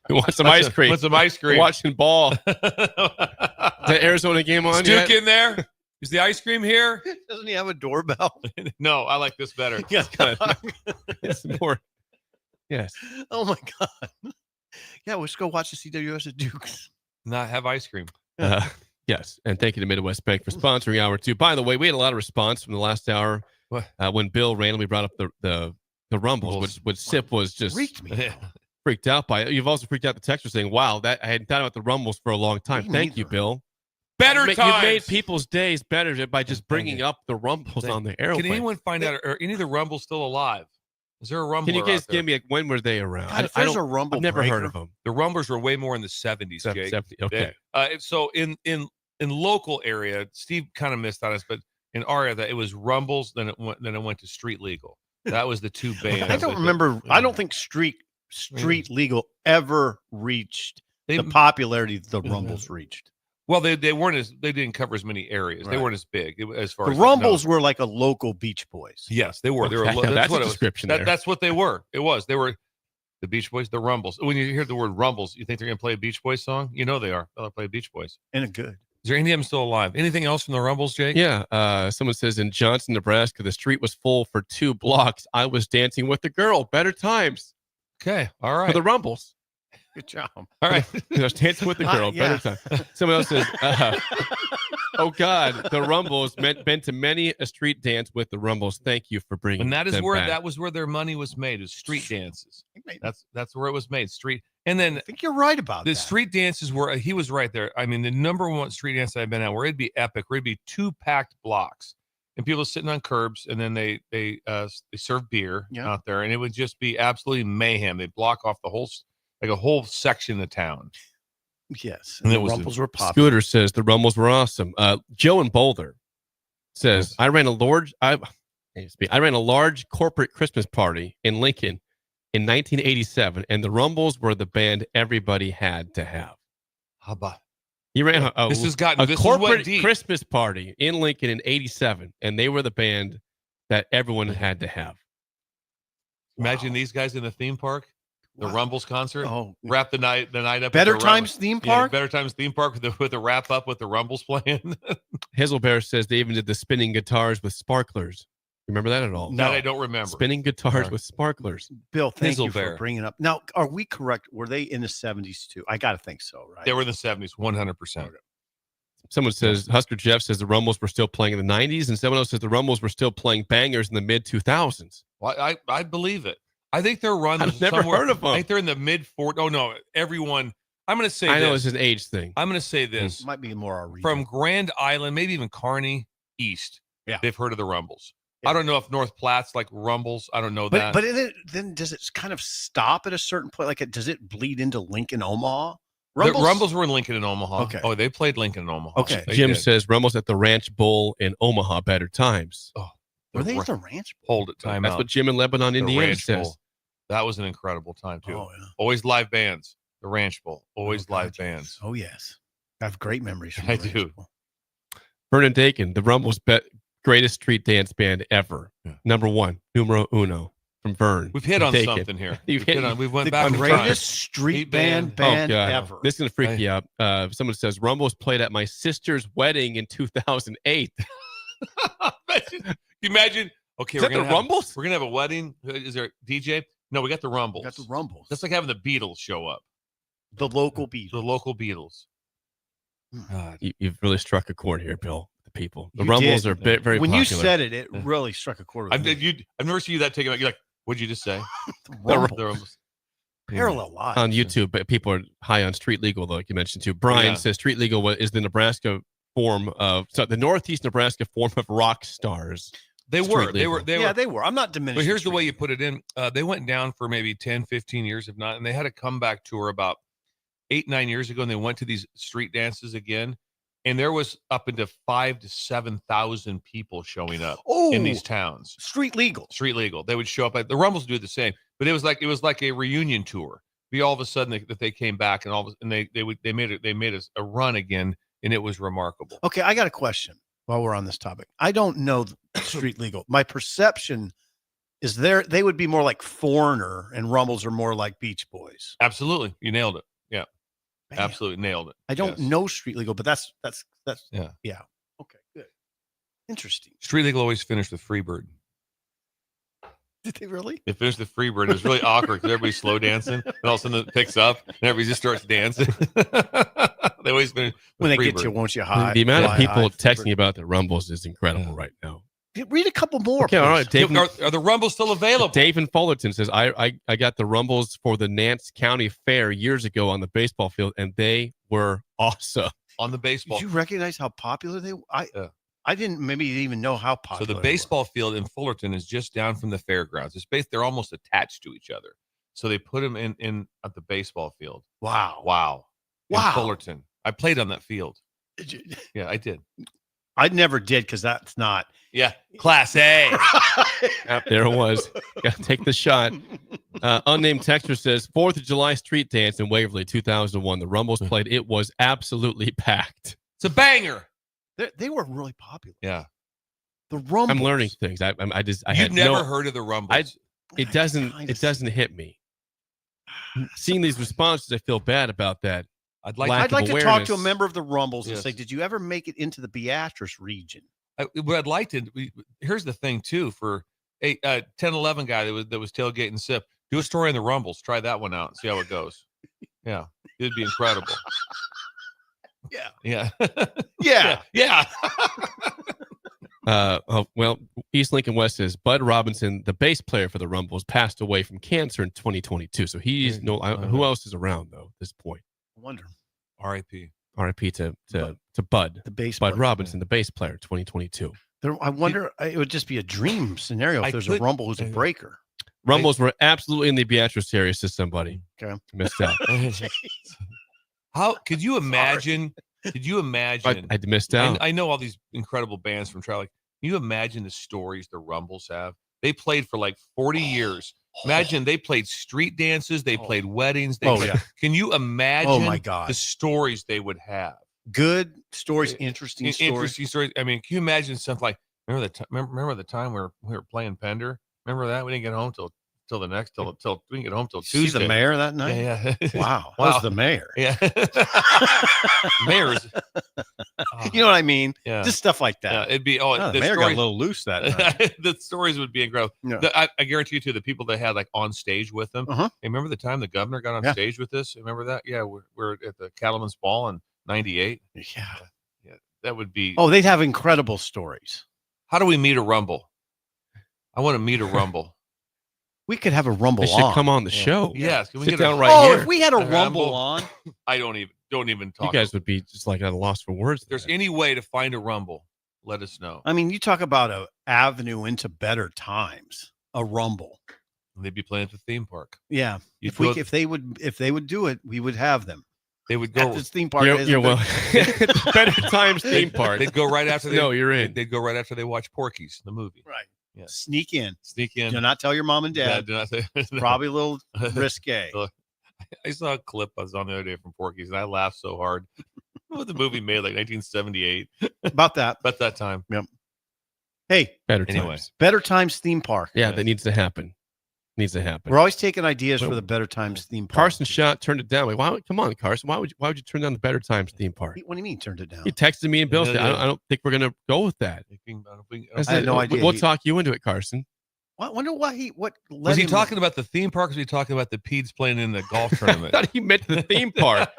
Speaker 3: We want some ice cream.
Speaker 6: Want some ice cream.
Speaker 3: Watching ball. The Arizona game on
Speaker 6: Is Duke in there? Is the ice cream here?
Speaker 4: Doesn't he have a doorbell?
Speaker 6: No, I like this better.
Speaker 4: Yeah.
Speaker 3: It's more. Yes.
Speaker 4: Oh my God. Yeah, let's go watch the CWS at Duke's.
Speaker 6: Not have ice cream.
Speaker 3: Yes. And thank you to Midwest Bank for sponsoring Hour 2. By the way, we had a lot of response from the last hour when Bill randomly brought up the Rumbles, which Sip was just freaked out by it. You've also freaked out the texter saying, wow, I hadn't thought about the Rumbles for a long time. Thank you, Bill.
Speaker 6: Better times.
Speaker 3: You made people's days better by just bringing up the Rumbles on the air.
Speaker 6: Can anyone find out, are any of the Rumbles still alive? Is there a Rumbler?
Speaker 3: Can you guys
Speaker 6: out there?
Speaker 3: give me when were they around?
Speaker 4: God, if there's a Rumble
Speaker 3: I've never heard
Speaker 4: breaker.
Speaker 3: of them.
Speaker 6: The Rumblers were way more in the 70s, Jake.
Speaker 3: 70, okay.
Speaker 6: So in local area, Steve kind of missed on us, but in our area, that it was Rumbles, then it went to Street Legal. That was the two bands.
Speaker 4: I don't remember. I don't think Street Legal ever reached the popularity the Rumbles reached.
Speaker 6: Well, they didn't cover as many areas. They
Speaker 4: Right.
Speaker 6: weren't as big as far
Speaker 4: The
Speaker 6: as
Speaker 4: Rumbles were like a local Beach Boys.
Speaker 6: Yes, they were. They were.
Speaker 3: Okay, that's
Speaker 6: what
Speaker 3: a
Speaker 6: it was.
Speaker 3: description there.
Speaker 6: That's what they were. It was. They were the Beach Boys, the Rumbles. When you hear the word Rumbles, you think they're going to play a Beach Boys song? You know they are. They'll play Beach Boys.
Speaker 4: And a good.
Speaker 6: Is there any of them still alive? Anything else from the Rumbles, Jake?
Speaker 3: Yeah. Someone says in Johnson, Nebraska, the street was full for 2 blocks. I was dancing with the girl. Better times.
Speaker 6: Okay. All right.
Speaker 3: For the Rumbles.
Speaker 4: Good job.
Speaker 6: All right.
Speaker 3: I was dancing with the girl.
Speaker 4: Yeah.
Speaker 3: Better time. Someone else says, oh God, the Rumbles been to many a street dance with the Rumbles. Thank you for bringing.
Speaker 6: And that is
Speaker 3: them
Speaker 6: where
Speaker 3: back.
Speaker 6: that was where their money was made. Was street dances. That's where it was made. Street. And then
Speaker 4: I think you're right about
Speaker 6: the
Speaker 4: that.
Speaker 6: street dances were. He was right there. I mean, the number one street dance I've been at, where it'd be epic, where it'd be 2 packed blocks, and people sitting on curbs, and then they serve beer out there, and it would just be absolutely mayhem. They block off the whole a whole section of town.
Speaker 4: Yes,
Speaker 6: and
Speaker 4: the
Speaker 6: it was
Speaker 4: Rumbles were popular.
Speaker 3: Scooter says the Rumbles were awesome. Joe in Boulder says I ran a large corporate Christmas party in Lincoln in 1987, and the Rumbles were the band everybody had to have.
Speaker 6: How about
Speaker 3: you ran a corporate
Speaker 6: deep.
Speaker 3: Christmas party in Lincoln in '87, and they were the band that everyone had to have.
Speaker 6: Imagine these guys in the theme park. The Rumbles concert.
Speaker 4: Oh,
Speaker 6: wrap the night up.
Speaker 4: Better
Speaker 6: with the
Speaker 4: Times theme park.
Speaker 6: Better Times theme park with the wrap up with the Rumbles playing.
Speaker 3: Hazelbear says they even did the spinning guitars with sparklers. Remember that at all?
Speaker 6: That I don't remember.
Speaker 3: Spinning guitars with sparklers.
Speaker 4: Bill, thank you
Speaker 6: Hazelbear.
Speaker 4: for bringing up. Now, are we correct? Were they in the 70s too? I got to think so, right?
Speaker 6: They were in the 70s, 100%.
Speaker 3: Someone says Husker Jeff says the Rumbles were still playing in the 90s, and someone else says the Rumbles were still playing bangers in the mid 2000s.
Speaker 6: Well, I believe it. I think their run.
Speaker 3: I've never heard of them.
Speaker 6: I think they're in the mid 40s. Oh no, everyone. I'm going to say.
Speaker 3: I know it's an age thing.
Speaker 6: I'm going to say this.
Speaker 4: Might be more our region.
Speaker 6: From Grand Island, maybe even Kearney east.
Speaker 4: Yeah,
Speaker 6: they've heard of the Rumbles. Yeah. I don't know if North Platte's like Rumbles. I don't know that.
Speaker 4: But then does it kind of stop at a certain point? Like, does it bleed into Lincoln, Omaha?
Speaker 6: Rumbles were in Lincoln and Omaha.
Speaker 4: Okay.
Speaker 6: Oh, they played Lincoln and Omaha.
Speaker 4: Okay.
Speaker 3: Jim says Rumbles at the Ranch Bowl in Omaha. Better times.
Speaker 6: Oh,
Speaker 4: were they at the Ranch Bowl?
Speaker 6: Hold it. Time
Speaker 3: That's
Speaker 6: out.
Speaker 3: what Jim in Lebanon, Indiana says.
Speaker 6: Bowl. That was an incredible time too.
Speaker 4: Oh, yeah.
Speaker 6: Always live bands. The Ranch Bowl. Always live bands.
Speaker 4: Oh yes, I have great memories. From
Speaker 6: I
Speaker 4: the Ranch
Speaker 6: do.
Speaker 4: Bowl.
Speaker 3: Vernon Dakin, the Rumbles greatest street dance band ever.
Speaker 6: Yeah.
Speaker 3: Number 1, numero uno from Vern.
Speaker 6: We've hit on
Speaker 3: Dakin.
Speaker 6: something here.
Speaker 3: We've
Speaker 6: went
Speaker 4: The
Speaker 6: back in time.
Speaker 4: greatest street band ever.
Speaker 3: This is gonna freak you out. Someone says Rumbles played at my sister's wedding in 2008.
Speaker 6: Imagine. Okay,
Speaker 3: Is that the Rumbles?
Speaker 6: We're gonna have a wedding. Is there a DJ? No, we got the Rumbles.
Speaker 4: Got the Rumbles.
Speaker 6: That's like having the Beatles show up.
Speaker 4: The local Beatles.
Speaker 6: The local Beatles.
Speaker 3: You've really struck a chord here, Bill. The people. The
Speaker 4: You
Speaker 3: Rumbles
Speaker 4: did.
Speaker 3: are very
Speaker 4: When
Speaker 3: popular.
Speaker 4: you said it, it really struck a chord.
Speaker 6: I've
Speaker 4: with me.
Speaker 6: never seen you that taken. You're like, what'd you just say?
Speaker 4: Rumbles.
Speaker 6: The Rumbles.
Speaker 4: Parallel lives.
Speaker 3: On YouTube, but people are high on Street Legal, like you mentioned too. Brian says Street Legal is the Nebraska form of the Northeast Nebraska form of rock stars.
Speaker 6: They were. They were.
Speaker 4: Yeah, they were. I'm not diminishing.
Speaker 6: But here's the way you put it in. They went down for maybe 10, 15 years, if not, and they had a comeback tour about 8-9 years ago, and they went to these street dances again, and there was up into 5,000 to 7,000 people showing up in these towns.
Speaker 4: Street Legal.
Speaker 6: Street Legal. They would show up. The Rumbles do the same, but it was like a reunion tour. Be all of a sudden that they came back, and they made a run again, and it was remarkable.
Speaker 4: Okay, I got a question while we're on this topic. I don't know Street Legal. My perception is they would be more like Foreigner, and Rumbles are more like Beach Boys.
Speaker 6: Absolutely, you nailed it. Yeah,
Speaker 4: Bam.
Speaker 6: absolutely nailed it.
Speaker 4: I don't know Street Legal, but that's
Speaker 6: yeah.
Speaker 4: Okay, good, interesting.
Speaker 6: Street Legal always finished with Freebird.
Speaker 4: Did they really?
Speaker 6: They finished the Freebird. It was really awkward because everybody's slow dancing, and all of a sudden it picks up, and everybody just starts dancing. They always finish
Speaker 4: When they
Speaker 6: Freebird.
Speaker 4: get you, won't you high?
Speaker 3: The amount of
Speaker 4: fly
Speaker 3: people
Speaker 4: high,
Speaker 3: texting about the Rumbles is incredible right now.
Speaker 4: Read a couple more.
Speaker 3: Okay, all right. Dave,
Speaker 6: Are the Rumbles still available?
Speaker 3: Dave in Fullerton says, I got the Rumbles for the Nance County Fair years ago on the baseball field, and they were awesome.
Speaker 6: On the baseball.
Speaker 4: Did you recognize how popular they were? I I didn't maybe even know how popular.
Speaker 6: So the baseball field in Fullerton is just down from the fairgrounds. They're almost attached to each other. So they put them in at the baseball field.
Speaker 4: Wow.
Speaker 6: In Fullerton. I played on that field. Yeah, I did.
Speaker 4: I never did because that's not.
Speaker 6: Yeah, Class A.
Speaker 3: Yep, there it was. Got to take the shot. Unnamed texter says 4th of July street dance in Waverly 2001. The Rumbles played. It was absolutely packed.
Speaker 6: It's a banger.
Speaker 4: They were really popular.
Speaker 6: Yeah.
Speaker 4: The Rumbles.
Speaker 3: I'm learning things. I
Speaker 6: You've never heard of the Rumbles.
Speaker 3: It doesn't hit me. Seeing these responses, I feel bad about that.
Speaker 4: I'd like to talk to a member of the Rumbles and say, did you ever make it into the Beatrice region?
Speaker 6: I'd like to. Here's the thing, too, for a 10-11 guy that was tailgating SIP. Do a story on the Rumbles. Try that one out and see how it goes. Yeah. It'd be incredible.
Speaker 4: Yeah.
Speaker 6: Yeah.
Speaker 3: Well, East Lincoln West says Bud Robinson, the bass player for the Rumbles, passed away from cancer in 2022. So he's who else is around though at this point?
Speaker 4: I wonder.
Speaker 6: R.I.P.
Speaker 3: R.I.P. to Bud,
Speaker 4: the bass
Speaker 3: Bud
Speaker 4: player.
Speaker 3: Robinson, the bass player, 2022.
Speaker 4: I wonder. It would just be a dream scenario if there's a Rumble who's a breaker.
Speaker 3: Rumbles were absolutely in the Beatrice area, says somebody.
Speaker 4: Okay,
Speaker 3: missed out.
Speaker 6: How could you imagine? Could you imagine?
Speaker 3: I missed out.
Speaker 6: I know all these incredible bands from traveling. Can you imagine the stories the Rumbles have? They played for like 40 years. Imagine they played street dances. They played weddings. Can you imagine?
Speaker 4: Oh my God,
Speaker 6: the stories they would have.
Speaker 4: Good stories, interesting stories.
Speaker 6: I mean, can you imagine something like remember the time we were playing Pender? Remember that we didn't get home till we didn't get home till Tuesday.
Speaker 4: See the mayor that night?
Speaker 6: Yeah.
Speaker 4: Wow. That was the mayor.
Speaker 6: Yeah. Mayor's.
Speaker 4: You know what I mean?
Speaker 6: Yeah.
Speaker 4: Just stuff like that.
Speaker 6: Yeah, it'd be
Speaker 4: the mayor got a little loose that night.
Speaker 6: The stories would be incredible.
Speaker 4: Yeah.
Speaker 6: I guarantee you too, the people they had like on stage with them. Hey, remember the time the governor got on stage with us? Remember that? Yeah, we're at the Cattleman's Ball in '98.
Speaker 4: Yeah.
Speaker 6: That would be.
Speaker 4: Oh, they'd have incredible stories.
Speaker 6: How do we meet a Rumble? I want to meet a Rumble.
Speaker 4: We could have a Rumble.
Speaker 3: They should come on the show.
Speaker 6: Yes. Can we
Speaker 3: Sit
Speaker 6: get
Speaker 3: down right here.
Speaker 4: If we had a Rumble on,
Speaker 6: I don't even talk.
Speaker 3: You guys would be just like at a loss for words.
Speaker 6: If there's any way to find a Rumble, let us know.
Speaker 4: I mean, you talk about an avenue into better times. A Rumble.
Speaker 6: They'd be playing at the theme park.
Speaker 4: Yeah. If they would do it, we would have them.
Speaker 6: They would go
Speaker 4: at this theme park.
Speaker 3: You're well. Better Times theme park.
Speaker 6: They'd go right after.
Speaker 3: You're in.
Speaker 6: They'd go right after they watch Porky's, the movie.
Speaker 4: Right.
Speaker 6: Yeah.
Speaker 4: Sneak in.
Speaker 6: Do
Speaker 4: not tell your mom and dad.
Speaker 6: Do not say,
Speaker 4: It's probably a little risque.
Speaker 6: I saw a clip I was on the other day from Porky's, and I laughed so hard. What the movie made like 1978.
Speaker 4: About that
Speaker 6: time.
Speaker 4: Yep. Hey, Better Times theme park.
Speaker 3: Yeah, that needs to happen.
Speaker 4: We're always taking ideas for the Better Times theme park.
Speaker 3: Carson Schott turned it down. Like, come on, Carson. Why would you turn down the Better Times theme park?
Speaker 4: What do you mean turned it down?
Speaker 3: He texted me and Bill said, I don't think we're gonna go with that.
Speaker 6: I had no idea.
Speaker 3: We'll talk you into it, Carson.
Speaker 4: I wonder what
Speaker 6: was he talking about the theme park? Or was he talking about the Peds playing in the golf tournament?
Speaker 3: I thought he meant the theme park.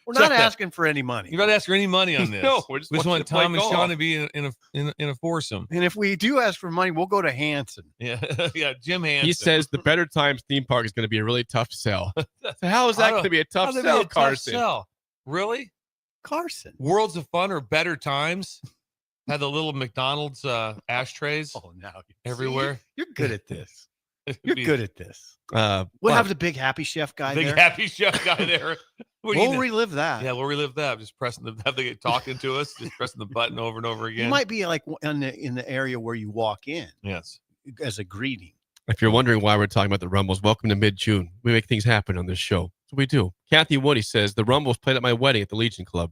Speaker 4: We're not asking for any money.
Speaker 6: You're not asking for any money on this.
Speaker 3: No, we just
Speaker 6: want Tom and Sean to be in a foursome.
Speaker 4: And if we do ask for money, we'll go to Hanson.
Speaker 6: Yeah, yeah, Jim Hanson.
Speaker 3: He says the Better Times theme park is going to be a really tough sell. So how is that going to be a tough sell, Carson?
Speaker 6: Really,
Speaker 4: Carson?
Speaker 6: Worlds of Fun or Better Times had the little McDonald's ashtrays.
Speaker 4: Oh, now
Speaker 6: everywhere.
Speaker 4: You're good at this. You're good at this.
Speaker 3: We'll
Speaker 4: have the big happy chef guy there.
Speaker 6: Big happy chef guy there.
Speaker 4: We'll relive that.
Speaker 6: Yeah, we'll relive that. Just pressing have they get talking to us, just pressing the button over and over again.
Speaker 4: You might be like in the area where you walk in.
Speaker 6: Yes.
Speaker 4: As a greeting.
Speaker 3: If you're wondering why we're talking about the Rumbles, welcome to mid-June. We make things happen on this show. So we do. Kathy Woody says the Rumbles played at my wedding at the Legion Club.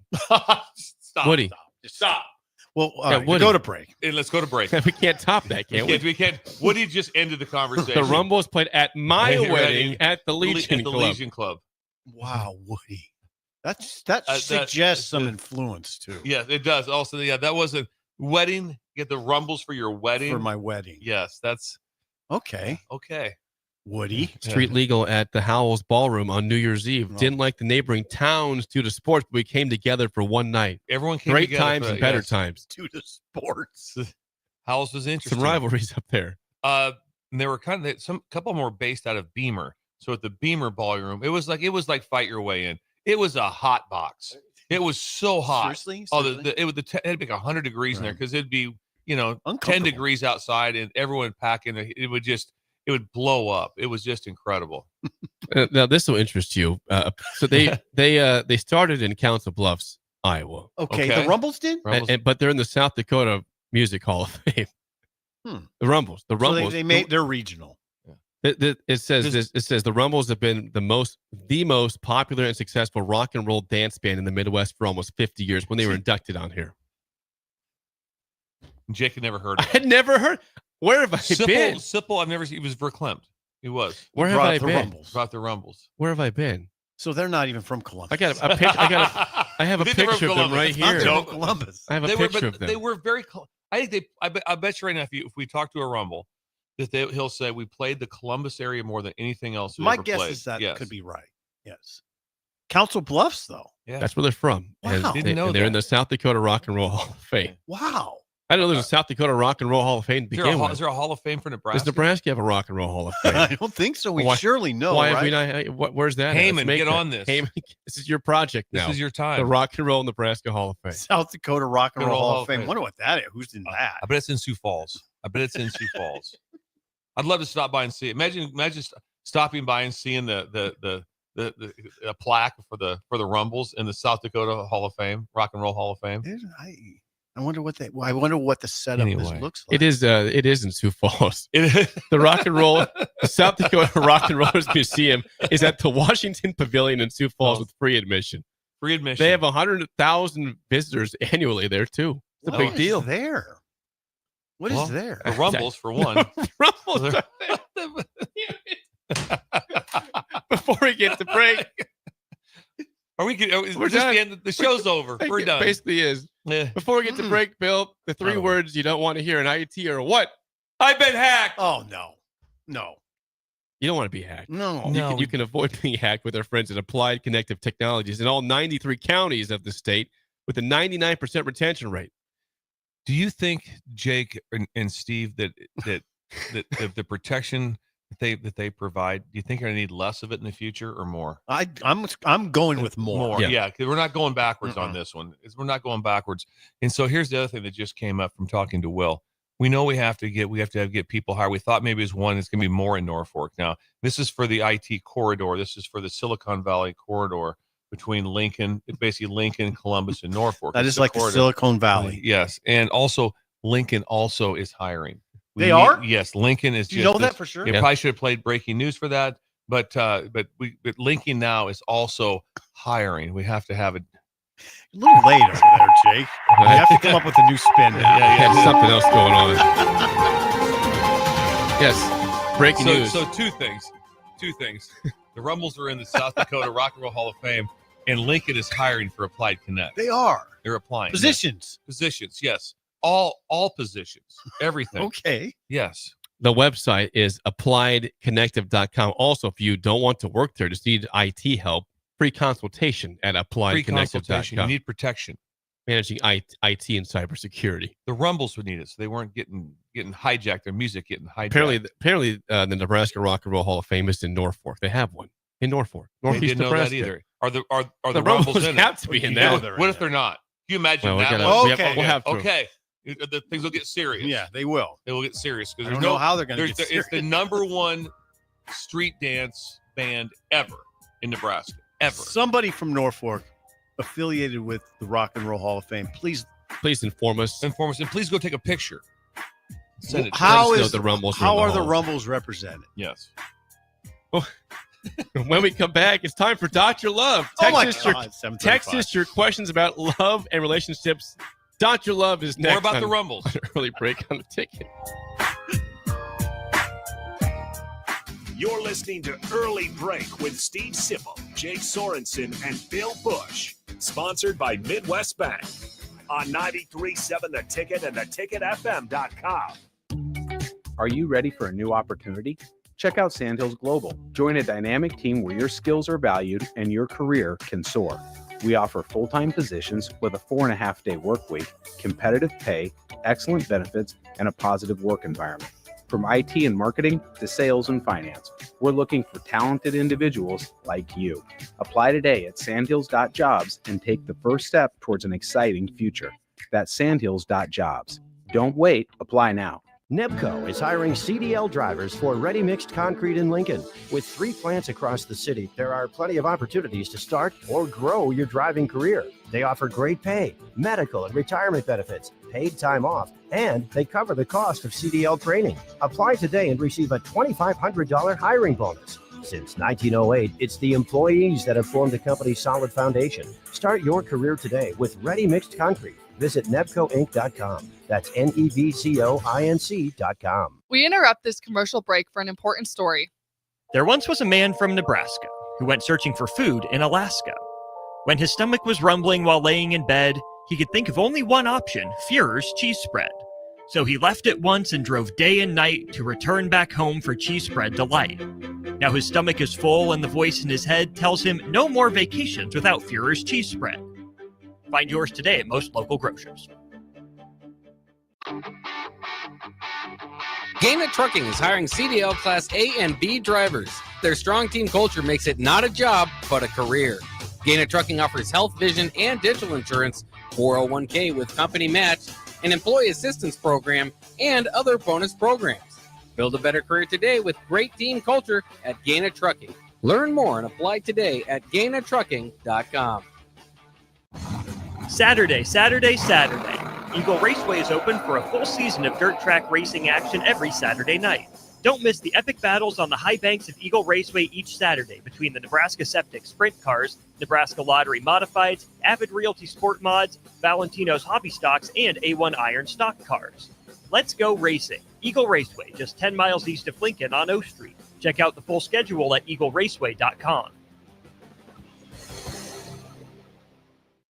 Speaker 6: Stop.
Speaker 3: Woody.
Speaker 6: Stop.
Speaker 4: Well, go to break.
Speaker 6: And let's go to break.
Speaker 3: We can't top that, can we?
Speaker 6: We can't. Woody just ended the conversation.
Speaker 3: The Rumbles played at my wedding at the Legion Club.
Speaker 6: Legion Club.
Speaker 4: Wow, Woody. That suggests some influence too.
Speaker 6: Yeah, it does. Also, that was a wedding. Get the Rumbles for your wedding.
Speaker 4: For my wedding.
Speaker 6: Yes, that's
Speaker 4: okay.
Speaker 6: Okay.
Speaker 4: Woody.
Speaker 3: Street legal at the Howells Ballroom on New Year's Eve.
Speaker 4: Oh.
Speaker 3: Didn't like the neighboring towns due to sports, but we came together for one night.
Speaker 6: Everyone came
Speaker 3: Great
Speaker 6: together
Speaker 3: times and better times.
Speaker 4: Due to sports.
Speaker 6: Howells was interesting.
Speaker 3: Some rivalries up there.
Speaker 6: And they were couple more based out of Beamer. So at the Beamer Ballroom, it was like fight your way in. It was a hot box. It was so hot.
Speaker 4: Seriously?
Speaker 6: Oh, it'd be like 100 degrees in there because it'd be 10 degrees outside and everyone packing. It would blow up. It was just incredible.
Speaker 3: Now this will interest you. So they started in Council Bluffs, Iowa.
Speaker 4: Okay. The Rumbles did,
Speaker 3: but they're in the South Dakota Music Hall of Fame. The Rumbles.
Speaker 4: So they're regional.
Speaker 3: It says the Rumbles have been the most popular and successful rock and roll dance band in the Midwest for almost 50 years when they were inducted on here.
Speaker 6: Jake had never heard of it.
Speaker 3: I had never heard. Where have I been?
Speaker 6: Sipple, I've never seen. He was verklempt. He was.
Speaker 3: Where have I been?
Speaker 6: Brought the Rumbles.
Speaker 3: Where have I been?
Speaker 4: So they're not even from Columbus.
Speaker 3: I got a picture. I have a picture of them right here.
Speaker 4: From Columbus.
Speaker 3: I have a picture of them.
Speaker 6: They were very. I think I bet you right now, if we talk to a Rumble, that he'll say we played the Columbus area more than anything else.
Speaker 4: My guess is that could be right. Yes. Council Bluffs, though.
Speaker 6: Yeah.
Speaker 3: That's where they're from.
Speaker 4: Wow.
Speaker 3: And they're in the South Dakota Rock and Roll Hall of Fame.
Speaker 4: Wow.
Speaker 3: I don't know there's a South Dakota Rock and Roll Hall of Fame to begin with.
Speaker 6: Is there a Hall of Fame for Nebraska?
Speaker 3: Does Nebraska have a Rock and Roll Hall of Fame?
Speaker 4: I don't think so. We surely know.
Speaker 3: Why
Speaker 4: right?
Speaker 3: have we not? Where's that?
Speaker 6: Heyman, get on this.
Speaker 3: Heyman, this is your project now.
Speaker 6: This is your time.
Speaker 3: The Rock and Roll Nebraska Hall of Fame.
Speaker 4: South Dakota Rock and Roll Hall of Fame. Wonder what that is. Who's in that?
Speaker 6: I bet it's in Sioux Falls. I'd love to stop by and see it. Imagine stopping by and seeing the plaque for the Rumbles in the South Dakota Hall of Fame, Rock and Roll Hall of Fame.
Speaker 4: I wonder what the setup looks like.
Speaker 3: It is in Sioux Falls. The Rock and Roll, the South Dakota Rock and Rollers Museum is at the Washington Pavilion in Sioux Falls with free admission.
Speaker 6: Free admission.
Speaker 3: They have 100,000 visitors annually there too. It's a big deal.
Speaker 4: There. What is there?
Speaker 6: The Rumbles for one.
Speaker 3: Rumbles. Before we get to break.
Speaker 6: We're done. The show's over. We're done.
Speaker 3: It basically is.
Speaker 6: Yeah.
Speaker 3: Before we get to break, Bill, the three words you don't want to hear in IT are what?
Speaker 6: I've been hacked.
Speaker 4: Oh, no.
Speaker 3: You don't want to be hacked.
Speaker 4: No.
Speaker 3: You can avoid being hacked with our friends at Applied Connective Technologies in all 93 counties of the state with a 99% retention rate.
Speaker 6: Do you think, Jake and Steve, that the protection that they provide, do you think you're going to need less of it in the future or more?
Speaker 4: I'm going with more.
Speaker 6: Yeah, because we're not going backwards on this one. We're not going backwards. And so here's the other thing that just came up from talking to Will. We know we have to get people hired. We thought maybe it was one. It's going to be more in Norfolk. Now, this is for the IT corridor. This is for the Silicon Valley corridor between Lincoln, Columbus, and Norfolk.
Speaker 4: That is like the Silicon Valley.
Speaker 6: Yes. And also Lincoln also is hiring.
Speaker 4: They are?
Speaker 6: Yes. Lincoln is just.
Speaker 4: You know that for sure?
Speaker 6: You probably should have played breaking news for that. But Lincoln now is also hiring. We have to have it.
Speaker 4: A little late over there, Jake. We have to come up with a new spin now.
Speaker 3: Yeah, something else going on. Yes. Breaking news.
Speaker 6: So two things. The Rumbles are in the South Dakota Rock and Roll Hall of Fame, and Lincoln is hiring for Applied Connect.
Speaker 4: They are.
Speaker 6: They're applying.
Speaker 4: Positions.
Speaker 6: Yes. Positions, yes. All positions. Everything.
Speaker 4: Okay.
Speaker 6: Yes.
Speaker 3: The website is appliedconnective.com. Also, if you don't want to work there, just need IT help, free consultation at appliedconnective.com.
Speaker 6: You need protection.
Speaker 3: Managing IT and cybersecurity.
Speaker 6: The Rumbles would need it, so they weren't getting hijacked. Their music getting hijacked.
Speaker 3: Apparently, the Nebraska Rock and Roll Hall of Fame is in Norfolk. They have one in Norfolk, Northeast Nebraska.
Speaker 6: They didn't know that either. Are the Rumbles in
Speaker 3: have
Speaker 6: it?
Speaker 3: to be in there.
Speaker 6: What if they're not? Can you imagine that?
Speaker 4: Okay.
Speaker 3: We'll have to.
Speaker 6: Okay. The things will get serious.
Speaker 4: Yeah, they will.
Speaker 6: They will get serious because
Speaker 4: I don't know how they're going to get serious.
Speaker 6: It's the number one street dance band ever in Nebraska. Ever.
Speaker 4: Somebody from Norfolk affiliated with the Rock and Roll Hall of Fame, please
Speaker 3: inform us.
Speaker 6: And please go take a picture. Send it.
Speaker 4: How
Speaker 3: are the
Speaker 4: Rumbles represented?
Speaker 6: Yes.
Speaker 3: When we come back, it's time for Dr. Love. Text us your questions about love and relationships. Dr. Love is next.
Speaker 6: More about the Rumbles.
Speaker 3: Early break on the ticket.
Speaker 1: You're listening to Early Break with Steve Sipple, Jake Sorensen, and Bill Busch. Sponsored by Midwest Bank. On 93.7 The Ticket and theticketfm.com.
Speaker 2: Are you ready for a new opportunity? Check out Sandhills Global. Join a dynamic team where your skills are valued and your career can soar. We offer full-time positions with a 4.5-day work week, competitive pay, excellent benefits, and a positive work environment. From IT and marketing to sales and finance, We're looking for talented individuals like you. Apply today at sandhills.jobs and take the first step towards an exciting future. That's sandhills.jobs. Don't wait. Apply now.
Speaker 20: Nebco is hiring CDL drivers for ready-mixed concrete in Lincoln. With 3 plants across the city, there are plenty of opportunities to start or grow your driving career. They offer great pay, medical and retirement benefits, paid time off, and they cover the cost of CDL training. Apply today and receive a $2,500 hiring bonus. Since 1908, it's the employees that have formed the company's solid foundation. Start your career today with ready-mixed concrete. Visit nebcoinc.com. That's NEBCOINC.com.
Speaker 7: We interrupt this commercial break for an important story.
Speaker 9: There once was a man from Nebraska who went searching for food in Alaska. When his stomach was rumbling while laying in bed, he could think of only one option, Führer's cheese spread. So he left it once and drove day and night to return back home for cheese spread delight. Now his stomach is full and the voice in his head tells him no more vacations without Führer's cheese spread. Find yours today at most local grocers.
Speaker 15: Gaina Trucking is hiring CDL Class A and B drivers. Their strong team culture makes it not a job, but a career. Gaina Trucking offers health, vision, and dental insurance, 401k with company match, an employee assistance program, and other bonus programs. Build a better career today with great team culture at Gaina Trucking. Learn more and apply today at GainaTrucking.com.
Speaker 9: Saturday. Eagle Raceway is open for a full season of dirt track racing action every Saturday night. Don't miss the epic battles on the high banks of Eagle Raceway each Saturday between the Nebraska Septic Sprint Cars, Nebraska Lottery Modifieds, Avid Realty Sport Mods, Valentino's Hobby Stocks, and A1 Iron Stock Cars. Let's go racing. Eagle Raceway, just 10 miles east of Lincoln on O Street. Check out the full schedule at eagleraceway.com.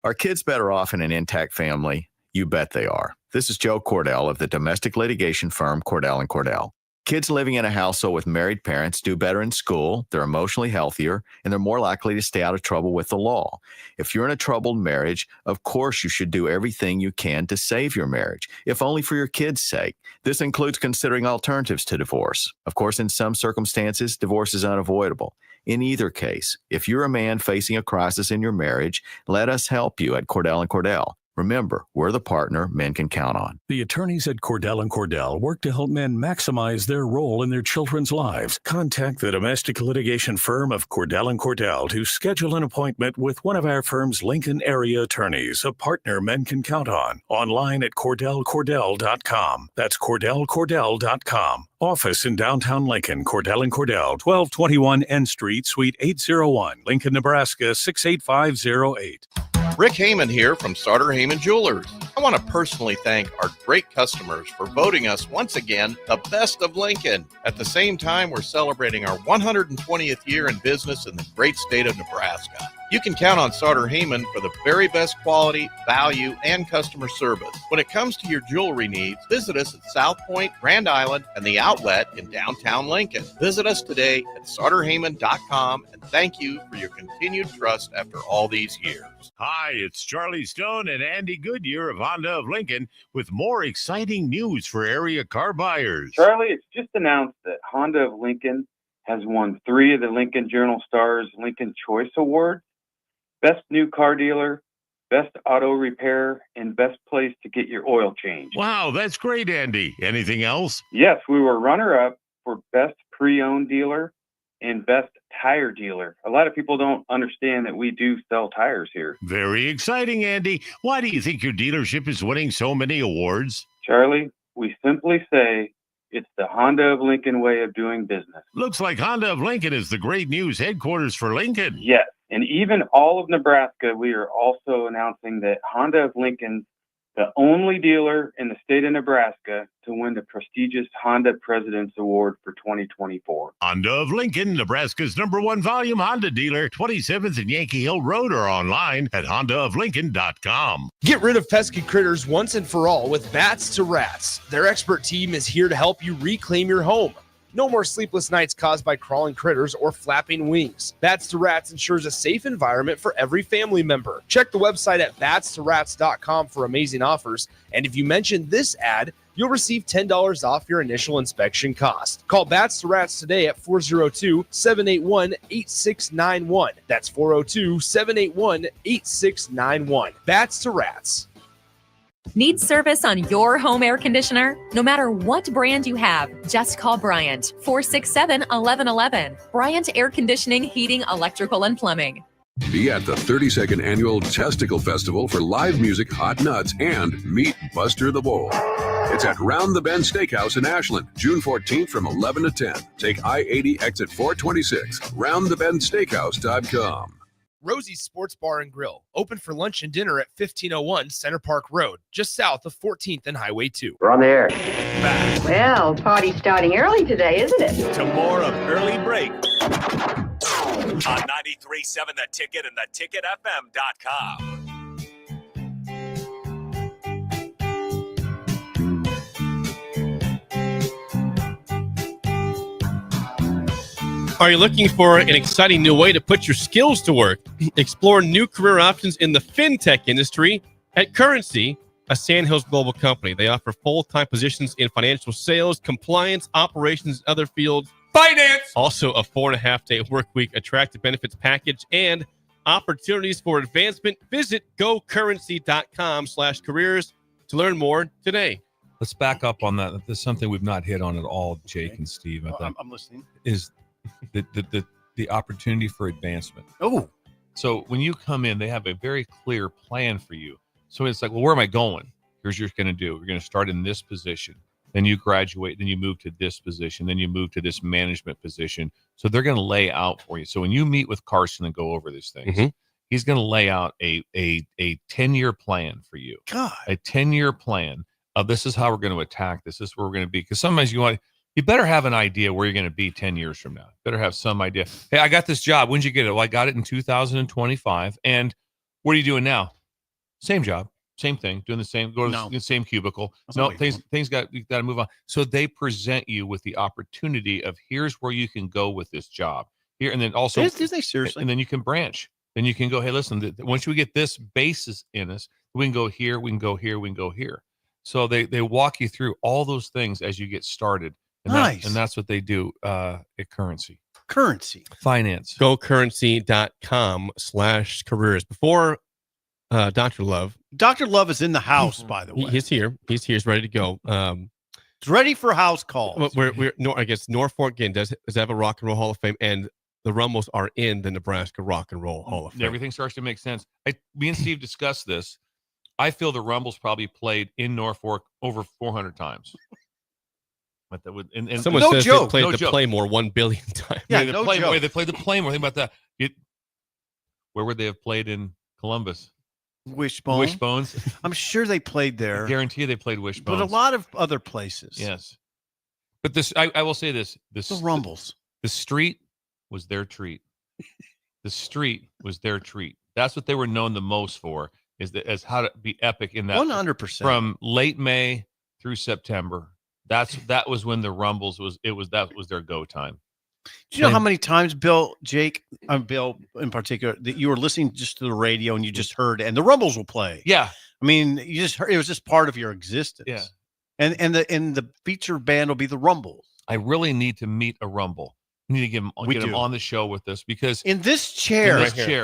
Speaker 21: Are kids better off in an intact family? You bet they are. This is Joe Cordell of the domestic litigation firm Cordell & Cordell. Kids living in a household with married parents do better in school, they're emotionally healthier, and they're more likely to stay out of trouble with the law. If you're in a troubled marriage, of course you should do everything you can to save your marriage, if only for your kids' sake. This includes considering alternatives to divorce. Of course, in some circumstances, divorce is unavoidable. In either case, if you're a man facing a crisis in your marriage, let us help you at Cordell & Cordell. Remember, we're the partner men can count on.
Speaker 23: The attorneys at Cordell & Cordell work to help men maximize their role in their children's lives. Contact the domestic litigation firm of Cordell & Cordell to schedule an appointment with one of our firm's Lincoln area attorneys, a partner men can count on. Online at CordellCordell.com. That's CordellCordell.com. Office in downtown Lincoln, Cordell & Cordell, 1221 N Street, Suite 801, Lincoln, Nebraska, 68508.
Speaker 22: Rick Heyman here from Sartor Heyman Jewelers. I want to personally thank our great customers for voting us once again the best of Lincoln. At the same time, we're celebrating our 120th year in business in the great state of Nebraska. You can count on Sartor Heyman for the very best quality, value, and customer service. When it comes to your jewelry needs, visit us at South Point, Grand Island, and the Outlet in downtown Lincoln. Visit us today at SartorHeyman.com, and thank you for your continued trust after all these years.
Speaker 24: Hi, it's Charlie Stone and Andy Goodyear of Honda of Lincoln with more exciting news for area car buyers.
Speaker 25: Charlie, it's just announced that Honda of Lincoln has won 3 of the Lincoln Journal-Star's Lincoln Choice Awards. Best new car dealer, best auto repair, and best place to get your oil changed.
Speaker 24: Wow, that's great, Andy. Anything else?
Speaker 25: Yes, we were runner-up for best pre-owned dealer and best tire dealer. A lot of people don't understand that we do sell tires here.
Speaker 24: Very exciting, Andy. Why do you think your dealership is winning so many awards?
Speaker 25: Charlie, we simply say it's the Honda of Lincoln way of doing business.
Speaker 24: Looks like Honda of Lincoln is the great news headquarters for Lincoln.
Speaker 25: Yes. And even all of Nebraska, we are also announcing that Honda of Lincoln's the only dealer in the state of Nebraska to win the prestigious Honda President's Award for 2024.
Speaker 24: Honda of Lincoln, Nebraska's #1 volume Honda dealer, 27th and Yankee Hill Road, or online at HondaofLincoln.com.
Speaker 10: Get rid of pesky critters once and for all with Bats to Rats. Their expert team is here to help you reclaim your home. No more sleepless nights caused by crawling critters or flapping wings. Bats to Rats ensures a safe environment for every family member. Check the website at batstoRats.com for amazing offers. And if you mention this ad, you'll receive $10 off your initial inspection cost. Call Bats to Rats today at 402-781-8691. That's 402-781-8691. Bats to Rats.
Speaker 5: Need service on your home air conditioner? No matter what brand you have, just call Bryant, 467-1111. Bryant Air Conditioning, Heating, Electrical, and Plumbing.
Speaker 11: Be at the 32nd Annual Testicle Festival for live music, hot nuts, and meet Buster the Bull. It's at Round the Bend Steakhouse in Ashland, June 14th from 11 to 10. Take I-80 exit 426, roundthebendsteakhouse.com.
Speaker 10: Rosie's Sports Bar and Grill, open for lunch and dinner at 1501 Center Park Road, just south of 14th and Highway 2.
Speaker 12: We're on the air.
Speaker 1: Back
Speaker 12: Well, party's starting early today, isn't it?
Speaker 1: to more of Early Break on 93.7 The Ticket and theticketfm.com.
Speaker 3: Are you looking for an exciting new way to put your skills to work? Explore new career options in the fintech industry at Currency, a Sandhills Global company. They offer full-time positions in financial sales, compliance, operations, and other fields. Finance! Also a 4.5-day work week, attractive benefits package, and opportunities for advancement. Visit gocurrency.com/careers to learn more today.
Speaker 6: Let's back up on that. That's something we've not hit on at all, Jake and Steve.
Speaker 4: I'm listening.
Speaker 6: Is the opportunity for advancement.
Speaker 4: Oh.
Speaker 6: So when you come in, they have a very clear plan for you. So it's like, well, where am I going? Here's what you're going to do. You're going to start in this position. Then you graduate. Then you move to this position. Then you move to this management position. So they're going to lay out for you. So when you meet with Carson and go over these things, he's going to lay out a 10-year plan for you.
Speaker 4: God.
Speaker 6: A 10-year plan of this is how we're going to attack this. This is where we're going to be. Because sometimes you better have an idea where you're going to be 10 years from now. Better have some idea. Hey, I got this job. When'd you get it? Well, I got it in 2025. And what are you doing now? Same job, same thing, doing the same, go to the same cubicle. Things you got to move on. So they present you with the opportunity of here's where you can go with this job here. And then also,
Speaker 4: Is they seriously?
Speaker 6: And then you can branch. Then you can go, hey, listen, once we get this basis in us, we can go here, we can go here, we can go here. So they walk you through all those things as you get started. And
Speaker 4: nice.
Speaker 6: And that's what they do at Currency.
Speaker 4: Currency.
Speaker 6: Finance.
Speaker 3: GoCurrency.com/careers. Before Dr. Love.
Speaker 4: Dr. Love is in the house, by the way.
Speaker 3: He's here. He's ready to go.
Speaker 4: It's ready for house calls.
Speaker 3: I guess Norfolk again does have a Rock and Roll Hall of Fame, and the Rumbles are in the Nebraska Rock and Roll Hall of Fame.
Speaker 6: Everything starts to make sense. Me and Steve discussed this. I feel the Rumbles probably played in Norfolk over 400 times. But that would, and
Speaker 3: someone
Speaker 6: no
Speaker 3: says
Speaker 6: joke.
Speaker 3: they played the Playmore 1 billion times.
Speaker 6: Yeah, they played the Playmore. Think about that. Where would they have played in Columbus?
Speaker 4: Wishbone.
Speaker 6: Wishbones.
Speaker 4: I'm sure they played there.
Speaker 6: I guarantee you they played Wishbones.
Speaker 4: But a lot of other places.
Speaker 6: Yes. But this, I will say this.
Speaker 4: The Rumbles.
Speaker 6: The street was their treat. The street was their treat. That's what they were known the most for, as how to be epic in that.
Speaker 4: 100%.
Speaker 6: From late May through September. That was when the Rumbles was their go time.
Speaker 4: Do you know how many times Bill in particular, that you were listening just to the radio and you just heard, and the Rumbles will play?
Speaker 6: Yeah.
Speaker 4: I mean, you just heard, it was just part of your existence.
Speaker 6: Yeah.
Speaker 4: And the feature band will be the Rumbles.
Speaker 6: I really need to meet a Rumble. We need to get him on the show with us, because
Speaker 4: in this chair,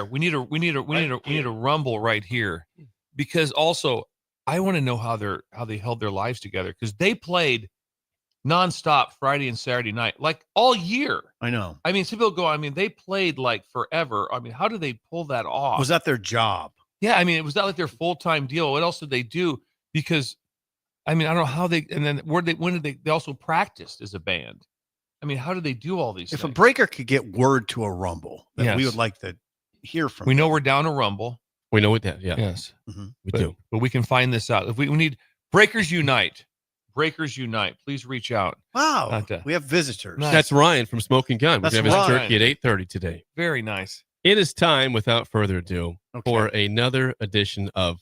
Speaker 6: we need a Rumble right here, because also I want to know how they held their lives together, because they played nonstop Friday and Saturday night, like all year.
Speaker 4: I know.
Speaker 6: I mean, some people go, they played like forever. I mean, how do they pull that off?
Speaker 4: Was that their job?
Speaker 6: Yeah. I mean, it was not like their full-time deal. What else did they do? Because I don't know how they, and then when did they also practiced as a band? I mean, how do they do all these
Speaker 4: things? If a breaker could get word to a Rumble, then we would like to hear from
Speaker 6: We know we're down a Rumble.
Speaker 3: We know what that, yeah.
Speaker 6: Yes.
Speaker 3: We do.
Speaker 6: But we can find this out. If we need Breakers Unite. Breakers Unite. Please reach out.
Speaker 4: Wow. We have visitors.
Speaker 3: Nice. That's Ryan from Smoking Gun. We're going to have his turkey at 8:30 today.
Speaker 6: Very nice.
Speaker 3: It is time, without further ado, for another edition of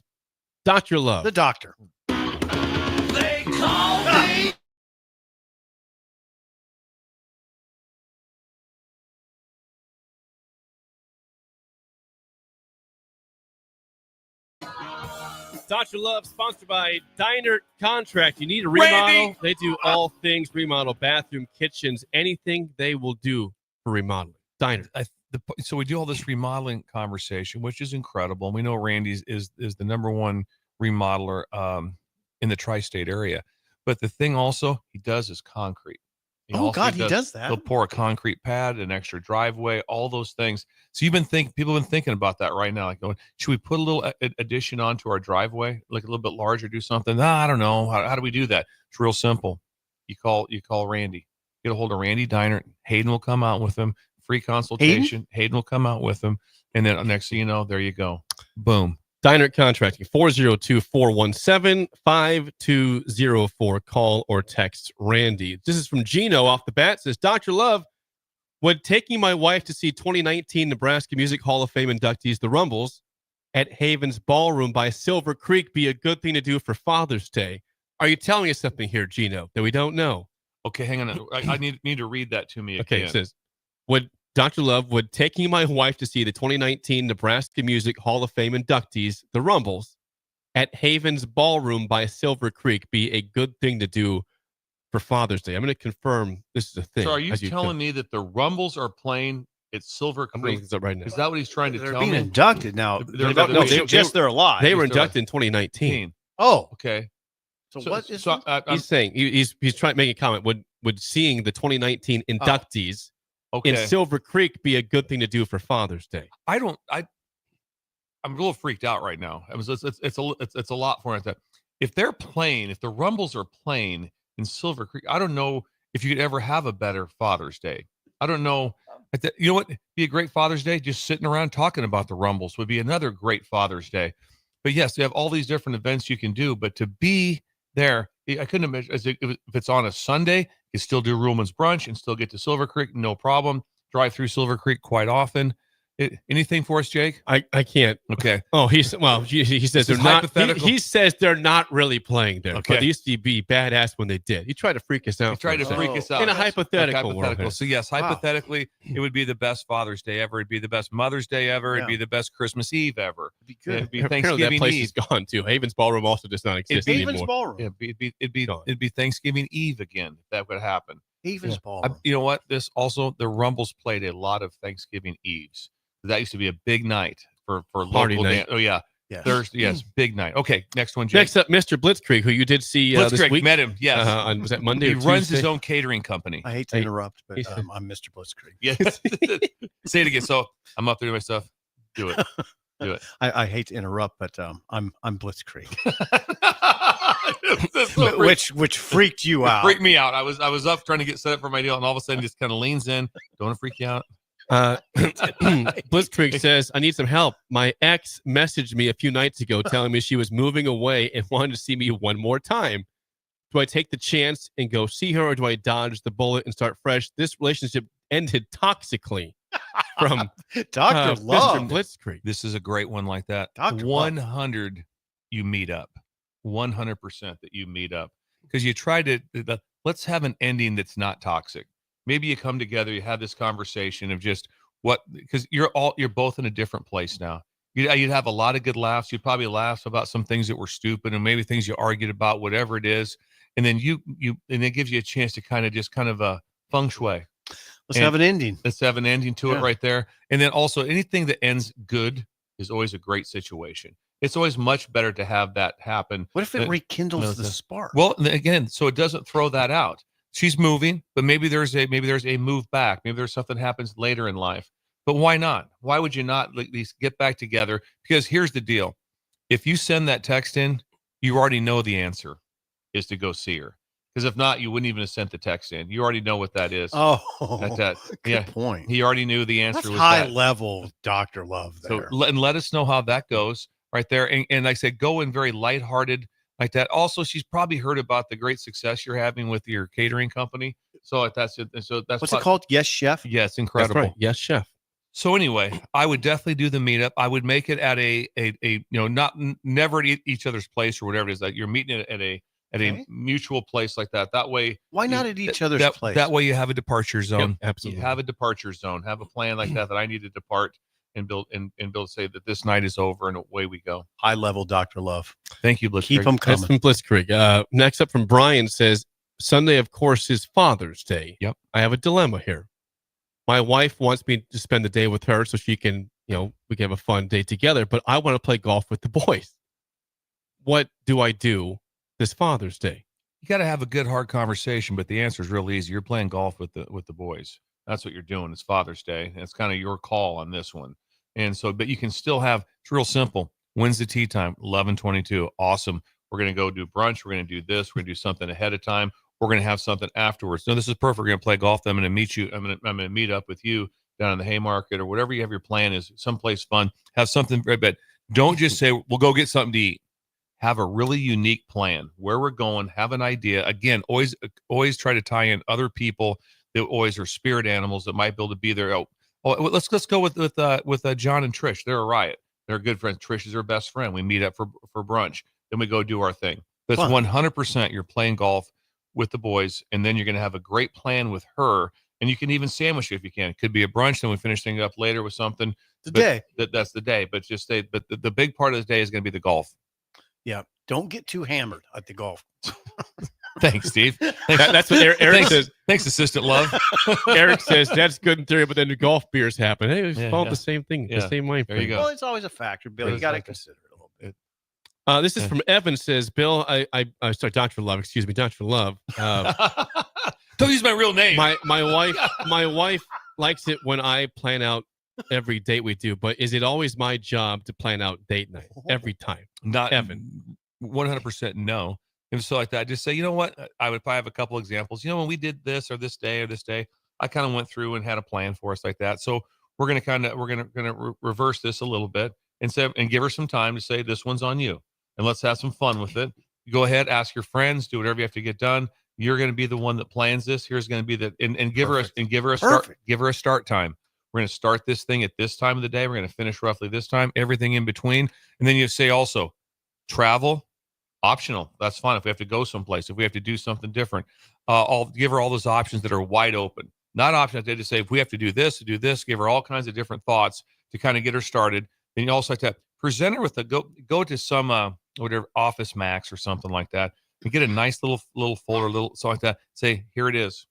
Speaker 3: Dr. Love.
Speaker 4: The Doctor.
Speaker 19: They call me.
Speaker 3: Dr. Love, sponsored by Diner Contract. You need a remodel?
Speaker 6: Randy!
Speaker 3: They do all things remodel, bathroom, kitchens, anything they will do for remodeling. Diner.
Speaker 6: So we do all this remodeling conversation, which is incredible. And we know Randy's is the number one remodeler in the tri-state area. But the thing also he does is concrete.
Speaker 4: He does that.
Speaker 6: He'll pour a concrete pad, an extra driveway, all those things. So people have been thinking about that right now, like going, should we put a little addition onto our driveway, like a little bit larger, do something? I don't know. How do we do that? It's real simple. You call Randy. Get a hold of Randy Diner. Hayden will come out with him. Free consultation. Hayden will come out with them. And then next thing you know, there you go. Boom.
Speaker 3: Diner Contracting, 402-417-5204. Call or text Randy. This is from Gino off the bat. It says, Dr. Love, would taking my wife to see 2019 Nebraska Music Hall of Fame inductees, the Rumbles, at Haven's Ballroom by Silver Creek be a good thing to do for Father's Day? Are you telling us something here, Gino, that we don't know?
Speaker 6: Okay, hang on. I need to read that to me again.
Speaker 3: Okay, it says, Dr. Love, would taking my wife to see the 2019 Nebraska Music Hall of Fame inductees, the Rumbles, at Haven's Ballroom by Silver Creek be a good thing to do for Father's Day? I'm going to confirm this is a thing.
Speaker 6: So are you telling me that the Rumbles are playing at Silver Creek?
Speaker 3: Right now.
Speaker 6: Is that what he's trying to
Speaker 4: They're
Speaker 6: tell
Speaker 4: being
Speaker 6: me?
Speaker 4: inducted now. They're alive.
Speaker 3: They were inducted in 2019.
Speaker 4: Oh,
Speaker 6: okay.
Speaker 4: So what is
Speaker 3: he's saying? He's trying to make a comment. Would seeing the 2019 inductees in Silver Creek be a good thing to do for Father's Day?
Speaker 6: I'm a little freaked out right now. It's a lot for it. If the Rumbles are playing in Silver Creek, I don't know if you could ever have a better Father's Day. I don't know. You know what? Be a great Father's Day. Just sitting around talking about the Rumbles would be another great Father's Day. But yes, you have all these different events you can do. But to be there, I couldn't imagine if it's on a Sunday, you still do Ruhlman's brunch and still get to Silver Creek, no problem. Drive through Silver Creek quite often. Anything for us, Jake?
Speaker 3: I can't.
Speaker 6: Okay.
Speaker 3: Oh, he says they're not. He says they're not really playing there.
Speaker 6: Okay.
Speaker 3: But they used to be badass when they did. He tried to freak us out.
Speaker 6: He tried to freak us out
Speaker 3: in a hypothetical world.
Speaker 6: So yes, hypothetically, it would be the best Father's Day ever. It'd be the best Mother's Day ever. It'd be the best Christmas Eve ever.
Speaker 4: It'd be good.
Speaker 6: It'd be Thanksgiving
Speaker 3: that place
Speaker 6: Eve.
Speaker 3: is gone too. Haven's Ballroom also does not exist anymore.
Speaker 4: Haven's Ballroom.
Speaker 6: Yeah, it'd be Thanksgiving Eve again if that would happen.
Speaker 4: Haven's Ballroom.
Speaker 6: You know what? The Rumbles played a lot of Thanksgiving Eves. That used to be a big night for
Speaker 3: Party
Speaker 6: local
Speaker 3: night.
Speaker 6: Oh yeah.
Speaker 4: Yes.
Speaker 6: Thursday, yes, big night. Okay, next one, Jake.
Speaker 3: Next up, Mr. Blitzkrieg, who you did see this
Speaker 6: Blitzkrieg,
Speaker 3: week.
Speaker 6: met him, yes.
Speaker 3: Was that Monday
Speaker 6: He
Speaker 3: or
Speaker 6: runs
Speaker 3: Tuesday?
Speaker 6: his own catering company.
Speaker 4: I hate to interrupt, but I'm Mr. Blitzkrieg.
Speaker 6: Yes. Say it again. So I'm up there doing my stuff. Do it. Do it.
Speaker 4: I hate to interrupt, but I'm Blitzkrieg.
Speaker 6: So
Speaker 4: which freaked you out.
Speaker 6: Freaked me out. I was up trying to get set up for my deal, and all of a sudden just kind of leans in. Don't want to freak you out.
Speaker 3: Blitzkrieg says, I need some help. My ex messaged me a few nights ago telling me she was moving away and wanted to see me one more time. Do I take the chance and go see her, or do I dodge the bullet and start fresh? This relationship ended toxically. From
Speaker 4: Dr. Love.
Speaker 3: Mr. Blitzkrieg.
Speaker 6: This is a great one like that.
Speaker 4: Dr.
Speaker 6: 100 you meet up. 100% that you meet up. Because you try to, let's have an ending that's not toxic. Maybe you come together, you have this conversation of just because you're both in a different place now. You'd have a lot of good laughs. You'd probably laugh about some things that were stupid and maybe things you argued about, whatever it is. And then and it gives you a chance to kind of a feng shui.
Speaker 4: Let's have an ending.
Speaker 6: Let's have an ending to it right there. And then also anything that ends good is always a great situation. It's always much better to have that happen.
Speaker 4: What if it rekindles the spark?
Speaker 6: Well, again, so it doesn't throw that out. She's moving, but maybe there's a move back. Maybe there's something happens later in life. But why not? Why would you not at least get back together? Because here's the deal. If you send that text in, you already know the answer is to go see her. Because if not, you wouldn't even have sent the text in. You already know what that is.
Speaker 4: Oh,
Speaker 6: good
Speaker 4: point.
Speaker 6: He already knew the answer.
Speaker 4: That's
Speaker 6: was
Speaker 4: high
Speaker 6: that.
Speaker 4: level Dr. Love there.
Speaker 6: So let us know how that goes right there. And like I said, go in very lighthearted like that. Also, she's probably heard about the great success you're having with your catering company. So that's it. So that's
Speaker 4: what's it called? Yes, Chef.
Speaker 6: Yeah, it's incredible.
Speaker 3: That's right. Yes, Chef.
Speaker 6: So anyway, I would definitely do the meetup. I would make it at never at each other's place or whatever it is that you're meeting at a mutual place like that. That way,
Speaker 4: why not at each other's place?
Speaker 6: That way you have a departure zone.
Speaker 3: Yep, absolutely.
Speaker 6: You have a departure zone. Have a plan like that I need to depart. and build say that this night is over and away we go.
Speaker 4: High level, Dr. Love.
Speaker 6: Thank you, Blitzkrieg.
Speaker 4: Keep them
Speaker 3: That's
Speaker 4: coming.
Speaker 3: from Blitzkrieg. Next up from Brian says, Sunday, of course, is Father's Day.
Speaker 6: Yep.
Speaker 3: I have a dilemma here. My wife wants me to spend the day with her so she can, we can have a fun day together, but I want to play golf with the boys. What do I do this Father's Day?
Speaker 6: You got to have a good, hard conversation, but the answer is real easy. You're playing golf with the boys. That's what you're doing. It's Father's Day. And it's kind of your call on this one. And so, but you can still have, it's real simple. When's the tee time? 11:22. Awesome. We're going to go do brunch. We're going to do this. We're going to do something ahead of time. We're going to have something afterwards. No, this is perfect. We're going to play golf. I'm going to meet you. I'm going to meet up with you down in the Haymarket or whatever you have your plan is, someplace fun. Have something, but don't just say, we'll go get something to eat. Have a really unique plan where we're going. Have an idea. Again, always try to tie in other people that always are spirit animals that might be able to be there. Let's go with John and Trish. They're a riot. They're good friends. Trish is her best friend. We meet up for brunch. Then we go do our thing. That's 100%. You're playing golf with the boys, and then you're going to have a great plan with her. And you can even sandwich it if you can. It could be a brunch, then we finish things up later with something. That's the day. But just say, but the big part of the day is going to be the golf.
Speaker 4: Yeah. Don't get too hammered at the golf.
Speaker 6: Thanks, Steve.
Speaker 3: That's what Eric says.
Speaker 6: Thanks, Assistant Love.
Speaker 3: Eric says that's good in theory, but then the golf beers happen. Hey, it's all the same thing, the same way.
Speaker 6: There you go.
Speaker 4: Well, it's always a factor, Bill. You got to consider it a little bit.
Speaker 3: This is from Evan. Says, Bill, sorry, Dr. Love. Excuse me, Dr. Love.
Speaker 6: Don't use my real name.
Speaker 3: My wife likes it when I plan out every date we do, but is it always my job to plan out date night every time?
Speaker 6: Not
Speaker 3: Evan.
Speaker 6: 100% no. And so like that, just say, you know what? I would probably have a couple examples. When we did this or this day, I kind of went through and had a plan for us like that. So we're gonna reverse this a little bit and say, and give her some time to say, this one's on you, and let's have some fun with it. Go ahead, ask your friends, do whatever you have to get done. You're going to be the one that plans this. Here's going to be and give her a start time. We're going to start this thing at this time of the day. We're going to finish roughly this time. Everything in between, and then you say also, travel. Optional. That's fine. If we have to go someplace, if we have to do something different, I'll give her all those options that are wide open. Not options. They just say, if we have to do this, give her all kinds of different thoughts to kind of get her started. Then you also have to present her with go to some whatever Office Max or something like that, and get a nice little folder, something like that. Say, here it is.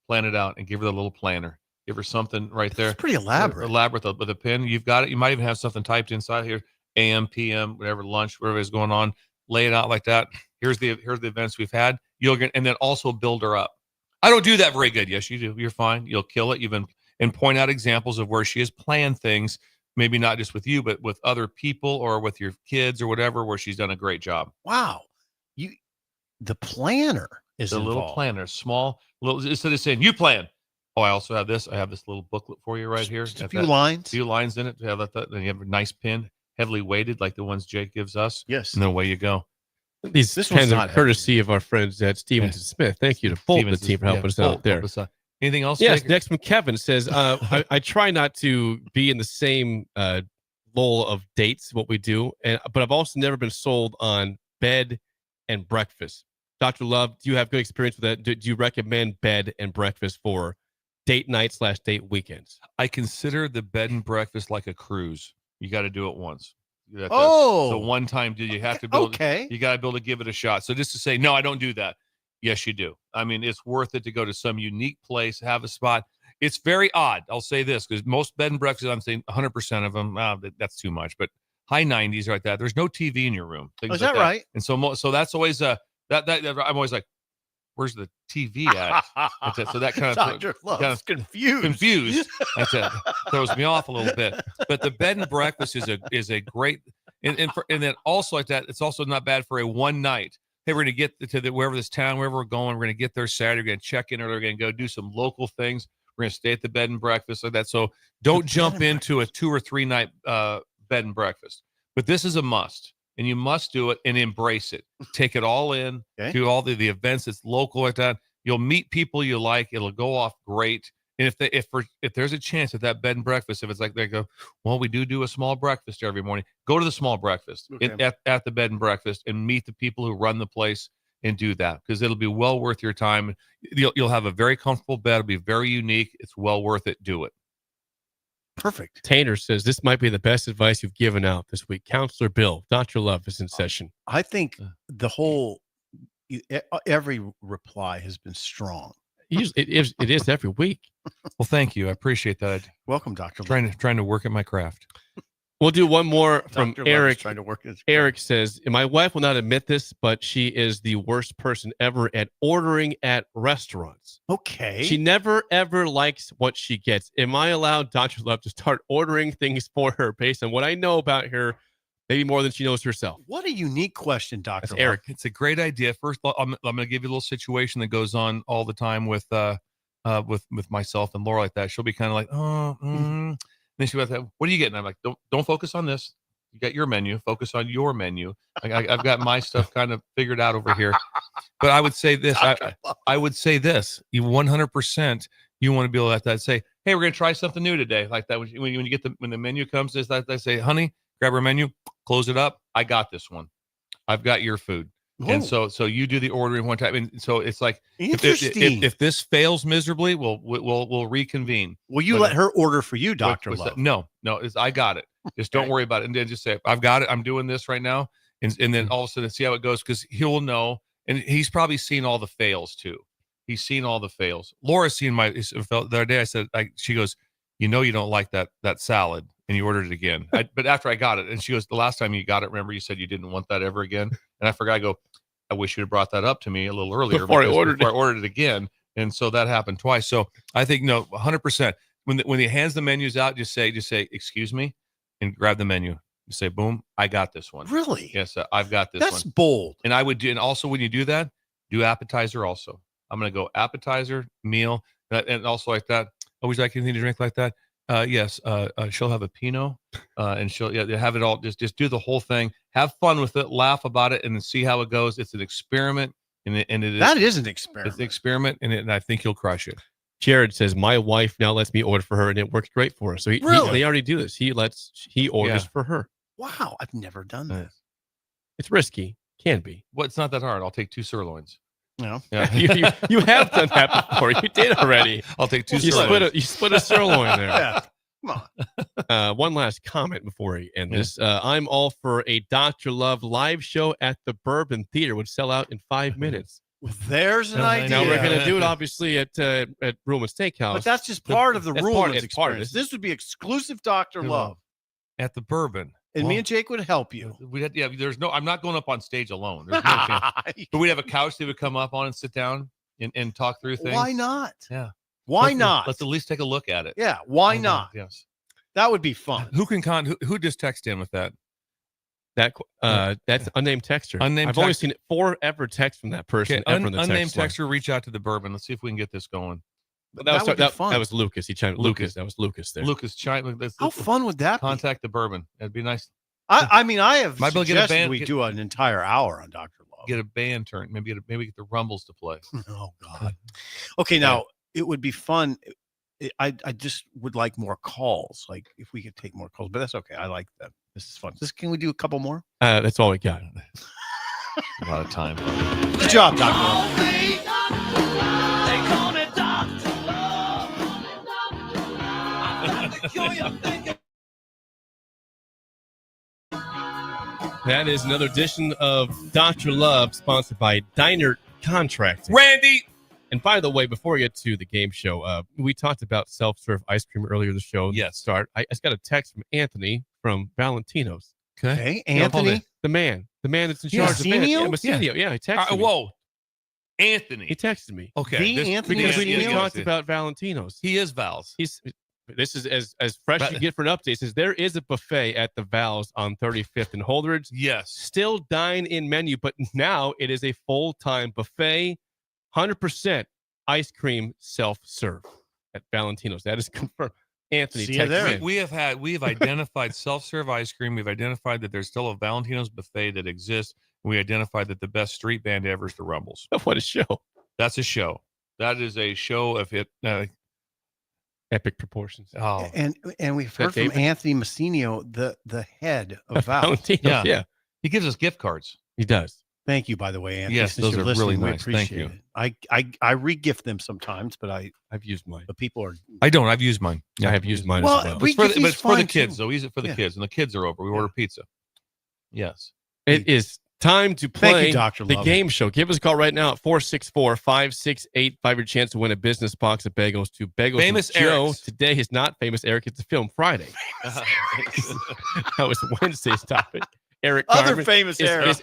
Speaker 6: Plan it out and give her the little planner. Give her something right there.
Speaker 4: It's pretty elaborate.
Speaker 6: Elaborate with a pen. You've got it. You might even have something typed inside here. AM, PM, whatever, lunch, whatever is going on. Lay it out like that. Here's the events we've had. And then also build her up. I don't do that very good. Yes, you do. You're fine. You'll kill it. And point out examples of where she has planned things, maybe not just with you, but with other people or with your kids or whatever, where she's done a great job.
Speaker 4: Wow. The planner is
Speaker 6: the
Speaker 4: involved.
Speaker 6: Little planner, small little, instead of saying you plan. Oh, I also have this. I have this little booklet for you right here.
Speaker 4: Just a few lines
Speaker 6: in it. Have that. Then you have a nice pen, heavily weighted, like the ones Jake gives us.
Speaker 4: Yes.
Speaker 6: And then away you go.
Speaker 3: This pens are courtesy of our friends at Stevens and Smith. Thank you to both the team for helping us out there.
Speaker 6: Anything else?
Speaker 3: Yes.
Speaker 6: Jake?
Speaker 3: Next from Kevin says, I try not to be in the same lull of dates, what we do, but I've also never been sold on bed and breakfast. Dr. Love, do you have good experience with that? Do you recommend bed and breakfast for date night / date weekends?
Speaker 6: I consider the bed and breakfast like a cruise. You got to do it once.
Speaker 4: So
Speaker 6: one time, you have to build. Okay. You got to be able to give it a shot. So just to say, no, I don't do that. Yes, you do. I mean, it's worth it to go to some unique place, have a spot. It's very odd. I'll say this, because most bed and breakfasts, I'm saying 100% of them, that's too much, but high 90s like that. There's no TV in your room.
Speaker 4: Is that right?
Speaker 6: And so that's always that I'm always like, where's the TV at? So that kind of
Speaker 4: Dr. Love's
Speaker 6: confused. That's it. Throws me off a little bit. But the bed and breakfast is a great, and then also like that, it's also not bad for a one night. Hey, we're going to get to wherever this town, wherever we're going, we're going to get there Saturday. We're going to check in, or we're going to go do some local things. We're going to stay at the bed and breakfast like that. So don't jump into a 2 or 3 night bed and breakfast. But this is a must, and you must do it and embrace it. Take it all in, do all the events that's local like that. You'll meet people you like. It'll go off great. And if there's a chance at that bed and breakfast, if it's like they go, well, we do a small breakfast every morning, go to the small breakfast at the bed and breakfast and meet the people who run the place and do that, because it'll be well worth your time. You'll have a very comfortable bed. It'll be very unique. It's well worth it. Do it.
Speaker 4: Perfect.
Speaker 3: Tanner says this might be the best advice you've given out this week. Counselor Bill, Dr. Love is in session.
Speaker 4: I think the whole every reply has been strong.
Speaker 3: It is every week.
Speaker 6: Well, thank you. I appreciate that.
Speaker 4: Welcome, Dr.
Speaker 6: Trying to work at my craft.
Speaker 3: We'll do one more from
Speaker 4: Dr. Love is
Speaker 3: Eric.
Speaker 4: trying to work his
Speaker 3: Eric says, my wife will not admit this, but she is the worst person ever at ordering at restaurants.
Speaker 4: Okay.
Speaker 3: She never, ever likes what she gets. Am I allowed, Dr. Love, to start ordering things for her based on what I know about her, maybe more than she knows herself?
Speaker 4: What a unique question, Dr.
Speaker 6: That's
Speaker 4: Love.
Speaker 6: Eric. It's a great idea. First, I'm going to give you a little situation that goes on all the time with myself and Laura like that. She'll be kind of like, then she'll be like, what are you getting? I'm like, don't focus on this. You got your menu. Focus on your menu. I've got my stuff kind of figured out over here. But I would say this. I would say this. You 100%. You want to be able to let that say, hey, we're going to try something new today, like that. When you get when the menu comes, is that they say, honey, grab our menu, close it up. I got this one. I've got your food.
Speaker 4: Whoa.
Speaker 6: And so you do the ordering one time, and so it's like
Speaker 4: Interesting.
Speaker 6: if this fails miserably, we'll reconvene.
Speaker 4: Will you let her order for you, Dr. Love?
Speaker 6: No, I got it. Just don't worry about it, and then just say, I've got it. I'm doing this right now, and then all of a sudden see how it goes, because he'll know, and he's probably seen all the fails too. He's seen all the fails. Laura's seen the other day. I said, she goes, you don't like that salad. And you ordered it again. But after I got it, and she goes, the last time you got it, remember you said you didn't want that ever again? And I forgot. I go, I wish you had brought that up to me a little earlier
Speaker 3: before I ordered
Speaker 6: it again. And so that happened twice. So I think 100%. When he hands the menus out, just say, excuse me, and grab the menu. You say, boom, I got this one.
Speaker 4: Really?
Speaker 6: Yes, I've got this one.
Speaker 4: That's bold.
Speaker 6: And I would do, and also when you do that, do appetizer also. I'm going to go appetizer, meal, and also like that. Oh, would you like anything to drink like that? Yes. She'll have a Pinot, and she'll have it all. Just do the whole thing. Have fun with it. Laugh about it, and then see how it goes. It's an experiment, and it
Speaker 4: is an experiment.
Speaker 6: It's an experiment, and I think you'll crush it.
Speaker 3: Jared says, my wife now lets me order for her, and it works great for her. So they already do this. He orders for her.
Speaker 4: Wow, I've never done this.
Speaker 3: It's risky. Can be.
Speaker 6: Well, it's not that hard. I'll take 2 sirloins.
Speaker 4: No.
Speaker 3: Yeah. you have done that before. You did already.
Speaker 6: I'll take 2 sirloins.
Speaker 3: You split a sirloin there.
Speaker 4: Yeah. Come
Speaker 3: on. One last comment before we end this. I'm all for a Dr. Love live show at the Bourbon Theater. Would sell out in 5 minutes.
Speaker 4: Well, there's an idea.
Speaker 3: Now we're going to do it obviously at Ruhlman Steakhouse.
Speaker 4: But that's just part of the Ruhlman's experience. This would be exclusive Dr. Love
Speaker 6: at the Bourbon.
Speaker 4: And me and Jake would help you.
Speaker 6: I'm not going up on stage alone. There's no chance. But we'd have a couch they would come up on and sit down and talk through things.
Speaker 4: Why not?
Speaker 6: Yeah.
Speaker 4: Why not?
Speaker 6: Let's at least take a look at it.
Speaker 4: Yeah. Why not?
Speaker 6: Yes.
Speaker 4: That would be fun.
Speaker 6: Who just text in with that?
Speaker 3: That's unnamed texter. I've only seen 4 ever texts from that person.
Speaker 6: Okay. Unnamed texter, reach out to the Bourbon. Let's see if we can get this going.
Speaker 3: That was Lucas. He chimed. Lucas. That was Lucas there.
Speaker 6: Lucas chimed.
Speaker 4: How fun would that be?
Speaker 6: Contact the Bourbon. That'd be nice.
Speaker 4: I mean, I have
Speaker 6: might
Speaker 4: suggested we do an entire hour on Dr. Love.
Speaker 6: Get a band turn. Maybe get the Rumbles to play.
Speaker 4: Oh God. Okay, now it would be fun. I just would like more calls. Like if we could take more calls, but that's okay. I like that. This is fun. Can we do a couple more?
Speaker 3: That's all we got.
Speaker 6: A lot of time.
Speaker 4: Good job, Dr. Love.
Speaker 3: That is another edition of Dr. Love, sponsored by Diner Contracting.
Speaker 6: Randy!
Speaker 3: And by the way, before we get to the game show, we talked about self-serve ice cream earlier in the show.
Speaker 6: Yes.
Speaker 3: I just got a text from Anthony from Valentino's.
Speaker 4: Okay, Anthony?
Speaker 3: The man that's in charge of it.
Speaker 4: Massinio?
Speaker 3: Yeah, he texted me.
Speaker 6: Whoa. Anthony.
Speaker 3: He texted me.
Speaker 6: Okay.
Speaker 3: Because we talked about Valentino's.
Speaker 6: He is Val's.
Speaker 3: This is as fresh as you get for an update. Says there is a buffet at the Val's on 35th and Holdridge.
Speaker 6: Yes.
Speaker 3: Still dine-in menu, but now it is a full-time buffet, 100% ice cream self-serve at Valentino's. That is confirmed. Anthony,
Speaker 6: we have identified self-serve ice cream. We've identified that there's still a Valentino's buffet that exists. We identified that the best street band ever is the Rumbles.
Speaker 3: What a show!
Speaker 6: That's a show. That is a show of it.
Speaker 3: Epic proportions.
Speaker 6: Oh,
Speaker 4: and we've heard from Anthony Massinio, the head of Val's.
Speaker 6: Yeah. He gives us gift cards.
Speaker 3: He does.
Speaker 4: Thank you, by the way, Anthony.
Speaker 6: Yes,
Speaker 4: Since
Speaker 6: those
Speaker 4: you're
Speaker 6: are
Speaker 4: listening,
Speaker 6: really
Speaker 4: we
Speaker 6: nice. Thank
Speaker 4: appreciate
Speaker 6: you.
Speaker 4: it. I re-gift them sometimes, but
Speaker 6: I've used mine.
Speaker 4: the people are.
Speaker 6: I don't. I've used mine. Yeah, I have used mine
Speaker 4: Well,
Speaker 6: as well.
Speaker 4: we
Speaker 6: It's for
Speaker 4: get
Speaker 6: the, but
Speaker 4: these
Speaker 6: it's for the
Speaker 4: fine,
Speaker 6: kids,
Speaker 4: too.
Speaker 6: though. Use it for the
Speaker 4: Yeah.
Speaker 6: kids. When the kids are over, we order pizza. Yes.
Speaker 3: It is time to play
Speaker 4: Thank you, Dr.
Speaker 3: the
Speaker 4: Love.
Speaker 3: game show. Give us a call right now at 464-5685. Your chance to win a business box of bagels to Bagels
Speaker 6: Famous
Speaker 3: with Joe.
Speaker 6: Eric's.
Speaker 3: Today is not Famous Eric. It's a film Friday. That was Wednesday's topic. Eric
Speaker 4: Other
Speaker 3: Carmen.
Speaker 4: famous Eric.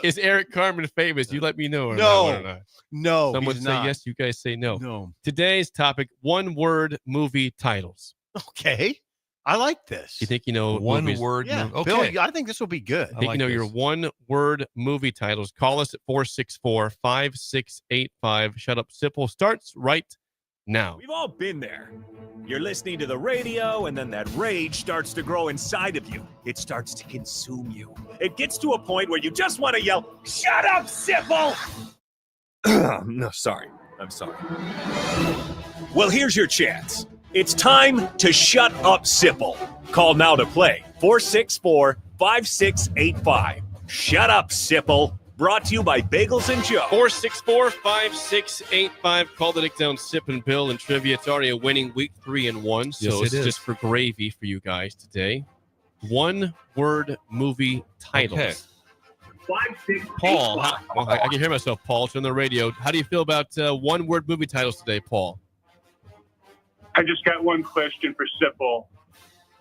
Speaker 3: Is Eric Carmen famous? You let me know. Or
Speaker 4: No.
Speaker 3: not.
Speaker 4: No,
Speaker 3: Some would
Speaker 4: he's
Speaker 3: say
Speaker 4: not.
Speaker 3: yes. You guys say no.
Speaker 4: No.
Speaker 3: Today's topic, one-word movie titles.
Speaker 4: Okay. I like this.
Speaker 3: You think you know
Speaker 6: One
Speaker 3: movies?
Speaker 6: word.
Speaker 4: Yeah,
Speaker 6: movie.
Speaker 4: Bill,
Speaker 6: Okay.
Speaker 4: I think this will be good.
Speaker 3: I think you know your one-word movie titles. Call us at 464-5685. Shut Up Simple starts right now.
Speaker 1: We've all been there. You're listening to the radio, and then that rage starts to grow inside of you. It starts to consume you. It gets to a point where you just want to yell, "Shut up, Sipple!" No, sorry. I'm sorry. Well, here's your chance. It's time to shut up, Sipple. Call now to play. 464-5685. Shut up, Sipple. Brought to you by Bagels and Joe.
Speaker 3: 464-5685. Call the Nick Down Sip and Bill and Trivia. It's already a winning week 3-1, so
Speaker 6: Yes, it
Speaker 3: it's
Speaker 6: is.
Speaker 3: just for gravy for you guys today. One-word movie titles.
Speaker 6: Okay.
Speaker 3: Paul, I can hear myself, Paul. It's on the radio. How do you feel about one-word movie titles today, Paul?
Speaker 8: I just got one question for Sipple.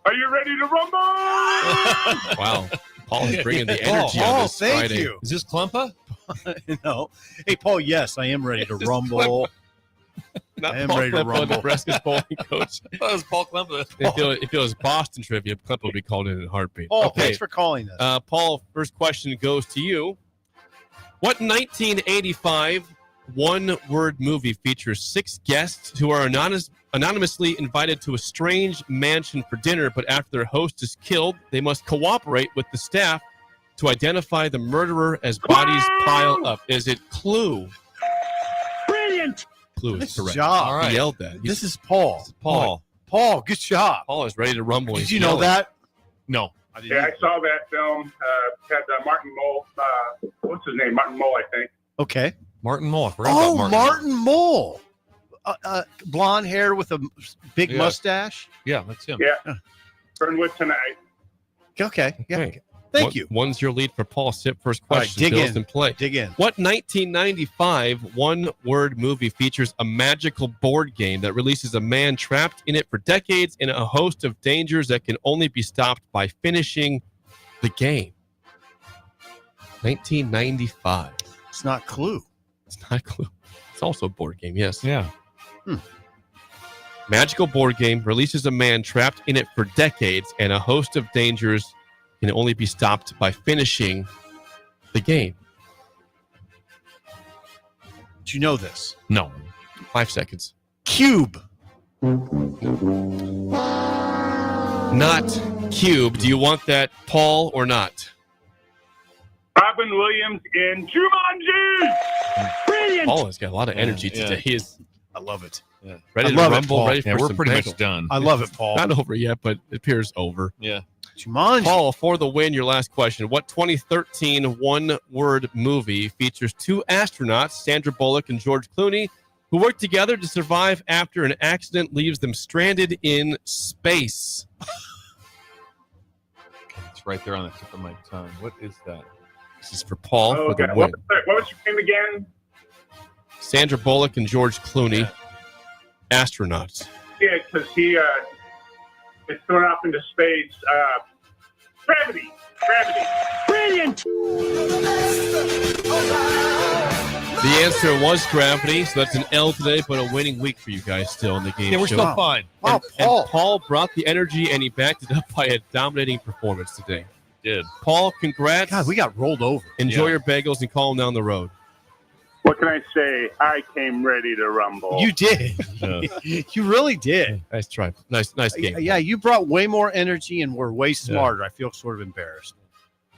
Speaker 8: Are you ready to rumble?
Speaker 3: Wow. Paul is bringing the
Speaker 4: Paul,
Speaker 3: energy on this
Speaker 4: thank
Speaker 3: Friday.
Speaker 4: you.
Speaker 6: Is this Klumpa?
Speaker 4: No. Hey, Paul, yes, I am ready to
Speaker 3: It's just
Speaker 4: rumble.
Speaker 3: Not
Speaker 4: I am
Speaker 3: Paul
Speaker 4: ready to
Speaker 3: Klempa,
Speaker 4: rumble.
Speaker 3: Nebraska's bowling coach.
Speaker 6: That was Paul Klumpa.
Speaker 3: If it was Boston trivia, Klempa would be called in a heartbeat.
Speaker 4: Paul, thanks for calling us.
Speaker 3: Paul, first question goes to you. What 1985 one-word movie features 6 guests who are anonymously invited to a strange mansion for dinner, but after their host is killed, they must cooperate with the staff to identify the murderer as bodies pile up? Is it Clue?
Speaker 8: Brilliant.
Speaker 3: Clue is
Speaker 4: Nice
Speaker 3: correct.
Speaker 4: job.
Speaker 3: All right. He yelled that.
Speaker 4: This is Paul.
Speaker 3: Paul.
Speaker 4: Paul, good job.
Speaker 3: Paul is ready to rumble.
Speaker 4: Did
Speaker 3: He's
Speaker 4: you know
Speaker 3: yelling.
Speaker 4: that?
Speaker 3: No.
Speaker 8: Yeah, I saw that film. Had Martin Mull. What's his name? Martin Mull, I think.
Speaker 4: Okay.
Speaker 6: Martin Mull. I forgot about
Speaker 4: Martin Mull. Blonde hair with a big
Speaker 6: Yeah.
Speaker 4: mustache.
Speaker 6: Yeah, that's him.
Speaker 8: Yeah. Fernwood tonight.
Speaker 4: Okay. Yeah.
Speaker 3: Okay.
Speaker 4: Thank you.
Speaker 3: One's your lead for Paul. Sip first
Speaker 4: All right,
Speaker 3: question.
Speaker 4: dig
Speaker 3: Bill's
Speaker 4: in.
Speaker 3: in play.
Speaker 4: Dig in.
Speaker 3: What 1995 one-word movie features a magical board game that releases a man trapped in it for decades in a host of dangers that can only be stopped by finishing the game? 1995.
Speaker 4: It's not Clue.
Speaker 3: It's not Clue. It's also a board game, yes.
Speaker 6: Yeah.
Speaker 3: Magical board game releases a man trapped in it for decades, and a host of dangers can only be stopped by finishing the game.
Speaker 4: Do you know this?
Speaker 3: No. 5 seconds.
Speaker 4: Cube.
Speaker 3: Not Cube. Do you want that, Paul, or not?
Speaker 8: Robin Williams in Jumanji. Brilliant.
Speaker 3: Paul has got a lot of energy
Speaker 6: Yeah.
Speaker 3: today. He is
Speaker 4: I love it.
Speaker 3: ready
Speaker 4: I
Speaker 3: to
Speaker 4: love it,
Speaker 3: rumble,
Speaker 4: Paul.
Speaker 3: ready
Speaker 6: Yeah,
Speaker 3: for
Speaker 6: we're
Speaker 3: some
Speaker 6: pretty
Speaker 3: bagel.
Speaker 6: much done.
Speaker 4: I love it, Paul.
Speaker 3: Not over yet, but it appears over.
Speaker 6: Yeah.
Speaker 4: Jumanji.
Speaker 3: Paul, for the win, your last question. What 2013 one-word movie features 2 astronauts, Sandra Bullock and George Clooney, who work together to survive after an accident leaves them stranded in space?
Speaker 6: It's right there on the tip of my tongue. What is that?
Speaker 3: This is for Paul for
Speaker 8: Okay.
Speaker 3: the
Speaker 8: What
Speaker 3: win.
Speaker 8: was your name again?
Speaker 3: Sandra Bullock and George Clooney, astronauts.
Speaker 8: Yeah, because he is thrown off into space. Gravity. Brilliant.
Speaker 3: The answer was Gravity, so that's an L today, but a winning week for you guys still in the game.
Speaker 6: Yeah, we're
Speaker 3: show.
Speaker 6: still fine.
Speaker 4: Wow,
Speaker 3: And
Speaker 4: Paul.
Speaker 3: Paul brought the energy, and he backed it up by a dominating performance today.
Speaker 6: Did.
Speaker 3: Paul, congrats.
Speaker 4: God, we got rolled over.
Speaker 3: Enjoy
Speaker 6: Yeah.
Speaker 3: your bagels and call them down the road.
Speaker 8: What can I say? I came ready to rumble.
Speaker 4: You did. You really did.
Speaker 3: Nice try. Nice game.
Speaker 4: Yeah, you brought way more energy and were way smarter. I feel sort of embarrassed.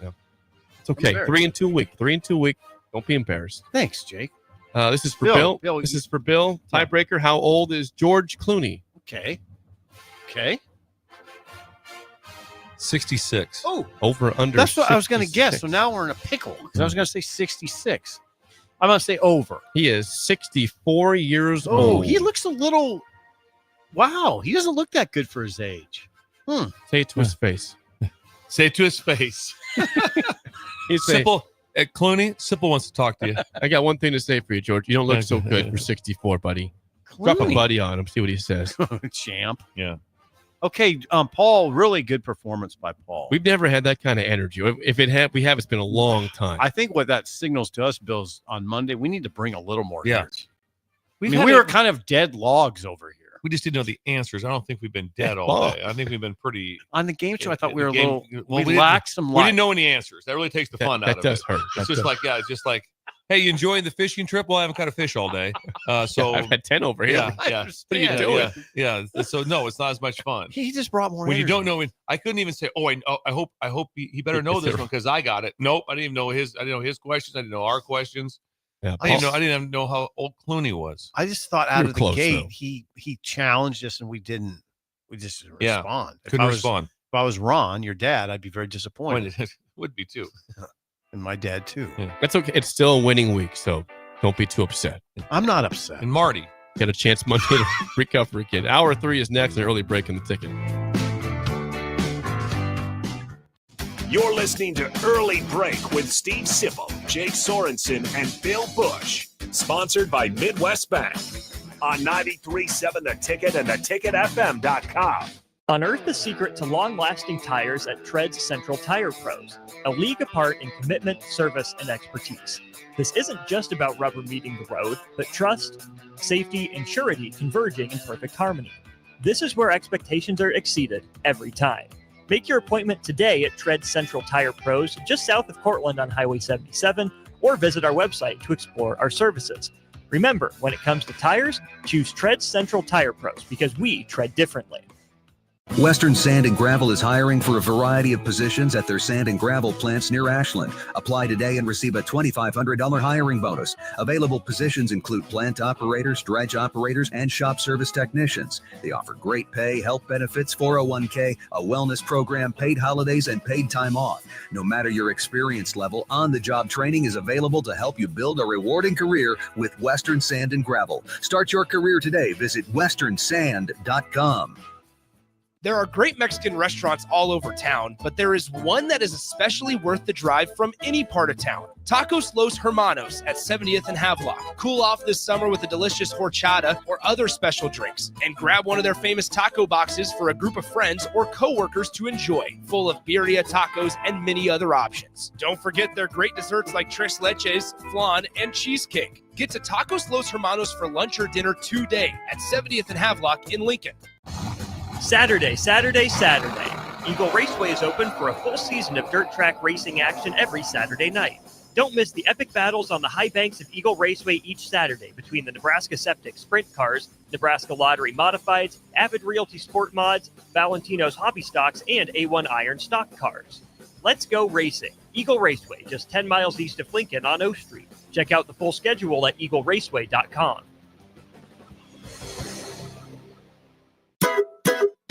Speaker 3: It's okay.
Speaker 4: I'm
Speaker 3: 3-2 week. 3-2 week. Don't be embarrassed.
Speaker 4: Thanks, Jake.
Speaker 3: This is for Bill.
Speaker 4: Bill,
Speaker 3: This is for Bill. Tiebreaker. How old is George Clooney?
Speaker 4: Okay.
Speaker 6: 66.
Speaker 4: Oh,
Speaker 3: Over under.
Speaker 4: that's what I was going to guess.
Speaker 3: 66.
Speaker 4: So now we're in a pickle because I was going to say 66. I'm going to say over.
Speaker 3: He is 64 years
Speaker 4: Oh,
Speaker 3: old.
Speaker 4: he looks a little. Wow, he doesn't look that good for his age.
Speaker 3: Say it to his face.
Speaker 6: Say it to his face.
Speaker 3: He's
Speaker 6: Simple. Clooney, Sipple wants to talk to you.
Speaker 3: I got one thing to say for you, George. You don't look so good for 64, buddy. Drop a
Speaker 4: Clooney.
Speaker 3: buddy on him. See what he says.
Speaker 4: Champ.
Speaker 6: Yeah.
Speaker 4: Okay, Paul. Really good performance by Paul.
Speaker 3: We've never had that kind of energy. If it have, we have. It's been a long time.
Speaker 4: I think what that signals to us, Bills, on Monday, we need to bring a little more.
Speaker 6: Yeah.
Speaker 4: energy.
Speaker 6: We've
Speaker 4: I mean,
Speaker 6: had
Speaker 4: we
Speaker 6: a-
Speaker 4: were kind of dead logs over here.
Speaker 6: We just didn't know the answers. I don't think we've been dead all day. I think we've been pretty.
Speaker 4: On the game show, I thought we were a
Speaker 6: Game-
Speaker 4: little.
Speaker 6: well,
Speaker 4: we lacked some light.
Speaker 6: We didn't know any answers. That really takes the fun out
Speaker 3: that
Speaker 6: of
Speaker 3: does
Speaker 6: it.
Speaker 3: hurt.
Speaker 6: It's
Speaker 3: That
Speaker 6: just
Speaker 3: does.
Speaker 6: like, yeah, it's just like, hey, you enjoying the fishing trip? Well, I haven't caught a fish all day. So
Speaker 3: I've had 10 over here.
Speaker 6: yeah,
Speaker 3: I
Speaker 6: yeah.
Speaker 3: understand. What are you doing?
Speaker 6: Yeah. So no, it's not as much fun.
Speaker 4: He just brought more.
Speaker 6: When you
Speaker 4: energy.
Speaker 6: don't know it, I couldn't even say, "Oh, I hope he better know this one because I got it." Nope, I didn't even know his. I didn't know his questions. I didn't know our questions.
Speaker 3: Yeah,
Speaker 6: I didn't even know how old Clooney was.
Speaker 4: I just thought out
Speaker 3: You're
Speaker 4: of the
Speaker 3: close,
Speaker 4: gate,
Speaker 3: though.
Speaker 4: he challenged us, and we didn't. We just didn't
Speaker 6: Yeah,
Speaker 4: respond.
Speaker 6: couldn't respond.
Speaker 4: If I was Ron, your dad, I'd be very disappointed,
Speaker 6: Would be too.
Speaker 4: and my dad too.
Speaker 3: That's okay. It's still a winning week, so don't be too upset.
Speaker 4: I'm not upset.
Speaker 6: And Marty
Speaker 3: get a chance Monday to recover again. Hour 3 is next, an early break in the ticket.
Speaker 1: You're listening to Early Break with Steve Sipple, Jake Sorensen, and Bill Busch. Sponsored by Midwest Bank. On 93.7 The Ticket and theticketfm.com.
Speaker 9: Unearth the secret to long-lasting tires at Tread's Central Tire Pros, a league apart in commitment, service, and expertise. This isn't just about rubber meeting the road, but trust, safety, and surety converging in perfect harmony. This is where expectations are exceeded every time. Make your appointment today at Tread Central Tire Pros, just south of Cortland on Highway 77, or visit our website to explore our services. Remember, when it comes to tires, choose Tread Central Tire Pros because we tread differently.
Speaker 13: Western Sand and Gravel is hiring for a variety of positions at their sand and gravel plants near Ashland. Apply today and receive a $2,500 hiring bonus. Available positions include plant operators, dredge operators, and shop service technicians. They offer great pay, health benefits, 401k, a wellness program, paid holidays, and paid time off. No matter your experience level, on-the-job training is available to help you build a rewarding career with Western Sand and Gravel. Start your career today. Visit westernsand.com.
Speaker 10: There are great Mexican restaurants all over town, but there is one that is especially worth the drive from any part of town. Tacos Los Hermanos at 70th and Havelock. Cool off this summer with a delicious horchata or other special drinks, and grab one of their famous taco boxes for a group of friends or coworkers to enjoy, full of birria tacos and many other options. Don't forget their great desserts like tres leches, flan, and cheesecake. Get to Tacos Los Hermanos for lunch or dinner today at 70th and Havelock in Lincoln.
Speaker 9: Saturday. Eagle Raceway is open for a full season of dirt track racing action every Saturday night. Don't miss the epic battles on the high banks of Eagle Raceway each Saturday between the Nebraska Septic Sprint Cars, Nebraska Lottery Modifieds, Avid Realty Sport Mods, Valentino's Hobby Stocks, and A1 Iron Stock Cars. Let's go racing. Eagle Raceway, just 10 miles east of Lincoln on O Street. Check out the full schedule at eagleraceway.com.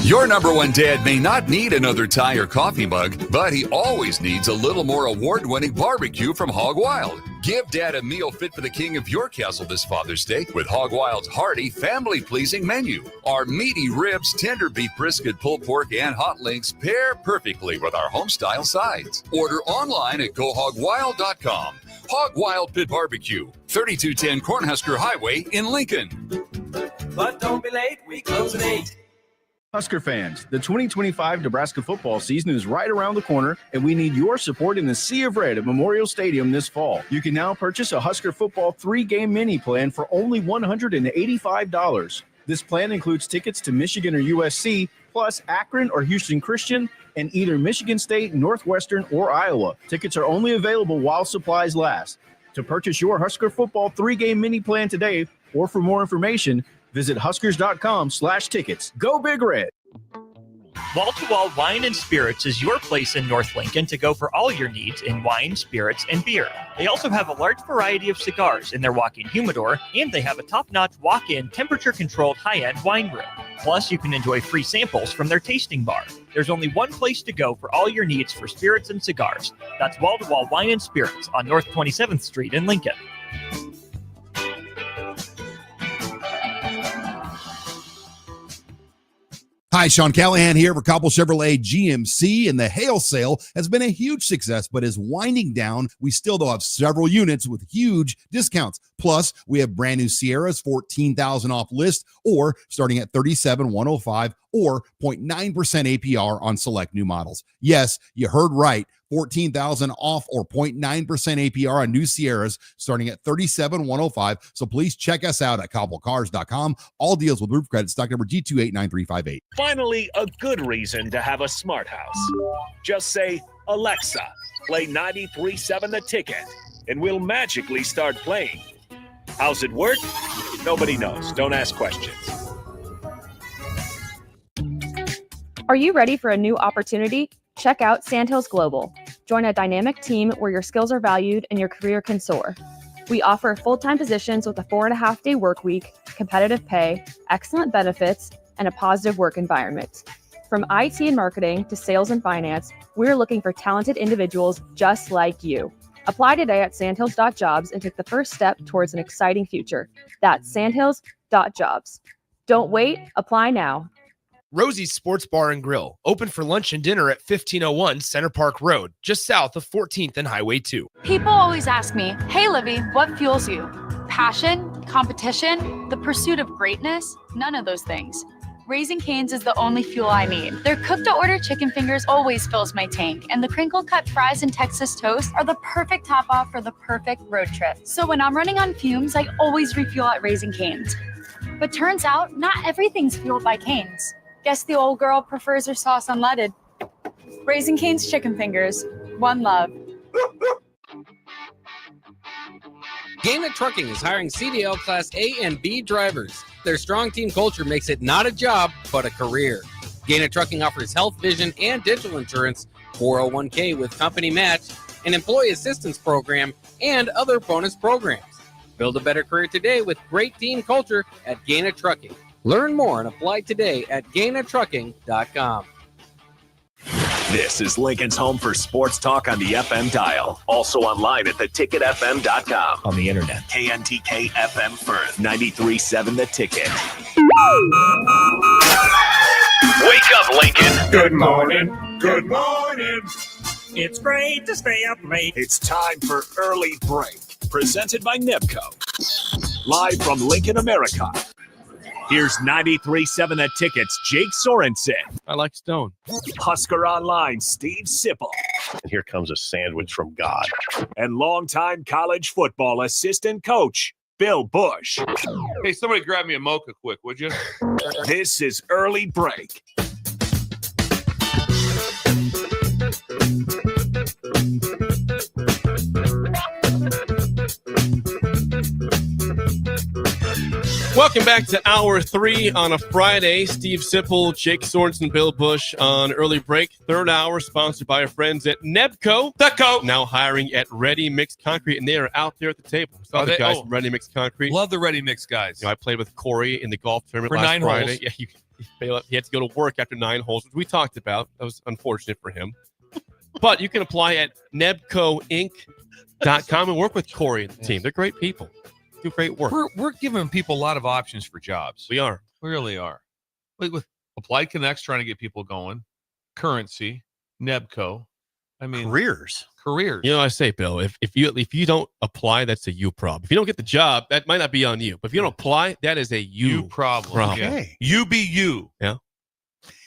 Speaker 14: Your number one dad may not need another tie or coffee mug, but he always needs a little more award-winning barbecue from Hog Wild. Give Dad a meal fit for the king of your castle this Father's Day with Hog Wild's hearty, family-pleasing menu. Our meaty ribs, tender beef brisket, pulled pork, and hot links pair perfectly with our home-style sides. Order online at gohogwild.com. Hog Wild Pit Barbecue, 3210 Cornhusker Highway in Lincoln.
Speaker 19: But don't be late, we close at 8.
Speaker 16: Husker fans, the 2025 Nebraska football season is right around the corner, and we need your support in the Sea of Red at Memorial Stadium this fall. You can now purchase a Husker football 3-game mini plan for only $185. This plan includes tickets to Michigan or USC, plus Akron or Houston Christian, and either Michigan State, Northwestern, or Iowa. Tickets are only available while supplies last. To purchase your Husker football 3-game mini plan today, or for more information, visit huskers.com/tickets. Go Big Red.
Speaker 9: Wall to Wall Wine and Spirits is your place in North Lincoln to go for all your needs in wine, spirits, and beer. They also have a large variety of cigars in their walk-in humidor, and they have a top-notch walk-in temperature-controlled high-end wine room. Plus, you can enjoy free samples from their tasting bar. There's only one place to go for all your needs for spirits and cigars. That's Wall to Wall Wine and Spirits on North 27th Street in Lincoln.
Speaker 2: Hi, Sean Callahan here for Cobble Chevrolet GMC, and the hail sale has been a huge success, but is winding down. We still though have several units with huge discounts. Plus, we have brand new Sierras, $14,000 off list, or starting at $37,105, or 0.9% APR on select new models. Yes, you heard right. $14,000 off or 0.9% APR on new Sierras starting at $37,105. So please check us out at cobblecars.com. All deals with roof credit, stock number G289358.
Speaker 1: Finally, a good reason to have a smart house. Just say, Alexa, play 93.7 The Ticket, and we'll magically start playing. How's it work? Nobody knows. Don't ask questions.
Speaker 7: Are you ready for a new opportunity? Check out Sandhills Global. Join a dynamic team where your skills are valued and your career can soar. We offer full-time positions with a 4.5-day work week, competitive pay, excellent benefits, and a positive work environment. From IT and marketing to sales and finance, we're looking for talented individuals just like you. Apply today at sandhills.jobs and take the first step towards an exciting future. That's sandhills.jobs. Don't wait, apply now.
Speaker 10: Rosie's Sports Bar and Grill, open for lunch and dinner at 1501 Center Park Road, just south of 14th and Highway 2.
Speaker 17: People always ask me, hey, Livy, what fuels you? Passion, competition, the pursuit of greatness? None of those things. Raising Cane's is the only fuel I need. Their cook-to-order chicken fingers always fills my tank, and the crinkle-cut fries and Texas toast are the perfect top-off for the perfect road trip. So when I'm running on fumes, I always refuel at Raising Cane's. But turns out, not everything's fueled by Cane's. Guess the old girl prefers her sauce unleaded. Raising Cane's chicken fingers. One love.
Speaker 15: Gaina Trucking is hiring CDL Class A and B drivers. Their strong team culture makes it not a job, but a career. Gaina Trucking offers health, vision, and dental insurance, 401k with company match, an employee assistance program, and other bonus programs. Build a better career today with great team culture at Gaina Trucking. Learn more and apply today at GainaTrucking.com.
Speaker 1: This is Lincoln's home for sports talk on the FM dial. Also online at theticketfm.com. On the internet. KNTK FM Firth. 93.7 The Ticket. Wake up, Lincoln.
Speaker 19: Good morning. Good morning. It's great to stay up late.
Speaker 1: It's time for Early Break. Presented by Nebco. Live from Lincoln, America. Here's 93.7 The Ticket's Jake Sorensen.
Speaker 3: I like Stone.
Speaker 1: Husker Online, Steve Sipple.
Speaker 4: And here comes a sandwich from God.
Speaker 1: And longtime college football assistant coach, Bill Busch.
Speaker 6: Hey, somebody grab me a mocha quick, would you?
Speaker 1: This is Early Break.
Speaker 3: Welcome back to Hour 3 on a Friday. Steve Sipple, Jake Sorensen, Bill Busch on Early Break. Third hour sponsored by our friends at Nebco. Now hiring at Ready Mix Concrete, and they are out there at the table. Saw the guys from Ready Mix Concrete.
Speaker 6: Love the Ready Mix guys.
Speaker 3: You know, I played with Corey in the golf tournament
Speaker 6: for
Speaker 3: last
Speaker 6: 9
Speaker 3: Friday.
Speaker 6: holes.
Speaker 3: Yeah, he had to go to work after 9 holes, which we talked about. That was unfortunate for him. But you can apply at nebcoinc.com and work with Corey and the team. They're great people. Do great work.
Speaker 6: We're giving people a lot of options for jobs.
Speaker 3: We are.
Speaker 6: We really are. With Applied Connects trying to get people going, Currency, Nebco. I mean,
Speaker 4: careers.
Speaker 3: You know, I say, Bill, if you don't apply, that's a you problem. If you don't get the job, that might not be on you. But if you don't apply, that is a you
Speaker 6: problem.
Speaker 4: Okay.
Speaker 6: Yeah. You be you.
Speaker 3: Yeah.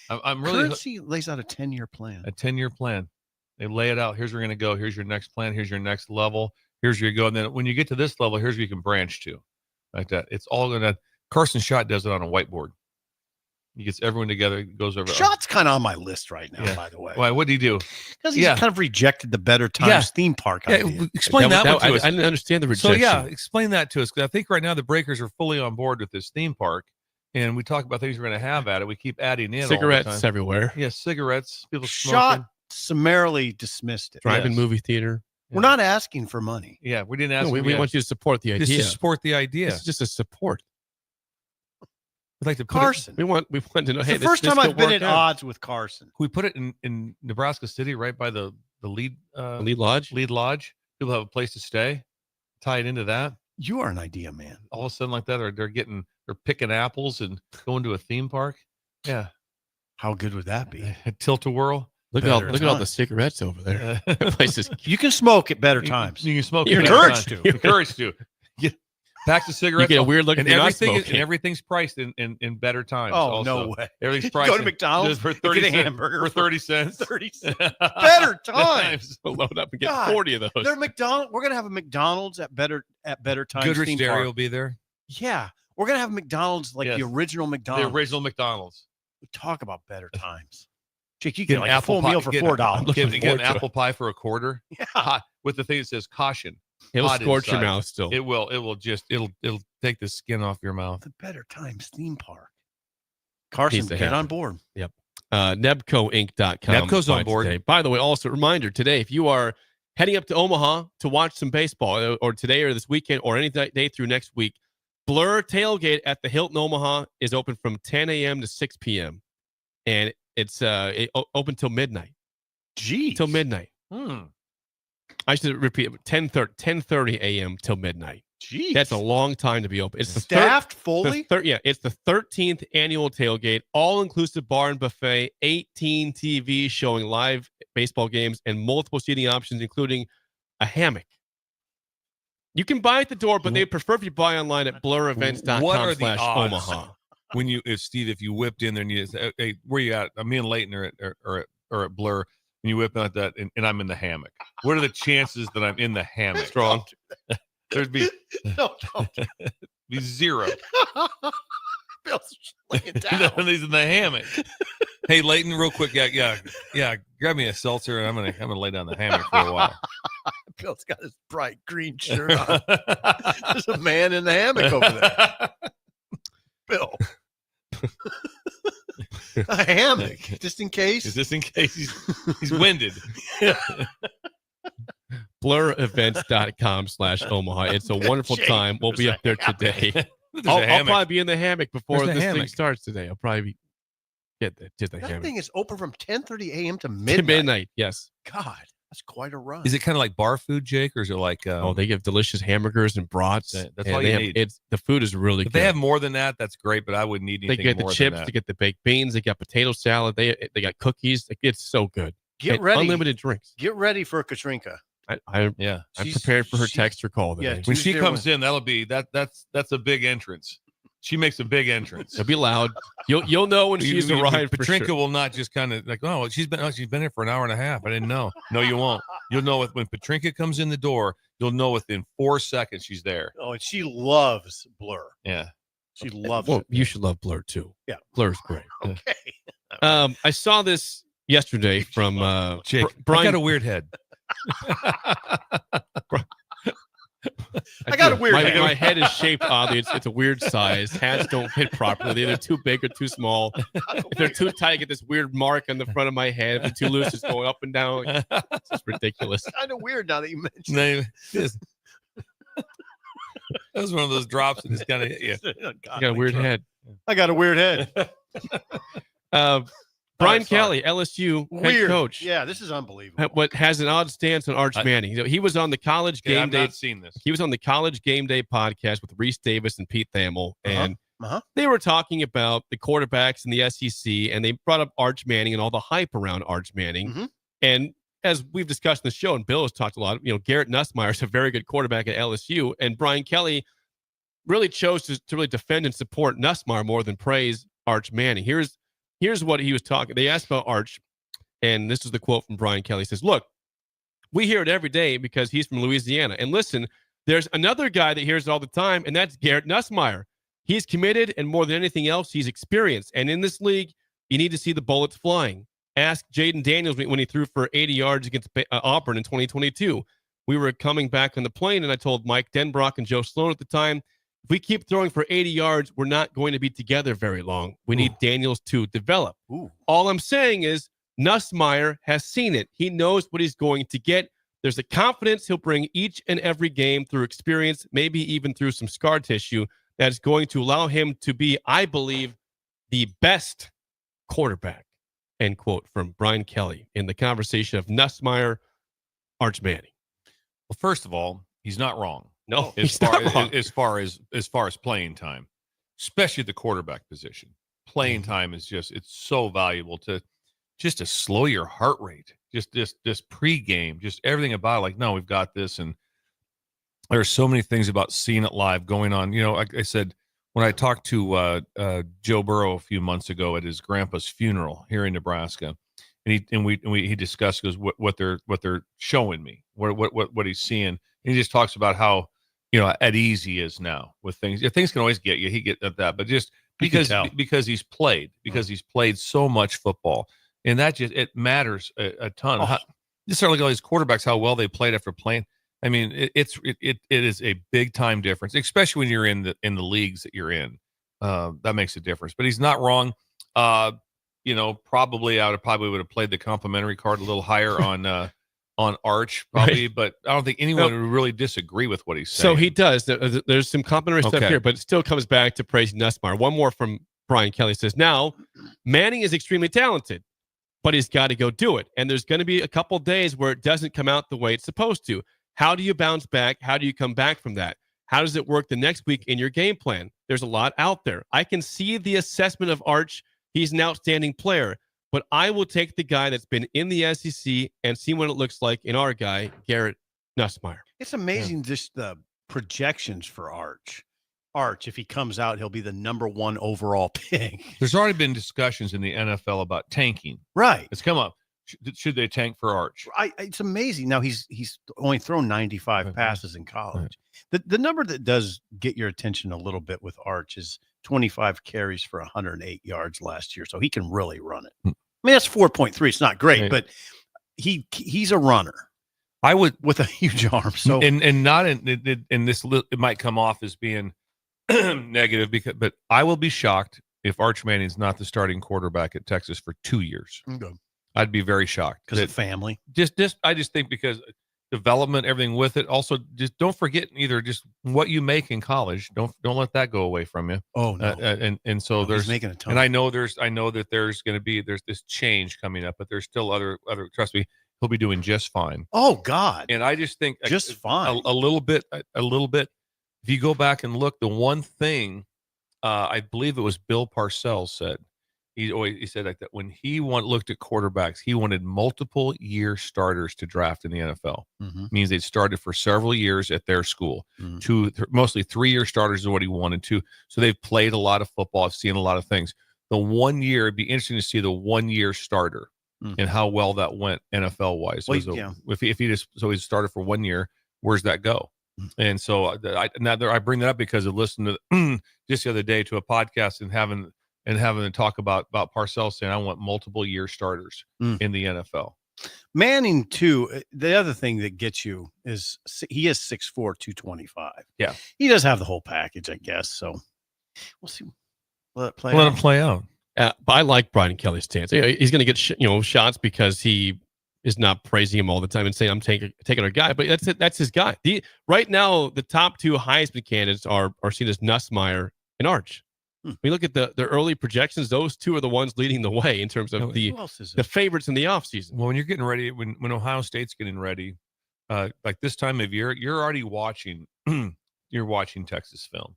Speaker 6: I'm really.
Speaker 4: Currency lays out a 10-year plan.
Speaker 6: A 10-year plan. They lay it out. Here's where you're going to go. Here's your next plan. Here's your next level. Here's where you go. And then when you get to this level, here's where you can branch to. Like that. It's all going to. Carson Schott does it on a whiteboard. He gets everyone together, goes over.
Speaker 4: Schott's kind of on my list right now, by the way.
Speaker 6: Why? What did he do?
Speaker 4: Because he's kind of rejected the Better Times theme park idea.
Speaker 6: Explain that one to us.
Speaker 3: I didn't understand the rejection.
Speaker 6: So, explain that to us. Because I think right now the Breakers are fully on board with this theme park. and we talk about things we're going to have at it. We keep adding in
Speaker 18: Cigarettes
Speaker 6: all the time.
Speaker 18: everywhere.
Speaker 6: Yeah, cigarettes. People
Speaker 4: Shot
Speaker 6: smoking.
Speaker 4: summarily dismissed it.
Speaker 18: Drive-in
Speaker 6: Yes.
Speaker 18: movie theater.
Speaker 4: We're not asking for money.
Speaker 6: Yeah, we didn't ask.
Speaker 18: No, we
Speaker 6: yeah.
Speaker 18: want you to support the idea.
Speaker 6: Just to support the idea.
Speaker 18: This is just a support.
Speaker 6: We'd like to put
Speaker 4: Carson.
Speaker 18: We want to know.
Speaker 4: It's
Speaker 18: Hey,
Speaker 4: the first time I've been at
Speaker 18: out.
Speaker 4: odds with Carson.
Speaker 6: Can we put it in Nebraska City, right by the lead
Speaker 18: Lead Lodge.
Speaker 6: lead lodge? People have a place to stay. Tie it into that.
Speaker 4: You are an idea, man.
Speaker 6: All of a sudden, like that, or they're picking apples and going to a theme park. Yeah,
Speaker 4: How good would that be?
Speaker 6: a tilt-a-whirl.
Speaker 18: Look at all the cigarettes over there. That place is
Speaker 4: You can smoke at better times.
Speaker 6: You can smoke.
Speaker 4: You're
Speaker 6: at better
Speaker 4: encouraged
Speaker 6: times.
Speaker 4: to.
Speaker 6: Encouraged to. Get packs of cigarettes.
Speaker 18: You get a weird look
Speaker 6: and
Speaker 18: if you're not
Speaker 6: everything.
Speaker 18: smoking.
Speaker 6: And everything's priced in better times.
Speaker 4: Oh,
Speaker 6: also.
Speaker 4: no way.
Speaker 6: Everything's
Speaker 4: Go
Speaker 6: priced
Speaker 4: to McDonald's
Speaker 6: for
Speaker 4: and
Speaker 6: 30
Speaker 4: get a
Speaker 6: cents.
Speaker 4: hamburger
Speaker 6: For 30 cents.
Speaker 4: 30 cents. Better times.
Speaker 18: load up and get
Speaker 4: God,
Speaker 18: 40 of those.
Speaker 4: They're McDonald's. We're gonna have a McDonald's at better times.
Speaker 6: Goodrich
Speaker 4: theme
Speaker 6: Dairy
Speaker 4: park.
Speaker 6: will be there.
Speaker 4: Yeah, we're gonna have McDonald's like
Speaker 6: Yes.
Speaker 4: the original McDonald's.
Speaker 6: The original McDonald's.
Speaker 4: We talk about better times. Jake, you
Speaker 6: Get
Speaker 4: get
Speaker 6: an
Speaker 4: like a
Speaker 6: apple
Speaker 4: full
Speaker 6: pie-
Speaker 4: meal for
Speaker 6: get-
Speaker 4: $4.
Speaker 6: Get an
Speaker 18: forward to
Speaker 6: apple pie for a quarter.
Speaker 4: Yeah.
Speaker 6: Hot, with the thing that says caution.
Speaker 18: It'll
Speaker 6: hot
Speaker 18: scorch your
Speaker 6: inside.
Speaker 18: mouth still.
Speaker 6: It will. It will just. It'll take the skin off your mouth.
Speaker 4: The Better Times theme park. Carson,
Speaker 18: Needs to
Speaker 4: get
Speaker 18: happen.
Speaker 4: on board.
Speaker 18: Yep. NebcoInc.com.
Speaker 6: Nebco's on board.
Speaker 18: Today. By the way, also a reminder today, if you are heading up to Omaha to watch some baseball, or today or this weekend or any day through next week, Blur Tailgate at the Hilton Omaha is open from 10 a.m. to 6 p.m. And it's open till midnight.
Speaker 4: Geez.
Speaker 18: Till midnight. I should repeat it. 10:30 a.m. till midnight.
Speaker 4: Jeez.
Speaker 18: That's a long time to be open. It's the
Speaker 4: Staffed fully?
Speaker 18: It's the 13th annual tailgate, all-inclusive bar and buffet, 18 TVs showing live baseball games, and multiple seating options, including a hammock. You can buy at the door, but they prefer if you buy online at blurevents.com/Omaha.
Speaker 6: What are the odds when if you whipped in there and you say, hey, where you at? Me and Leighton are at Blur, and you whip out that, and I'm in the hammock. What are the chances that I'm in the hammock?
Speaker 18: Strong.
Speaker 6: There'd be
Speaker 4: No, don't.
Speaker 6: be zero.
Speaker 4: Bill's laying down.
Speaker 6: He's in the hammock. Hey, Leighton, real quick, yeah. Grab me a seltzer, and I'm gonna lay down the hammock for a while.
Speaker 4: Bill's got his bright green shirt on. There's a man in the hammock over there. Bill. A hammock, just in case.
Speaker 6: Just in case he's winded.
Speaker 18: blurevents.com/Omaha. It's a wonderful
Speaker 4: Jake,
Speaker 18: time. We'll be
Speaker 4: there's
Speaker 18: up there
Speaker 4: a hammock.
Speaker 18: today.
Speaker 6: There's a
Speaker 18: I'll
Speaker 6: hammock.
Speaker 18: probably be in the hammock before
Speaker 6: There's the
Speaker 18: this thing
Speaker 6: hammock.
Speaker 18: starts today. I'll probably get to the
Speaker 4: That
Speaker 18: hammock.
Speaker 4: thing is open from 10:30 a.m. to
Speaker 18: To
Speaker 4: midnight.
Speaker 18: midnight, yes.
Speaker 4: God, that's quite a run.
Speaker 6: Is it kind of like bar food, Jake, or is it like?
Speaker 18: Oh, they give delicious hamburgers and brats.
Speaker 6: That's
Speaker 18: and
Speaker 6: all
Speaker 18: they
Speaker 6: you
Speaker 18: have-
Speaker 6: need.
Speaker 18: It's the food is really
Speaker 6: If
Speaker 18: good.
Speaker 6: they have more than that, that's great. But I wouldn't need
Speaker 18: They
Speaker 6: anything
Speaker 18: get the
Speaker 6: more
Speaker 18: chips,
Speaker 6: than
Speaker 18: they
Speaker 6: that.
Speaker 18: get the baked beans, they got potato salad, they got cookies. It's so good.
Speaker 4: Get
Speaker 18: And
Speaker 4: ready.
Speaker 18: Unlimited drinks.
Speaker 4: Get ready for Katrinka.
Speaker 18: I'm
Speaker 4: She's-
Speaker 18: prepared for her
Speaker 4: she-
Speaker 18: text or call today.
Speaker 4: Yeah,
Speaker 6: When she
Speaker 4: Tuesday or
Speaker 6: comes in, that'll be that's a big entrance. She makes a big entrance.
Speaker 18: It'll be loud. You'll know when she's arrived. for
Speaker 6: Petrinka
Speaker 18: sure.
Speaker 6: will not just kind of like, oh, she's been here for an hour and a half. I didn't know. No, you won't. You'll know when Petrinka comes in the door. You'll know within 4 seconds she's there.
Speaker 4: Oh, and she loves Blur.
Speaker 6: Yeah.
Speaker 4: She loves
Speaker 18: Well,
Speaker 4: it.
Speaker 18: you should love Blur too.
Speaker 4: Yeah.
Speaker 18: Blur's great.
Speaker 4: Okay.
Speaker 18: I saw this yesterday from
Speaker 6: Jake,
Speaker 18: Brian.
Speaker 6: I got a weird head.
Speaker 4: I got a weird head.
Speaker 18: My head is shaped oddly. It's a weird size. Hats don't fit properly. They're either too big or too small. If they're too tight, I get this weird mark on the front of my head. If they're too loose, it's going up and down. It's just ridiculous.
Speaker 4: Kind of weird now that you mention
Speaker 6: No, that was one of those drops that just kind of hit you.
Speaker 4: it.
Speaker 18: You got a weird head.
Speaker 4: I got a weird head.
Speaker 18: Brian
Speaker 4: sorry.
Speaker 18: Kelly, LSU head
Speaker 4: Weird.
Speaker 18: coach.
Speaker 4: Yeah, this is unbelievable.
Speaker 18: What has an odd stance on Arch Manning? He was on the college
Speaker 6: Yeah,
Speaker 18: game
Speaker 6: I've
Speaker 18: day.
Speaker 6: not seen this.
Speaker 18: He was on the college game day podcast with Reese Davis and Pete Thamel, and
Speaker 4: Uh-huh.
Speaker 18: they were talking about the quarterbacks in the SEC, and they brought up Arch Manning and all the hype around Arch Manning.
Speaker 4: Mhm.
Speaker 18: And as we've discussed in the show, and Bill has talked a lot, Garrett Nussmeier is a very good quarterback at LSU, and Brian Kelly really chose to really defend and support Nussmeier more than praise Arch Manning. Here's what he was talking. They asked about Arch, and this is the quote from Brian Kelly. He says, "Look, we hear it every day because he's from Louisiana. And listen, there's another guy that hears it all the time, and that's Garrett Nussmeier. He's committed, and more than anything else, he's experienced. And in this league, you need to see the bullets flying. Ask Jaden Daniels when he threw for 80 yards against Auburn in 2022. We were coming back on the plane, and I told Mike Denbrock and Joe Sloan at the time, If we keep throwing for 80 yards, we're not going to be together very long. We need Daniels to develop. All I'm saying is Nussmeier has seen it. He knows what he's going to get. There's a confidence he'll bring each and every game through experience, maybe even through some scar tissue, that's going to allow him to be, I believe, the best quarterback, end quote, from Brian Kelly in the conversation of Nussmeier, Arch Manning.
Speaker 6: Well, first of all, he's not wrong.
Speaker 18: No,
Speaker 6: as far as playing time, especially the quarterback position. Playing time is it's so valuable to slow your heart rate. Just pregame, just everything about it. Like, no, we've got this. And there's so many things about seeing it live going on. Like I said, when I talked to Joe Burrow a few months ago at his grandpa's funeral here in Nebraska, and he discussed what they're showing me, what he's seeing. And he just talks about how at ease he is now with things. Things can always get you. He get at that, but just because he's played so much football. And that it matters a ton. Just start looking at all these quarterbacks, how well they played after playing. I mean, it is a big time difference, especially when you're in the leagues that you're in. That makes a difference. But he's not wrong. Probably I would have played the complimentary card a little higher on Arch, probably. Right. But I don't think anyone would really disagree with what he's saying.
Speaker 18: So he does. There's some complimentary stuff here, but it still comes back to praising Nussmeier. One more from Brian Kelly says, now Manning is extremely talented, but he's got to go do it. And there's going to be a couple days where it doesn't come out the way it's supposed to. How do you bounce back? How do you come back from that? How does it work the next week in your game plan? There's a lot out there. I can see the assessment of Arch. He's an outstanding player, but I will take the guy that's been in the SEC and see what it looks like in our guy, Garrett Nussmeier.
Speaker 4: It's amazing just the projections for Arch. Arch, if he comes out, he'll be the #1 overall pick.
Speaker 6: There's already been discussions in the NFL about tanking.
Speaker 4: Right.
Speaker 6: It's come up. Should they tank for Arch?
Speaker 4: It's amazing. Now he's only thrown 95 passes in college. The number that does get your attention a little bit with Arch is 25 carries for 108 yards last year. So he can really run it. I mean, that's 4.3. It's not great, but he's a runner.
Speaker 6: I would
Speaker 4: with a huge arm. So
Speaker 6: and not in this. It might come off as being negative but I will be shocked if Arch Manning's not the starting quarterback at Texas for 2 years.
Speaker 4: Okay.
Speaker 6: I'd be very shocked
Speaker 4: because of family.
Speaker 6: I just think because development, everything with it. Also, just don't forget either just what you make in college. Don't let that go away from you.
Speaker 4: Oh no.
Speaker 6: And so there's
Speaker 4: making a ton.
Speaker 6: And I know that there's this change coming up, but there's still other. Trust me, he'll be doing just fine.
Speaker 4: Oh God.
Speaker 6: And I just think
Speaker 4: just fine.
Speaker 6: A little bit. If you go back and look, the one thing I believe it was Bill Parcells said. He said like that when he looked at quarterbacks, he wanted multiple year starters to draft in the NFL.
Speaker 4: Mm-hmm.
Speaker 6: Means they started for several years at their school. Mm-hmm. Mostly 3-year starters is what he wanted to. So they've played a lot of football. I've seen a lot of things. The 1 year, it'd be interesting to see the 1 year starter and how well that went NFL wise.
Speaker 4: Well,
Speaker 6: If he started for 1 year, where's that go? And so I bring that up because of listening to just the other day to a podcast and having to talk about Parcells saying I want multiple year starters in the NFL.
Speaker 4: Manning too. The other thing that gets you is he is 6'4", 225.
Speaker 6: Yeah,
Speaker 4: he does have the whole package, I guess. So we'll see. Let
Speaker 6: him play out.
Speaker 18: But I like Brian Kelly's stance. He's going to get shots because he is not praising him all the time and saying I'm taking our guy. But that's his guy. Right now, the top two Heisman candidates are seen as Nussmeier and Arch. We look at the early projections; those two are the ones leading the way in terms of the favorites in the offseason.
Speaker 6: Well, when you're getting ready, when Ohio State's getting ready, like this time of year, you're already watching. You're watching Texas film,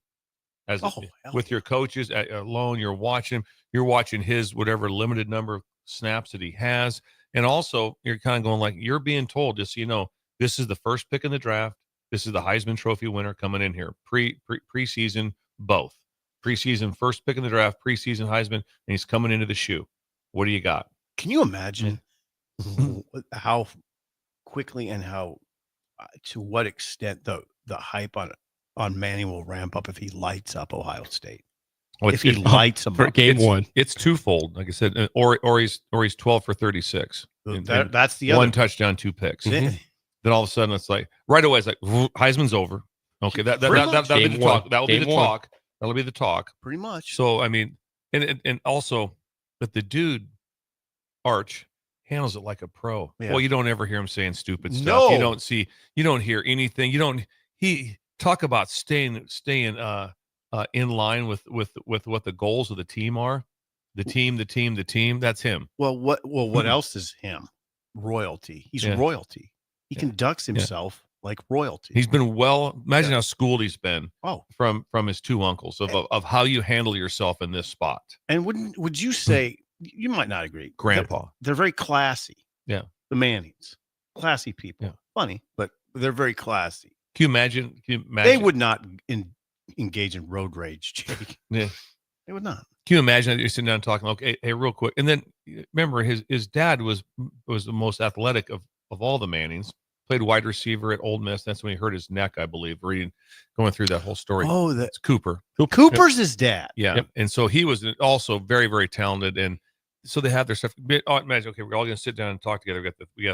Speaker 6: with your coaches alone. You're watching his whatever limited number of snaps that he has, and also you're kind of going like you're being told, just so you know, this is the first pick in the draft. This is the Heisman Trophy winner coming in here. Preseason, both. Preseason, first pick in the draft, preseason Heisman, and he's coming into the shoe. What do you got?
Speaker 4: Can you imagine how quickly and how to what extent the hype on Manning will ramp up if he lights up Ohio State? If he lights them
Speaker 18: for
Speaker 4: up.
Speaker 18: game one,
Speaker 6: it's twofold. Like I said, or he's 12 for 36.
Speaker 4: That's the
Speaker 6: one
Speaker 4: other
Speaker 6: touchdown, 2 picks. Then all of a sudden, it's like right away, it's like Heisman's over. Okay, that'll be the talk. That will be the talk. That'll be the talk.
Speaker 4: Pretty much.
Speaker 6: So I mean, and also, but the dude, Arch, handles it like a pro.
Speaker 4: Yeah.
Speaker 6: Well, you don't ever hear him saying stupid stuff.
Speaker 4: No.
Speaker 6: You don't hear anything. He talk about staying in line with what the goals of the team are. The team. That's him.
Speaker 4: Well, what else is him? Royalty. He's royalty. He conducts himself like royalty.
Speaker 6: He's been imagine how schooled he's been from his two uncles of how you handle yourself in this spot.
Speaker 4: And would you say, you might not agree,
Speaker 6: Grandpa.
Speaker 4: They're very classy.
Speaker 6: Yeah.
Speaker 4: The Mannings. Classy people.
Speaker 6: Yeah.
Speaker 4: Funny, but they're very classy.
Speaker 6: Can you imagine?
Speaker 4: They would not engage in road rage, Jake.
Speaker 6: Yeah.
Speaker 4: They would not.
Speaker 6: Can you imagine that you're sitting down talking, okay, hey, real quick. And then remember his dad was the most athletic of all the Mannings. Played wide receiver at Ole Miss. That's when he hurt his neck, I believe, going through that whole story.
Speaker 4: Oh,
Speaker 6: that's Cooper.
Speaker 4: Cooper's his dad.
Speaker 6: Yeah. Yep. And so he was also very, very talented. And so they have their stuff. Imagine, okay, we're all going to sit down and talk together. We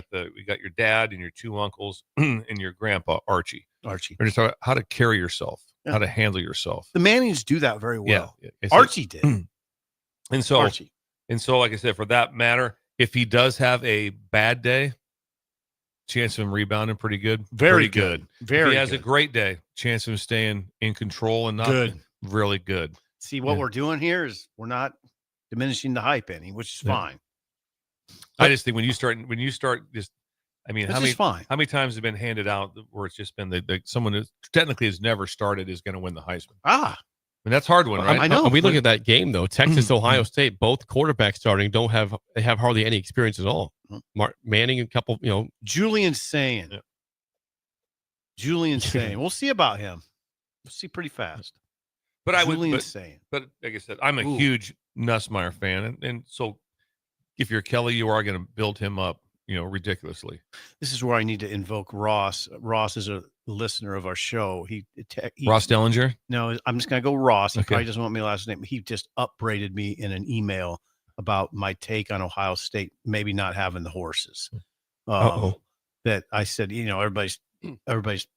Speaker 6: got your dad and your two uncles and your grandpa, Archie. We're just talking about how to carry yourself, how to handle yourself.
Speaker 4: The Mannings do that very well.
Speaker 6: Yeah.
Speaker 4: Archie did.
Speaker 6: And so, like I said, for that matter, if he does have a bad day, chance of him rebounding pretty good.
Speaker 4: Very good.
Speaker 6: If he has a great day, chance of him staying in control and not
Speaker 4: good.
Speaker 6: Really good.
Speaker 4: See, what we're doing here is we're not diminishing the hype any, which is fine.
Speaker 6: I just think when you start just, I mean, how many times have been handed out where it's just been someone who technically has never started is going to win the Heisman? And that's a hard one, right?
Speaker 18: I know. When we look at that game though, Texas, Ohio State, both quarterbacks starting they have hardly any experience at all. Manning, a couple,
Speaker 4: Julian Sayin. We'll see about him. We'll see pretty fast.
Speaker 6: But
Speaker 4: Julian
Speaker 6: Sayin. But like I said, I'm a huge Nussmeier fan, and so if you're Kelly, you are going to build him up, ridiculously.
Speaker 4: This is where I need to invoke Ross. Ross is a listener of our show. He
Speaker 6: Ross Dellinger?
Speaker 4: No, I'm just going to go Ross. He
Speaker 6: Okay.
Speaker 4: probably doesn't want me last name. He just upbraided me in an email about my take on Ohio State maybe not having the horses. That I said, everybody's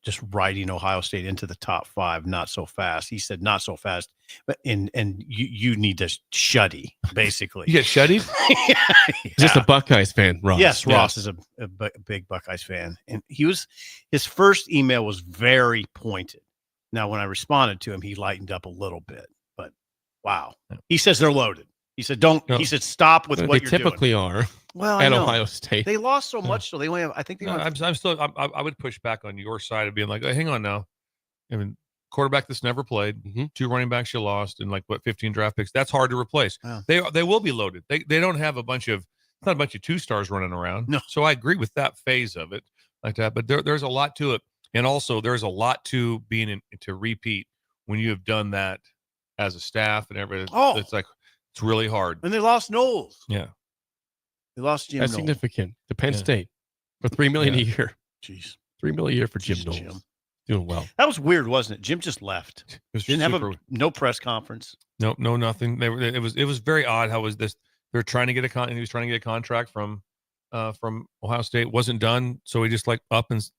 Speaker 4: just riding Ohio State into the top 5, not so fast. He said, not so fast, but and you need to shuddy, basically.
Speaker 6: You get shuddied?
Speaker 18: Is this a Buckeyes fan, Ross?
Speaker 4: Yes, Ross is a big Buckeyes fan, and his first email was very pointed. Now, when I responded to him, he lightened up a little bit, but wow, he says they're loaded. He said, he said, stop with what you're doing.
Speaker 18: They typically are.
Speaker 4: Well,
Speaker 18: at Ohio State,
Speaker 4: they lost so much, so they only have. I think they.
Speaker 6: I would push back on your side of being like, hey, hang on now. I mean, quarterback that's never played, 2 running backs you lost, and 15 draft picks. That's hard to replace. Yeah. They will be loaded. They don't have it's not a bunch of 2-stars running around.
Speaker 4: No.
Speaker 6: So I agree with that phase of it like that. But there's a lot to it, and also there's a lot to being to repeat when you have done that as a staff and everything.
Speaker 4: Oh,
Speaker 6: it's really hard.
Speaker 4: And they lost Knowles.
Speaker 6: Yeah.
Speaker 4: They lost Jim.
Speaker 18: That's
Speaker 4: Knowles.
Speaker 18: significant to Penn State for $3 million a year.
Speaker 4: Jeez,
Speaker 18: $3 million a year for Jim Knowles. Doing well.
Speaker 4: That was weird, wasn't it? Jim just left. Didn't have no press conference.
Speaker 6: No, nothing. It was very odd. How was this? They're trying to get he was trying to get a contract from Ohio State. Wasn't done, so he just up and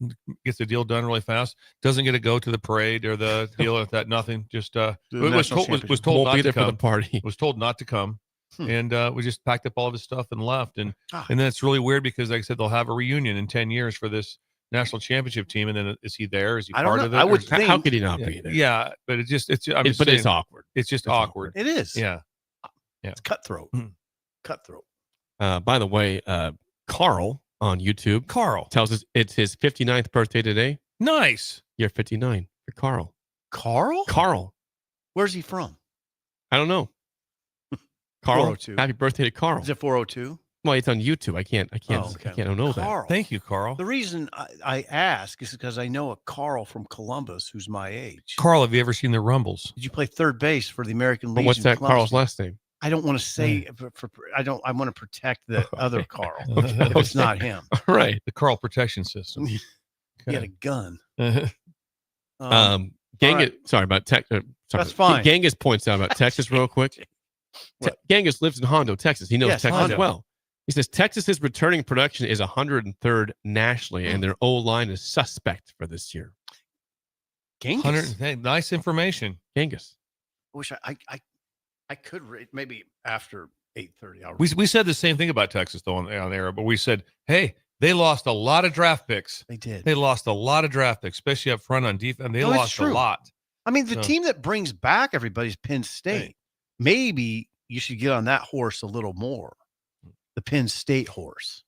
Speaker 6: gets the deal done really fast. Doesn't get to go to the parade or the deal like that. Nothing. Just was told not to come.
Speaker 18: For the party.
Speaker 6: Was told not to come. And we just packed up all of his stuff and left. And then it's really weird because, like I said, they'll have a reunion in 10 years for this national championship team. And then is he there? Is he part of it?
Speaker 18: I would think. How could he not be there?
Speaker 6: Yeah, but it's
Speaker 18: awkward.
Speaker 6: It's just awkward.
Speaker 4: It is.
Speaker 6: Yeah.
Speaker 4: It's cutthroat. Cutthroat.
Speaker 18: By the way, Carl on YouTube.
Speaker 6: Carl
Speaker 18: tells us it's his 59th birthday today.
Speaker 6: Nice.
Speaker 18: You're 59 for Carl.
Speaker 4: Carl? Where's he from?
Speaker 18: I don't know. Carl,
Speaker 4: 402.
Speaker 18: Happy birthday to Carl.
Speaker 4: Is it 402?
Speaker 18: Well, it's on YouTube. I don't know
Speaker 4: Carl.
Speaker 18: that.
Speaker 6: Thank you, Carl.
Speaker 4: The reason I ask is because I know a Carl from Columbus who's my age.
Speaker 6: Carl, have you ever seen the Rumbles?
Speaker 4: Did you play third base for the American Legion?
Speaker 18: What's that
Speaker 4: Columbus?
Speaker 18: Carl's last name?
Speaker 4: I don't want to say. I want to protect the other Carl. If it's not him.
Speaker 18: All right.
Speaker 6: The Carl protection system.
Speaker 4: He had a gun.
Speaker 18: Genghis, sorry about tech.
Speaker 4: That's fine.
Speaker 18: Genghis points out about Texas real quick. Genghis lives in Hondo, Texas. He knows Texas
Speaker 4: Hondo.
Speaker 18: well. He says Texas's returning production is 103rd nationally, and their O-line is suspect for this year.
Speaker 4: Genghis.
Speaker 6: Nice information.
Speaker 18: Genghis.
Speaker 4: I wish I could read maybe after 8:30.
Speaker 6: We said the same thing about Texas though on air, but we said, hey, they lost a lot of draft picks.
Speaker 4: They did.
Speaker 6: They lost a lot of draft picks, especially up front on defense. They lost a lot.
Speaker 4: I mean, the team that brings back everybody's Penn State.
Speaker 6: Right.
Speaker 4: Maybe you should get on that horse a little more. The Penn State horse.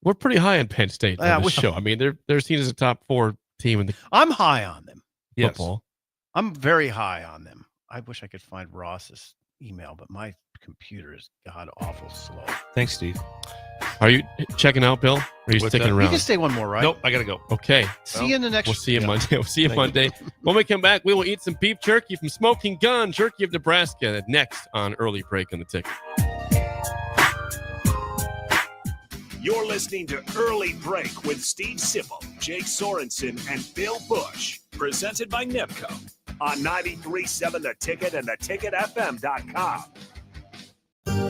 Speaker 18: We're pretty high on Penn State on this show. I mean, they're seen as a top 4 team in the
Speaker 4: I'm high on them.
Speaker 18: football.
Speaker 4: Yes. I'm very high on them. I wish I could find Ross's email, but my computer is god awful slow.
Speaker 6: Thanks, Steve.
Speaker 18: Are you checking out, Bill? Or are you sticking around?
Speaker 4: You can stay one more, right?
Speaker 6: Nope, I gotta go.
Speaker 18: Okay.
Speaker 4: See you in the next.
Speaker 18: We'll see you Monday. We'll see you Monday. When we come back, we will eat some beef jerky from Smoking Gun Jerky of Nebraska. Next on Early Break on the Ticket.
Speaker 1: You're listening to Early Break with Steve Sipple, Jake Sorensen, and Bill Busch. Presented by NIPCO on 93.7 The Ticket and theticketfm.com.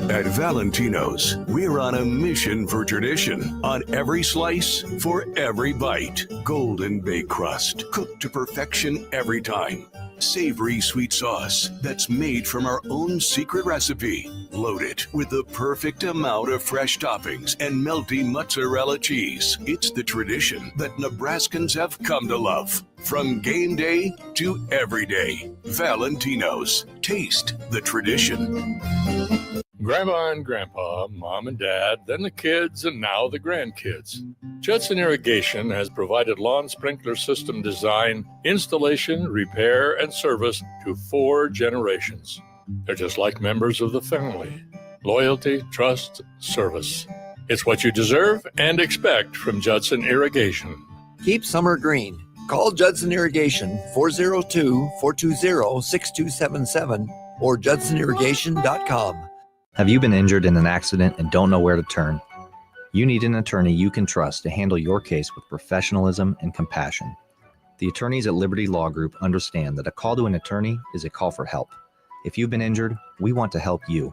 Speaker 11: At Valentino's, we're on a mission for tradition. On every slice, for every bite. Golden baked crust, cooked to perfection every time. Savory sweet sauce that's made from our own secret recipe. Loaded with the perfect amount of fresh toppings and melty mozzarella cheese. It's the tradition that Nebraskans have come to love. From game day to every day. Valentino's. Taste the tradition.
Speaker 20: Grandma and Grandpa, Mom and Dad, then the kids, and now the grandkids. Judson Irrigation has provided lawn sprinkler system design, installation, repair, and service to 4 generations. They're just like members of the family. Loyalty, trust, service. It's what you deserve and expect from Judson Irrigation.
Speaker 21: Keep summer green. Call Judson Irrigation 402-420-6277 or judsonirrigation.com.
Speaker 22: Have you been injured in an accident and don't know where to turn? You need an attorney you can trust to handle your case with professionalism and compassion. The attorneys at Liberty Law Group understand that a call to an attorney is a call for help. If you've been injured, we want to help you.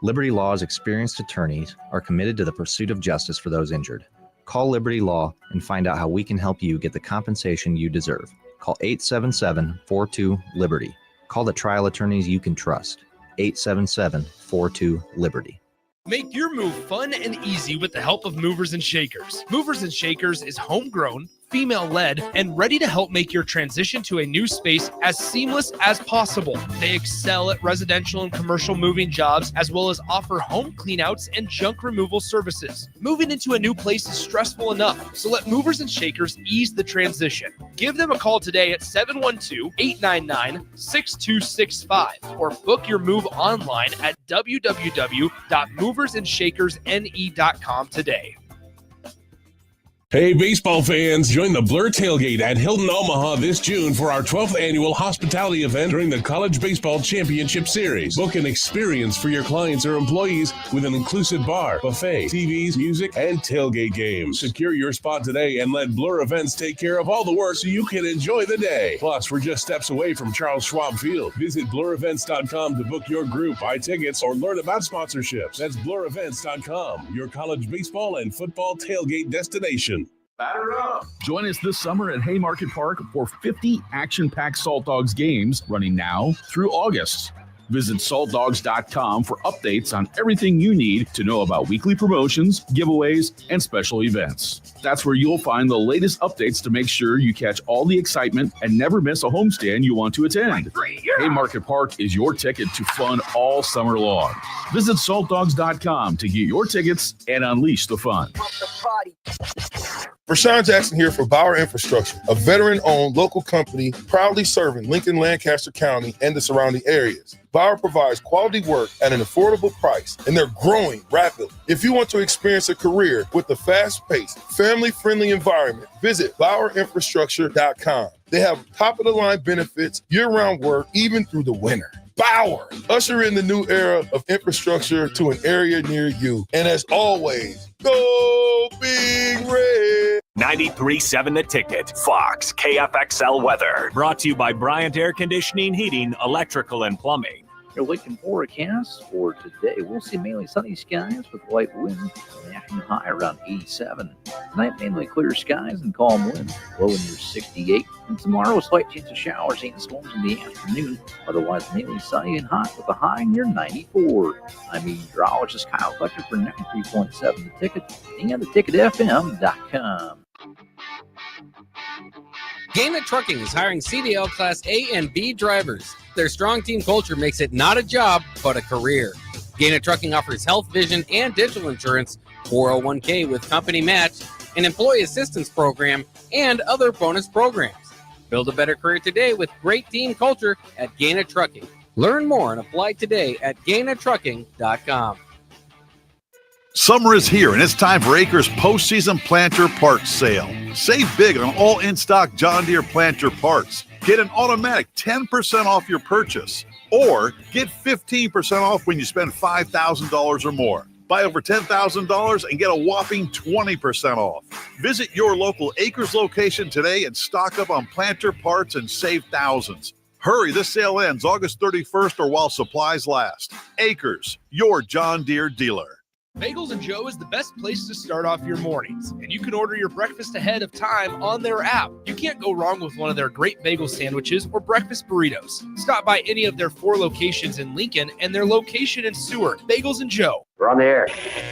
Speaker 22: Liberty Law's experienced attorneys are committed to the pursuit of justice for those injured. Call Liberty Law and find out how we can help you get the compensation you deserve. Call 877-42-LIBERTY. Call the trial attorneys you can trust. 877-42-LIBERTY.
Speaker 10: Make your move fun and easy with the help of Movers and Shakers. Movers and Shakers is homegrown, female-led, and ready to help make your transition to a new space as seamless as possible. They excel at residential and commercial moving jobs, as well as offer home cleanouts and junk removal services. Moving into a new place is stressful enough, so let Movers and Shakers ease the transition. Give them a call today at 712-899-6265 or book your move online at www.moversandShakersNE.com today.
Speaker 23: Hey, baseball fans, join the Blur Tailgate at Hilton Omaha this June for our 12th annual hospitality event during the College Baseball Championship Series. Book an experience for your clients or employees with an inclusive bar, buffet, TVs, music, and tailgate games. Secure your spot today and let Blur Events take care of all the work so you can enjoy the day. Plus, we're just steps away from Charles Schwab Field. Visit blurevents.com to book your group, buy tickets, or learn about sponsorships. That's blurevents.com, your college baseball and football tailgate destination.
Speaker 16: Batter up! Join us this summer at Haymarket Park for 50 action-packed Salt Dogs games running now through August. Visit saltdogs.com for updates on everything you need to know about weekly promotions, giveaways, and special events. That's where you'll find the latest updates to make sure you catch all the excitement and never miss a homestand you want to attend. Haymarket Park is your ticket to fun all summer long. Visit saltdogs.com to get your tickets and unleash the fun.
Speaker 25: Rashawn Jackson here for Bauer Infrastructure, a veteran-owned local company proudly serving Lincoln, Lancaster County, and the surrounding areas. Bauer provides quality work at an affordable price, and they're growing rapidly. If you want to experience a career with a fast-paced, family-friendly environment, visit BauerInfrastructure.com. They have top-of-the-line benefits, year-round work, even through the winter. Bauer, usher in the new era of infrastructure to an area near you. And as always, go Big Red!
Speaker 1: 93.7 The Ticket, Fox, KFXL weather. Brought to you by Bryant Air Conditioning, Heating, Electrical, and Plumbing.
Speaker 5: Your Lincoln forecast for today, we'll see mainly sunny skies with light winds, an afternoon high around 87. Tonight, mainly clear skies and calm winds, low in your 68. And tomorrow, a slight chance of showers and storms in the afternoon. Otherwise, mainly sunny and hot with a high near 94. I'm meteorologist Kyle Fletcher for 93.7 The Ticket and theticketfm.com.
Speaker 15: Gaina Trucking is hiring CDL Class A and B drivers. Their strong team culture makes it not a job, but a career. Gaina Trucking offers health, vision, and dental insurance, 401k with company match, an employee assistance program, and other bonus programs. Build a better career today with great team culture at Gaina Trucking. Learn more and apply today at GainaTrucking.com.
Speaker 8: Summer is here, and it's time for Acres postseason planter parts sale. Save big on all in-stock John Deere planter parts. Get an automatic 10% off your purchase, or get 15% off when you spend $5,000 or more. Buy over $10,000 and get a whopping 20% off. Visit your local Acres location today and stock up on planter parts and save thousands. Hurry, this sale ends August 31st or while supplies last. Acres, your John Deere dealer.
Speaker 10: Bagels and Joe is the best place to start off your mornings, and you can order your breakfast ahead of time on their app. You can't go wrong with one of their great bagel sandwiches or breakfast burritos. Stop by any of their 4 locations in Lincoln and their location in Seward. Bagels and Joe.
Speaker 12: We're on the air.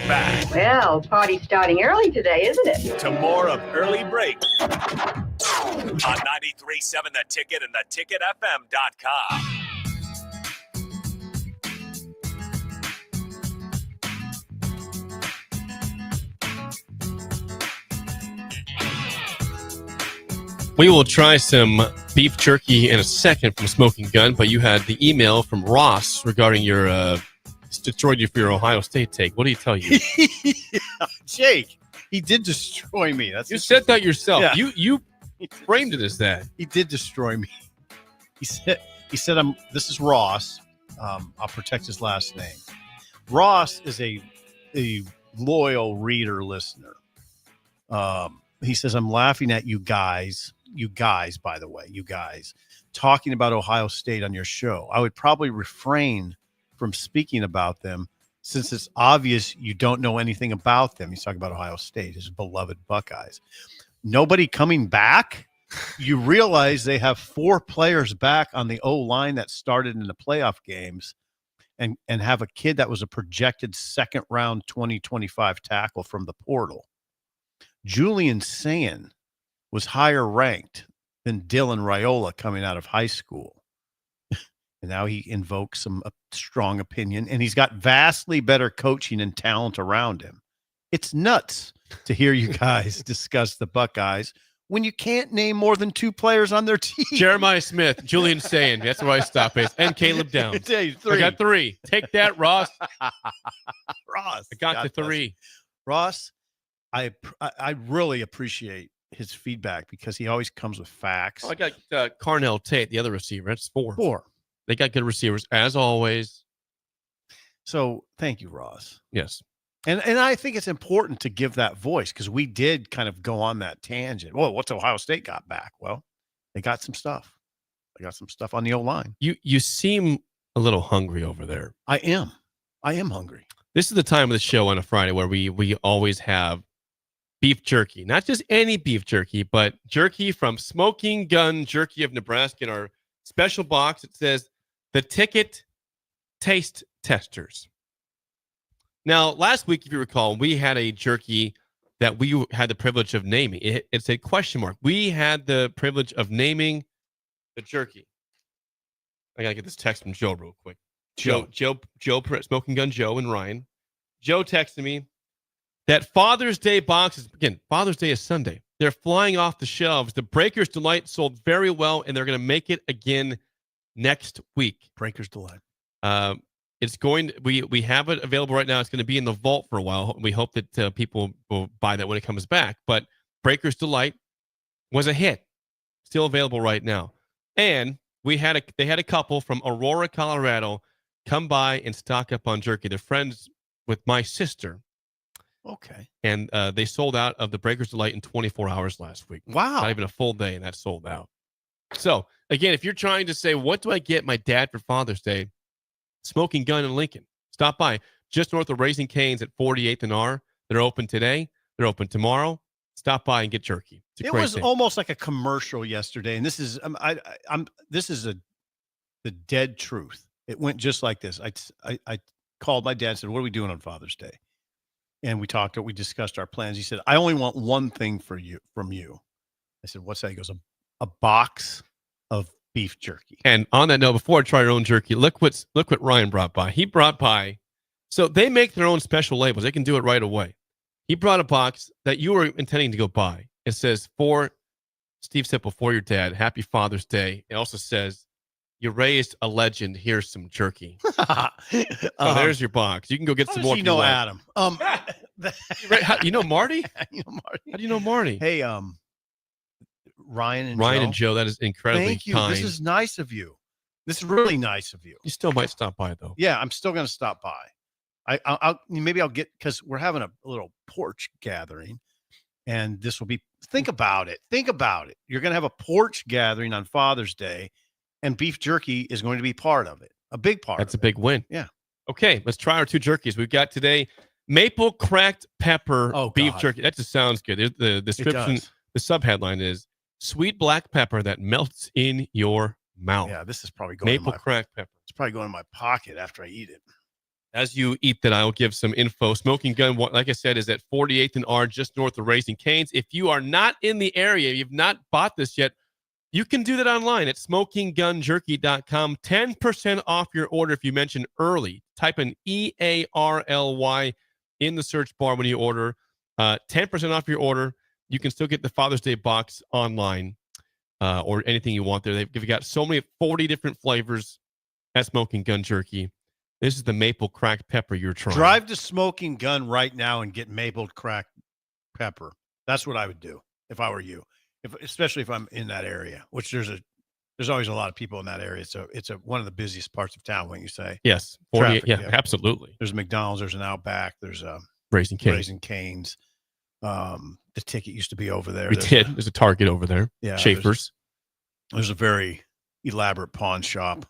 Speaker 1: Back
Speaker 12: Well, party's starting early today, isn't it?
Speaker 1: to more of Early Break on 93.7 The Ticket and theticketfm.com.
Speaker 3: We will try some beef jerky in a second from Smoking Gun, but you had the email from Ross regarding your destroyed you for your Ohio State take. What did he tell you?
Speaker 4: Jake, he did destroy me.
Speaker 3: You said that yourself.
Speaker 4: Yeah.
Speaker 3: You framed it as that.
Speaker 4: He did destroy me. He said this is Ross. I'll protect his last name. Ross is a loyal reader listener. He says, I'm laughing at you guys, by the way, talking about Ohio State on your show. I would probably refrain from speaking about them since it's obvious you don't know anything about them. He's talking about Ohio State, his beloved Buckeyes. Nobody coming back? You realize they have 4 players back on the O-line that started in the playoff games and have a kid that was a projected second-round 2025 tackle from the portal. Julian Sand was higher ranked than Dylan Raiola coming out of high school. And now he invokes some strong opinion, and he's got vastly better coaching and talent around him. It's nuts to hear you guys discuss the Buckeyes when you can't name more than 2 players on their team.
Speaker 3: Jeremiah Smith, Julian Sand. That's where I stop it. And Caleb Downs.
Speaker 4: 3.
Speaker 3: I got 3. Take that, Ross.
Speaker 4: Ross.
Speaker 3: I got the 3.
Speaker 4: Ross, I really appreciate his feedback because he always comes with facts.
Speaker 3: I got Carnell Tate, the other receiver. That's 4.
Speaker 4: 4.
Speaker 3: They got good receivers, as always.
Speaker 4: So thank you, Ross.
Speaker 3: Yes.
Speaker 4: And I think it's important to give that voice because we did kind of go on that tangent. Well, what's Ohio State got back? Well, they got some stuff. They got some stuff on the O-line.
Speaker 3: You seem a little hungry over there.
Speaker 4: I am hungry.
Speaker 3: This is the time of the show on a Friday where we always have beef jerky. Not just any beef jerky, but jerky from Smoking Gun Jerky of Nebraska in our special box. It says The Ticket Taste Testers. Now, last week, if you recall, we had a jerky that we had the privilege of naming. It's a question mark. We had the privilege of naming the jerky. I got to get this text from Joe real quick. Joe, Smoking Gun Joe and Ryan. Joe texted me that Father's Day boxes, again, Father's Day is Sunday. They're flying off the shelves. The Breaker's Delight sold very well, and they're going to make it again next week.
Speaker 4: Breaker's Delight.
Speaker 3: It's going. We have it available right now. It's going to be in the vault for a while. We hope that people will buy that when it comes back. But Breaker's Delight was a hit. Still available right now. And they had a couple from Aurora, Colorado, come by and stock up on jerky. They're friends with my sister.
Speaker 4: Okay.
Speaker 3: And they sold out of the Breaker's Delight in 24 hours last week.
Speaker 4: Wow.
Speaker 3: Not even a full day, and that sold out. So, again, if you're trying to say, what do I get my dad for Father's Day?
Speaker 18: Smoking Gun in Lincoln. Stop by just north of Raising Cane's at 48th and R. They're open today. They're open tomorrow. Stop by and get jerky.
Speaker 4: It was almost like a commercial yesterday, and this is the dead truth. It went just like this. I called my dad and said, "What are we doing on Father's Day?" And we discussed our plans. He said, "I only want one thing from you." I said, "What's that?" He goes, "A box of beef jerky."
Speaker 18: And on that note, before I try your own jerky, look what Ryan brought by. He brought by, so they make their own special labels. They can do it right away. He brought a box that you were intending to go buy. It says, "For Steve Sipple, for your dad, happy Father's Day." It also says, "You raised a legend. Here's some jerky." So there's your box. You can go get some more.
Speaker 4: You know Adam.
Speaker 18: You know Marty?
Speaker 4: You know Marty.
Speaker 18: How do you know Marty?
Speaker 4: Hey, Ryan
Speaker 18: and Joe, that is incredibly
Speaker 4: Thank you.
Speaker 18: kind.
Speaker 4: This is nice of you. This is really nice of you.
Speaker 18: You still might stop by, though.
Speaker 4: Yeah, I'm still going to stop by. I'll get, because we're having a little porch gathering, and this will be, think about it. You're going to have a porch gathering on Father's Day, and beef jerky is going to be part of it. A big part.
Speaker 18: That's a big win.
Speaker 4: Yeah.
Speaker 18: Okay, let's try our two jerkies. We've got today maple cracked pepper beef jerky. That just sounds good. The description, the subheadline is sweet black pepper that melts in your mouth.
Speaker 4: Yeah, this is probably going
Speaker 18: maple cracked pepper.
Speaker 4: It's probably going in my pocket after I eat it.
Speaker 18: As you eat that, I will give some info. Smoking Gun, like I said, is at 48th and R, just north of Raising Cane's. If you are not in the area, you've not bought this yet, you can do that online at smokinggunjerky.com. 10% off your order if you mention early. Type in EARLY in the search bar when you order. 10% off your order. You can still get the Father's Day box online or anything you want there. They've got so many 40 different flavors at Smoking Gun Jerky. This is the maple cracked pepper you're trying.
Speaker 4: Drive to Smoking Gun right now and get maple cracked pepper. That's what I would do if I were you. Especially if I'm in that area, which there's always a lot of people in that area. So it's one of the busiest parts of town, when you say.
Speaker 18: Yes. 48, yeah, absolutely.
Speaker 4: There's McDonald's, there's an Outback, there's a
Speaker 18: Raising Cane's.
Speaker 4: The Ticket used to be over there.
Speaker 18: There's a Target over there.
Speaker 4: Yeah.
Speaker 18: Schaefer's.
Speaker 4: There's a very elaborate pawn shop.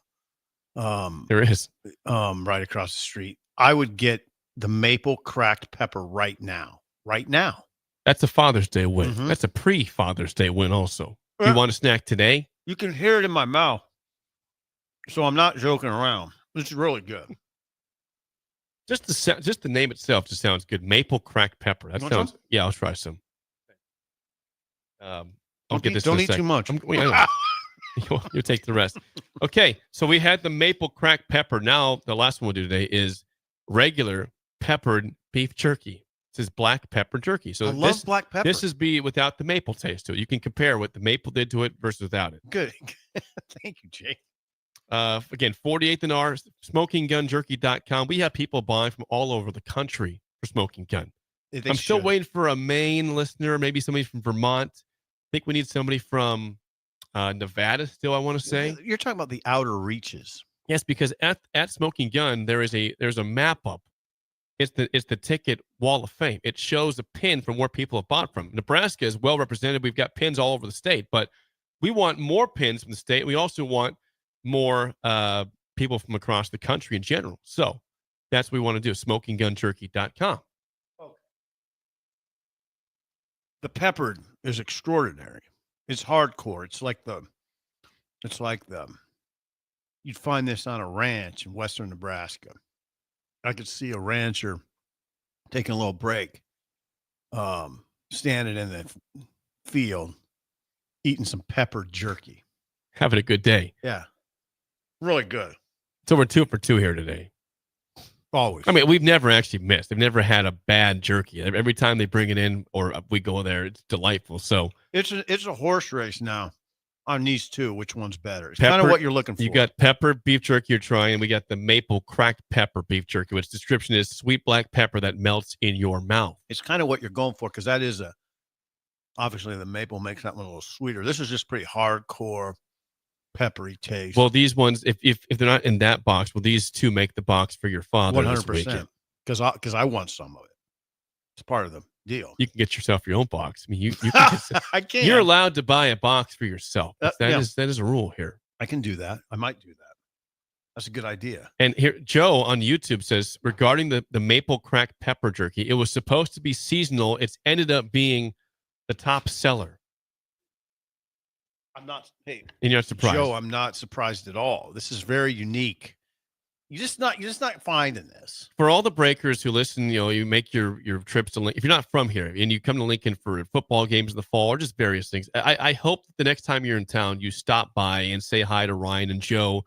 Speaker 18: There is.
Speaker 4: Right across the street. I would get the maple cracked pepper right now. Right now.
Speaker 18: That's a Father's Day win.
Speaker 4: Mm-hmm.
Speaker 18: That's a pre-Father's Day win also. You want a snack today?
Speaker 4: You can hear it in my mouth. So I'm not joking around. It's really good.
Speaker 18: Just the name itself just sounds good. Maple cracked pepper. That sounds. Some? Yeah, I'll try some. I'll get this.
Speaker 4: Don't eat too much.
Speaker 18: You'll take the rest. Okay, so we had the maple cracked pepper. Now the last one we'll do today is regular peppered beef jerky. This is black pepper jerky. So
Speaker 4: I love black pepper.
Speaker 18: This is without the maple taste to it. You can compare what the maple did to it versus without it.
Speaker 4: Good. Thank you, Jake.
Speaker 18: Again, 48th and R, smokinggunjerky.com. We have people buying from all over the country for Smoking Gun. I'm still waiting for a Maine listener, maybe somebody from Vermont. I think we need somebody from Nevada still, I want to say.
Speaker 4: You're talking about the outer reaches.
Speaker 18: Yes, because at Smoking Gun, there's a map up. It's the ticket wall of fame. It shows a pin from where people have bought from. Nebraska is well represented. We've got pins all over the state, but we want more pins from the state. We also want more people from across the country in general. So that's what we want to do. SmokingGunJerky.com.
Speaker 4: Okay. The peppered is extraordinary. It's hardcore. It's like you'd find this on a ranch in western Nebraska. I could see a rancher taking a little break, standing in the field, eating some peppered jerky.
Speaker 18: Having a good day.
Speaker 4: Yeah. Really good.
Speaker 18: So we're 2 for 2 here today.
Speaker 4: Always.
Speaker 18: I mean, we've never actually missed. They've never had a bad jerky. Every time they bring it in or we go there, it's delightful. So
Speaker 4: it's a horse race now on these two. Which one's better? It's kind of what you're looking for.
Speaker 18: You got pepper beef jerky you're trying, and we got the maple cracked pepper beef jerky, which description is sweet black pepper that melts in your mouth.
Speaker 4: It's kind of what you're going for, because that is obviously the maple makes that one a little sweeter. This is just pretty hardcore peppery taste.
Speaker 18: Well, these ones, if they're not in that box, will these two make the box for your father?
Speaker 4: 100%. Because I want some of it. It's part of the deal.
Speaker 18: You can get yourself your own box. I mean, you can
Speaker 4: I can.
Speaker 18: You're allowed to buy a box for yourself. That
Speaker 4: yeah.
Speaker 18: is a rule here.
Speaker 4: I can do that. I might do that. That's a good idea.
Speaker 18: And here, Joe on YouTube says, regarding the maple crack pepper jerky, it was supposed to be seasonal. It's ended up being the top seller.
Speaker 4: I'm not. Hey,
Speaker 18: and you're not surprised,
Speaker 4: Joe. I'm not surprised at all. This is very unique. You're just not finding this.
Speaker 18: For all the breakers who listen, you make your trips to Lincoln. If you're not from here and you come to Lincoln for football games in the fall or just various things, I hope the next time you're in town, you stop by and say hi to Ryan and Joe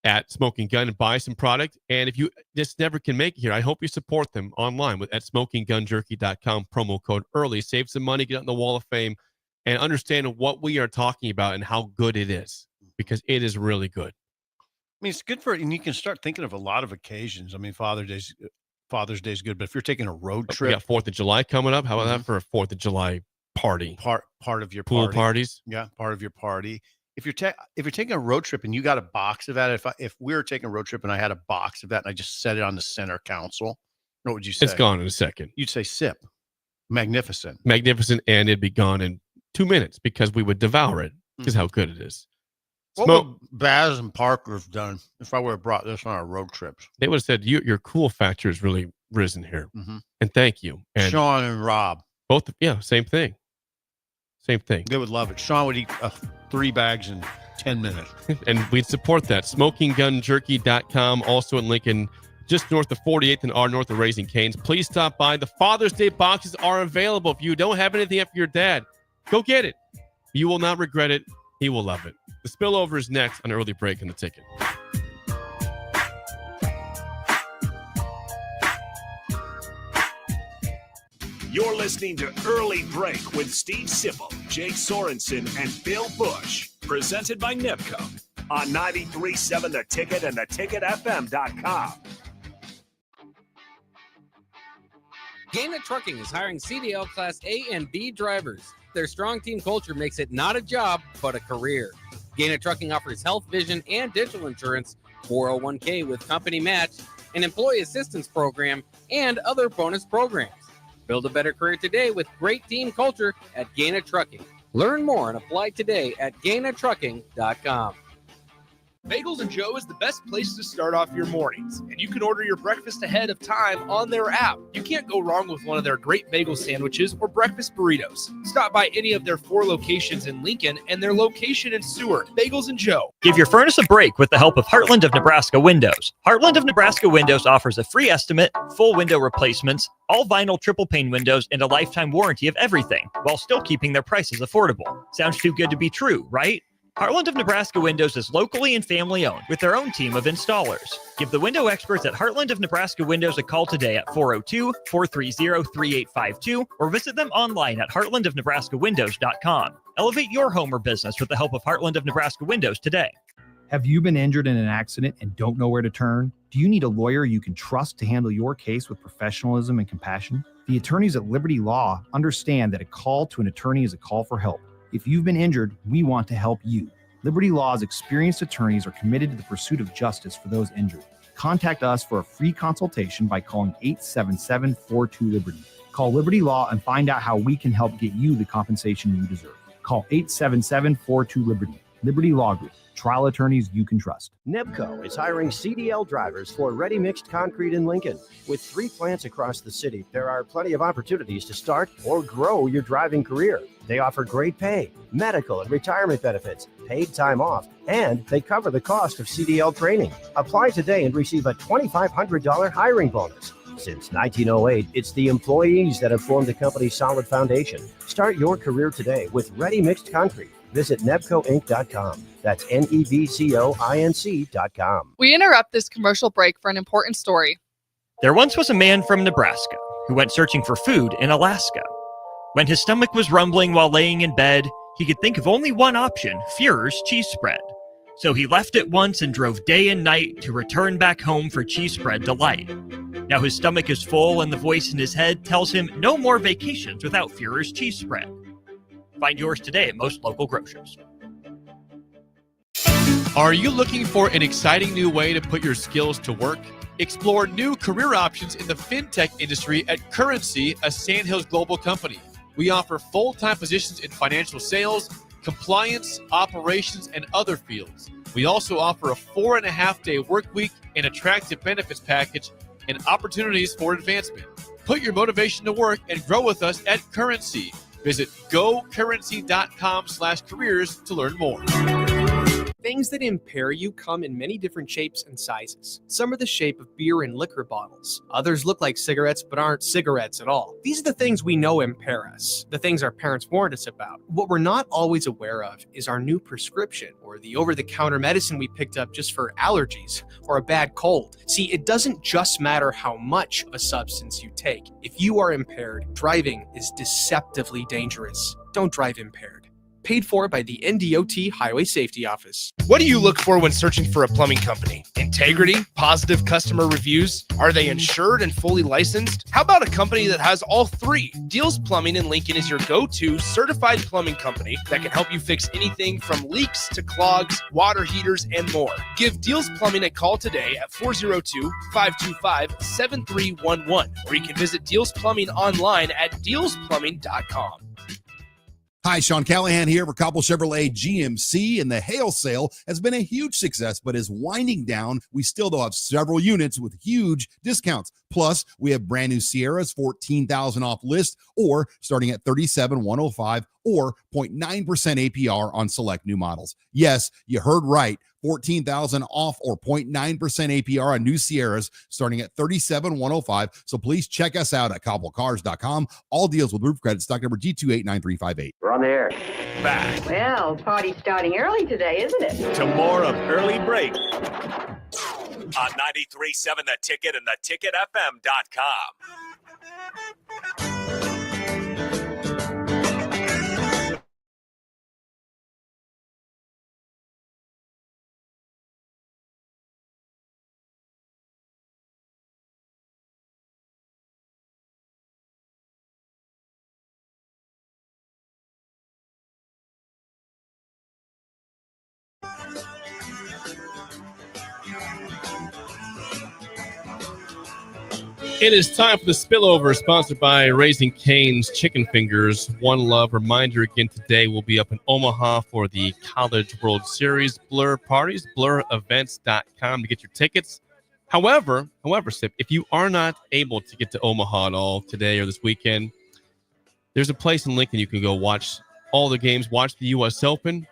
Speaker 18: at Smoking Gun and buy some product. And if you just never can make it here, I hope you support them online at smokinggunjerky.com, promo code early. Save some money, get on the Wall of Fame, and understand what we are talking about and how good it is, because it is really good.
Speaker 4: I mean, it's good for, and you can start thinking of a lot of occasions. I mean, Father's Day is good, but if you're taking a road trip,
Speaker 18: we got 4th of July coming up. How about that for a 4th of July party?
Speaker 4: Part of your
Speaker 18: pool
Speaker 4: party.
Speaker 18: Parties.
Speaker 4: Yeah, part of your party. If you're taking a road trip and you got a box of that, if we were taking a road trip and I had a box of that and I just set it on the center console, what would you say?
Speaker 18: It's gone in a second.
Speaker 4: You'd say sip. Magnificent,
Speaker 18: and it'd be gone in 2 minutes because we would devour it. Because how good it is.
Speaker 4: What would Baz and Parker have done if I would have brought this on our road trips?
Speaker 18: They would have said, your cool factor has really risen here. And thank you. And
Speaker 4: Sean and Rob.
Speaker 18: Both, same thing. Same thing.
Speaker 4: They would love it. Sean would eat 3 bags in 10 minutes.
Speaker 18: And we'd support that. SmokingGunJerky.com, also in Lincoln, just north of 48th and north of Raising Cane's. Please stop by. The Father's Day boxes are available. If you don't have anything for your dad, go get it. You will not regret it. He will love it. The spillover is next on Early Break in the Ticket.
Speaker 1: You're listening to Early Break with Steve Sipple, Jake Sorensen, and Bill Busch. Presented by NIPCO on 93.7 The Ticket and theticketfm.com.
Speaker 15: Gaina Trucking is hiring CDL Class A and B drivers. Their strong team culture makes it not a job, but a career. Gaina Trucking offers health, vision, and dental insurance, 401k with company match, an employee assistance program, and other bonus programs. Build a better career today with great team culture at Gaina Trucking. Learn more and apply today at GainaTrucking.com.
Speaker 10: Bagels and Joe is the best place to start off your mornings, and you can order your breakfast ahead of time on their app. You can't go wrong with one of their great bagel sandwiches or breakfast burritos. Stop by any of their 4 locations in Lincoln and their location in Seward. Bagels and Joe.
Speaker 2: Give your furnace a break with the help of Heartland of Nebraska Windows. Heartland of Nebraska Windows offers a free estimate, full window replacements, all vinyl triple pane windows, and a lifetime warranty of everything, while still keeping their prices affordable. Sounds too good to be true, right? Heartland of Nebraska Windows is locally and family owned with their own team of installers. Give the window experts at Heartland of Nebraska Windows a call today at 402-430-3852 or visit them online at heartlandofnebraskawindows.com. Elevate your home or business with the help of Heartland of Nebraska Windows today.
Speaker 9: Have you been injured in an accident and don't know where to turn? Do you need a lawyer you can trust to handle your case with professionalism and compassion? The attorneys at Liberty Law understand that a call to an attorney is a call for help. If you've been injured, we want to help you. Liberty Law's experienced attorneys are committed to the pursuit of justice for those injured. Contact us for a free consultation by calling 877-42-LIBERTY. Call Liberty Law and find out how we can help get you the compensation you deserve. Call 877-42-LIBERTY. Liberty Law Group. Trial attorneys you can trust.
Speaker 13: NIPCO is hiring CDL drivers for ready-mixed concrete in Lincoln. With 3 plants across the city, there are plenty of opportunities to start or grow your driving career. They offer great pay, medical and retirement benefits, paid time off, and they cover the cost of CDL training. Apply today and receive a $2,500 hiring bonus. Since 1908, it's the employees that have formed the company's solid foundation. Start your career today with ready-mixed concrete. Visit nebcoinc.com. That's nebcoinc.com.
Speaker 14: We interrupt this commercial break for an important story.
Speaker 2: There once was a man from Nebraska who went searching for food in Alaska. When his stomach was rumbling while laying in bed, he could think of only one option, Führer's cheese spread. So he left at once and drove day and night to return back home for cheese spread delight. Now his stomach is full and the voice in his head tells him no more vacations without Führer's cheese spread. Find yours today at most local grocers.
Speaker 3: Are you looking for an exciting new way to put your skills to work? Explore new career options in the fintech industry at Currency, a Sandhills Global company. We offer full-time positions in financial sales, compliance, operations, and other fields.
Speaker 10: We also offer a 4.5-day work week, an attractive benefits package, and opportunities for advancement. Put your motivation to work and grow with us at Currency. Visit gocurrency.com/careers to learn more.
Speaker 6: Things that impair you come in many different shapes and sizes. Some are the shape of beer and liquor bottles. Others look like cigarettes but aren't cigarettes at all. These are the things we know impair us, the things our parents warned us about. What we're not always aware of is our new prescription or the over-the-counter medicine we picked up just for allergies or a bad cold. See, it doesn't just matter how much of a substance you take. If you are impaired, driving is deceptively dangerous. Don't drive impaired. Paid for by the NDOT Highway Safety Office.
Speaker 10: What do you look for when searching for a plumbing company? Integrity? Positive customer reviews? Are they insured and fully licensed? How about a company that has all three? Deals Plumbing in Lincoln is your go-to certified plumbing company that can help you fix anything from leaks to clogs, water heaters, and more. Give Deals Plumbing a call today at 402-525-7311, or you can visit Deals Plumbing online at dealsplumbing.com.
Speaker 7: Hi, Sean Callahan here for Cobble Chevrolet GMC, and the hail sale has been a huge success, but is winding down. We still though have several units with huge discounts. Plus, we have brand new Sierras, $14,000 off list, or starting at $37,105, or 0.9% APR on select new models. Yes, you heard right. $14,000 off or 0.9% APR on new Sierras starting at $37,105. So please check us out at cobblecars.com. All deals with roof credit, stock number G289358.
Speaker 12: We're on the air.
Speaker 1: Back
Speaker 12: Well, party's starting early today, isn't it?
Speaker 1: to more of Early Break on 93.7 The Ticket and theticketfm.com.
Speaker 18: It is time for the spillover, sponsored by Raising Cane's Chicken Fingers. One Love. Reminder again, today we'll be up in Omaha for the College World Series Blur parties, blurevents.com to get your tickets. However, Sip, if you are not able to get to Omaha at all today or this weekend, there's a place in Lincoln you can go watch all the games, watch the U.S. Open,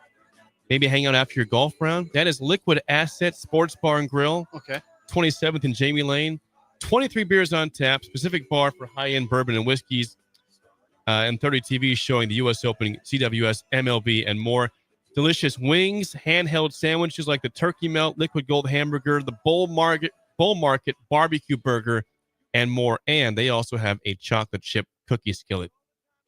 Speaker 18: maybe hang out after your golf round. That is Liquid Asset Sports Bar and Grill.
Speaker 4: Okay.
Speaker 18: 27th and Jamie Lane. 23 beers on tap, specific bar for high-end bourbon and whiskeys, and 30 TVs showing the U.S. Open, CWS, MLB, and more. Delicious wings, handheld sandwiches like the Turkey Melt, Liquid Gold Hamburger, the Bull Market Barbecue Burger, and more. And they also have a chocolate chip cookie skillet,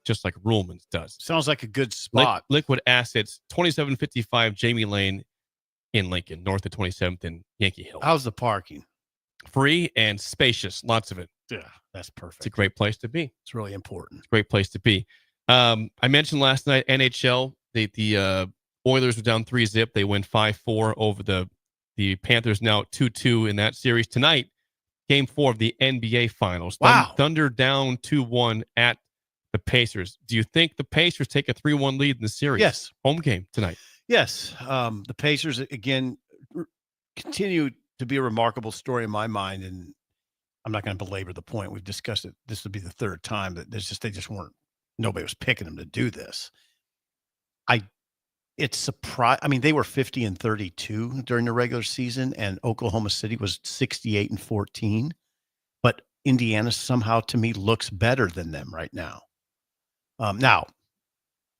Speaker 18: just like Ruhlman's does.
Speaker 4: Sounds like a good spot.
Speaker 18: Liquid Assets, 2755 Jamie Lane in Lincoln, north of 27th and Yankee Hill.
Speaker 4: How's the parking?
Speaker 18: Free and spacious, lots of it.
Speaker 4: Yeah, that's perfect.
Speaker 18: It's a great place to be.
Speaker 4: It's really important.
Speaker 18: It's a great place to be. I mentioned last night, NHL, the Oilers were down 3-0. They win 5-4 over the Panthers, now 2-2 in that series. Tonight, Game 4 of the NBA Finals.
Speaker 4: Wow.
Speaker 18: Thunder down 2-1 at the Pacers. Do you think the Pacers take a 3-1 lead in the series?
Speaker 4: Yes.
Speaker 18: Home game tonight.
Speaker 4: Yes. The Pacers, again, continue to be a remarkable story in my mind, and I'm not going to belabor the point. We've discussed it. This would be the third time that they just weren't. Nobody was picking them to do this. It's surprised. I mean, they were 50-32 during the regular season, and Oklahoma City was 68-14. But Indiana somehow, to me, looks better than them right now. Now,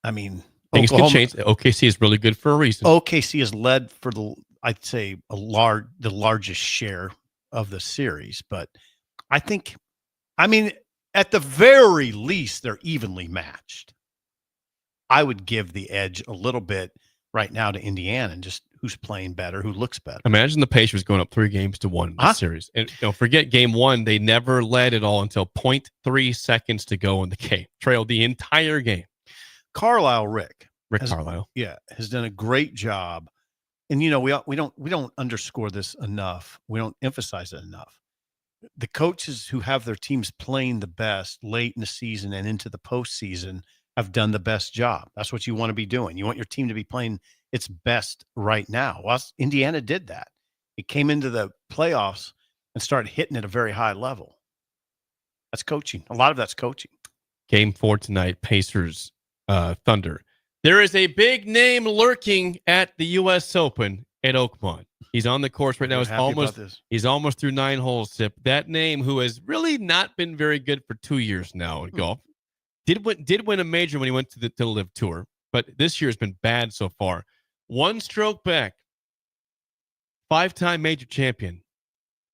Speaker 4: I mean,
Speaker 18: things can change. OKC is really good for a reason.
Speaker 4: OKC has led for I'd say the largest share of the series, but I mean, at the very least, they're evenly matched. I would give the edge a little bit right now to Indiana, and just who's playing better, who looks better.
Speaker 18: Imagine the Pacers going up 3-1 in the series. And forget game one. They never led at all until 0.3 seconds to go in the game. Trailed the entire game.
Speaker 4: Rick
Speaker 18: Carlisle.
Speaker 4: Yeah, has done a great job. And we don't underscore this enough. We don't emphasize it enough. The coaches who have their teams playing the best late in the season and into the postseason have done the best job. That's what you want to be doing. You want your team to be playing its best right now. Well, Indiana did that. It came into the playoffs and started hitting at a very high level. That's coaching. A lot of that's coaching.
Speaker 18: Game 4 tonight, Pacers, Thunder. There is a big name lurking at the U.S. Open at Oakmont. He's on the course right now. He's almost through 9 holes, Sip. That name, who has really not been very good for 2 years now in golf, did win a major when he went to the LIV Tour, but this year has been bad so far. 1 stroke back. 5-time major champion.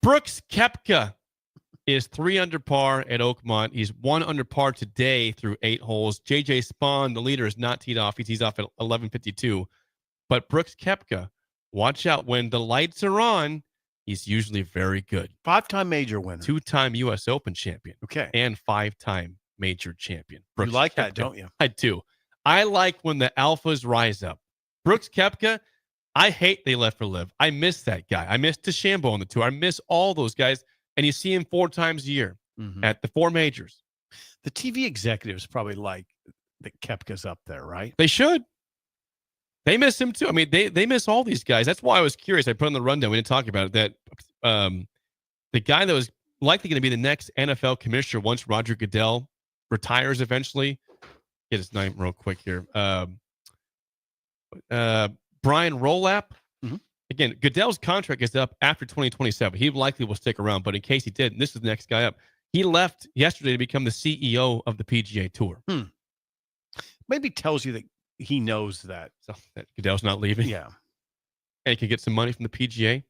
Speaker 18: Brooks Koepka is 3 under par at Oakmont. He's 1 under par today through 8 holes. JJ Spawn, the leader, is not teed off. He tees off at 11:52. But Brooks Koepka, watch out. When the lights are on, he's usually very good.
Speaker 4: 5-time major winner.
Speaker 18: 2-time U.S. Open champion.
Speaker 4: Okay.
Speaker 18: And 5-time major champion. Brooks
Speaker 4: You like
Speaker 18: Koepka.
Speaker 4: that, don't you?
Speaker 18: I do. I like when the alphas rise up. Brooks Koepka, I hate they left for LIV. I miss that guy. I miss DeChambeau on the tour. I miss all those guys. And you see him 4 times a year at the 4 majors.
Speaker 4: The TV executives probably like that Koepka's up there, right?
Speaker 18: They should. They miss him too. I mean, they miss all these guys. That's why I was curious. I put on the rundown. We didn't talk about it. That the guy that was likely going to be the next NFL commissioner once Roger Goodell retires eventually. Get his name real quick here. Brian Rolap. Again, Goodell's contract is up after 2027. He likely will stick around, but in case he did, and this is the next guy up. He left yesterday to become the CEO of the PGA Tour.
Speaker 4: Maybe tells you that he knows that.
Speaker 18: So that Goodell's not leaving.
Speaker 4: Yeah.
Speaker 18: And he can get some money from the PGA.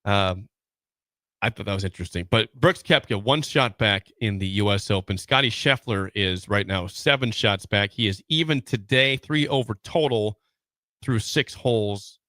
Speaker 18: I thought that was interesting. But Brooks Koepka, 1 shot back in the U.S. Open. Scotty Scheffler is right now 7 shots back. He is even today, 3 over total through 6 holes.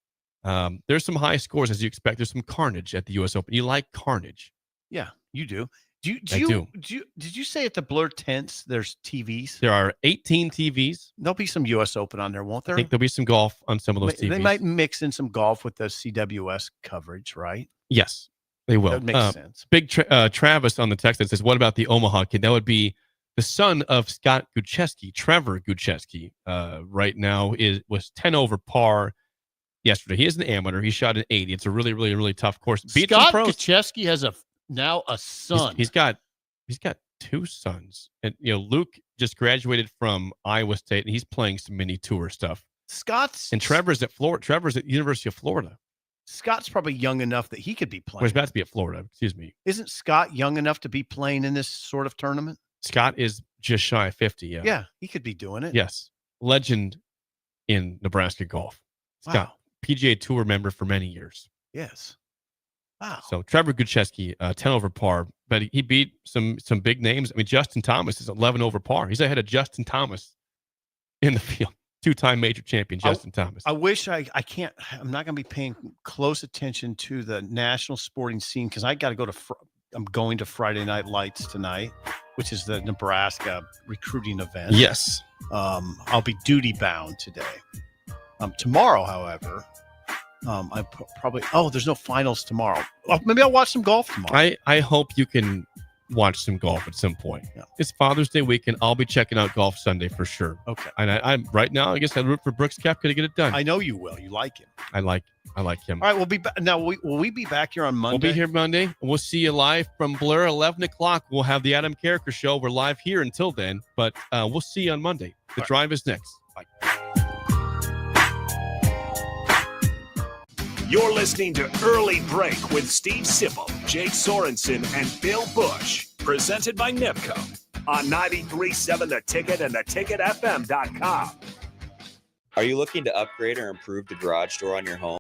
Speaker 18: There's some high scores, as you expect. There's some carnage at the U.S. Open. You like carnage.
Speaker 4: Yeah, you do. Did you say at the Blur Tents there's TVs?
Speaker 18: There are 18 TVs.
Speaker 4: There'll be some U.S. Open on there, won't there?
Speaker 18: I think there'll be some golf on some of those TVs.
Speaker 4: They might mix in some golf with the CWS coverage, right?
Speaker 18: Yes, they will.
Speaker 4: That makes sense.
Speaker 18: Big Travis on the text that says, what about the Omaha kid? That would be the son of Scott Gucheski, Trevor Gucheski. Right now was 10 over par yesterday. He is an amateur. He shot an 80. It's a really, really, really tough course.
Speaker 4: Scott Gucheski has now a son.
Speaker 18: He's got 2 sons. And Luke just graduated from Iowa State, and he's playing some mini tour stuff. Trevor's at Florida. Trevor's at University of Florida.
Speaker 4: Scott's probably young enough that he could be playing.
Speaker 18: Well, he's about to be at Florida. Excuse me.
Speaker 4: Isn't Scott young enough to be playing in this sort of tournament?
Speaker 18: Scott is just shy of 50. Yeah.
Speaker 4: Yeah, he could be doing it.
Speaker 18: Yes. Legend in Nebraska golf. Scott, PGA Tour member for many years.
Speaker 4: Yes. Wow.
Speaker 18: So Trevor Gucheski, 10 over par, but he beat some big names. I mean, Justin Thomas is 11 over par. He's ahead of Justin Thomas in the field. 2-time major champion Justin Thomas.
Speaker 4: I wish I can't. I'm not going to be paying close attention to the national sporting scene because I got to go to. I'm going to Friday Night Lights tonight, which is the Nebraska recruiting event.
Speaker 18: Yes.
Speaker 4: I'll be duty bound today. Tomorrow, however, I probably. Oh, there's no finals tomorrow. Oh, maybe I'll watch some golf tomorrow.
Speaker 18: I hope you can watch some golf at some point. Yeah. It's Father's Day weekend. I'll be checking out golf Sunday for sure.
Speaker 4: Okay.
Speaker 18: And I'm right now. I guess I root for Brooks Koepka to get it done.
Speaker 4: I know you will. You like him.
Speaker 18: I like him.
Speaker 4: All right, we'll be back. Now, will we be back here on Monday?
Speaker 18: We'll be here Monday. We'll see you live from Blur, 11 o'clock. We'll have the Adam Carricker Show. We're live here until then, but we'll see you on Monday. The drive is next. Bye.
Speaker 1: You're listening to Early Break with Steve Sipple, Jake Sorensen, and Bill Busch. Presented by NIPCO on 93.7 The Ticket and theticketfm.com.
Speaker 11: Are you looking to upgrade or improve the garage door on your home?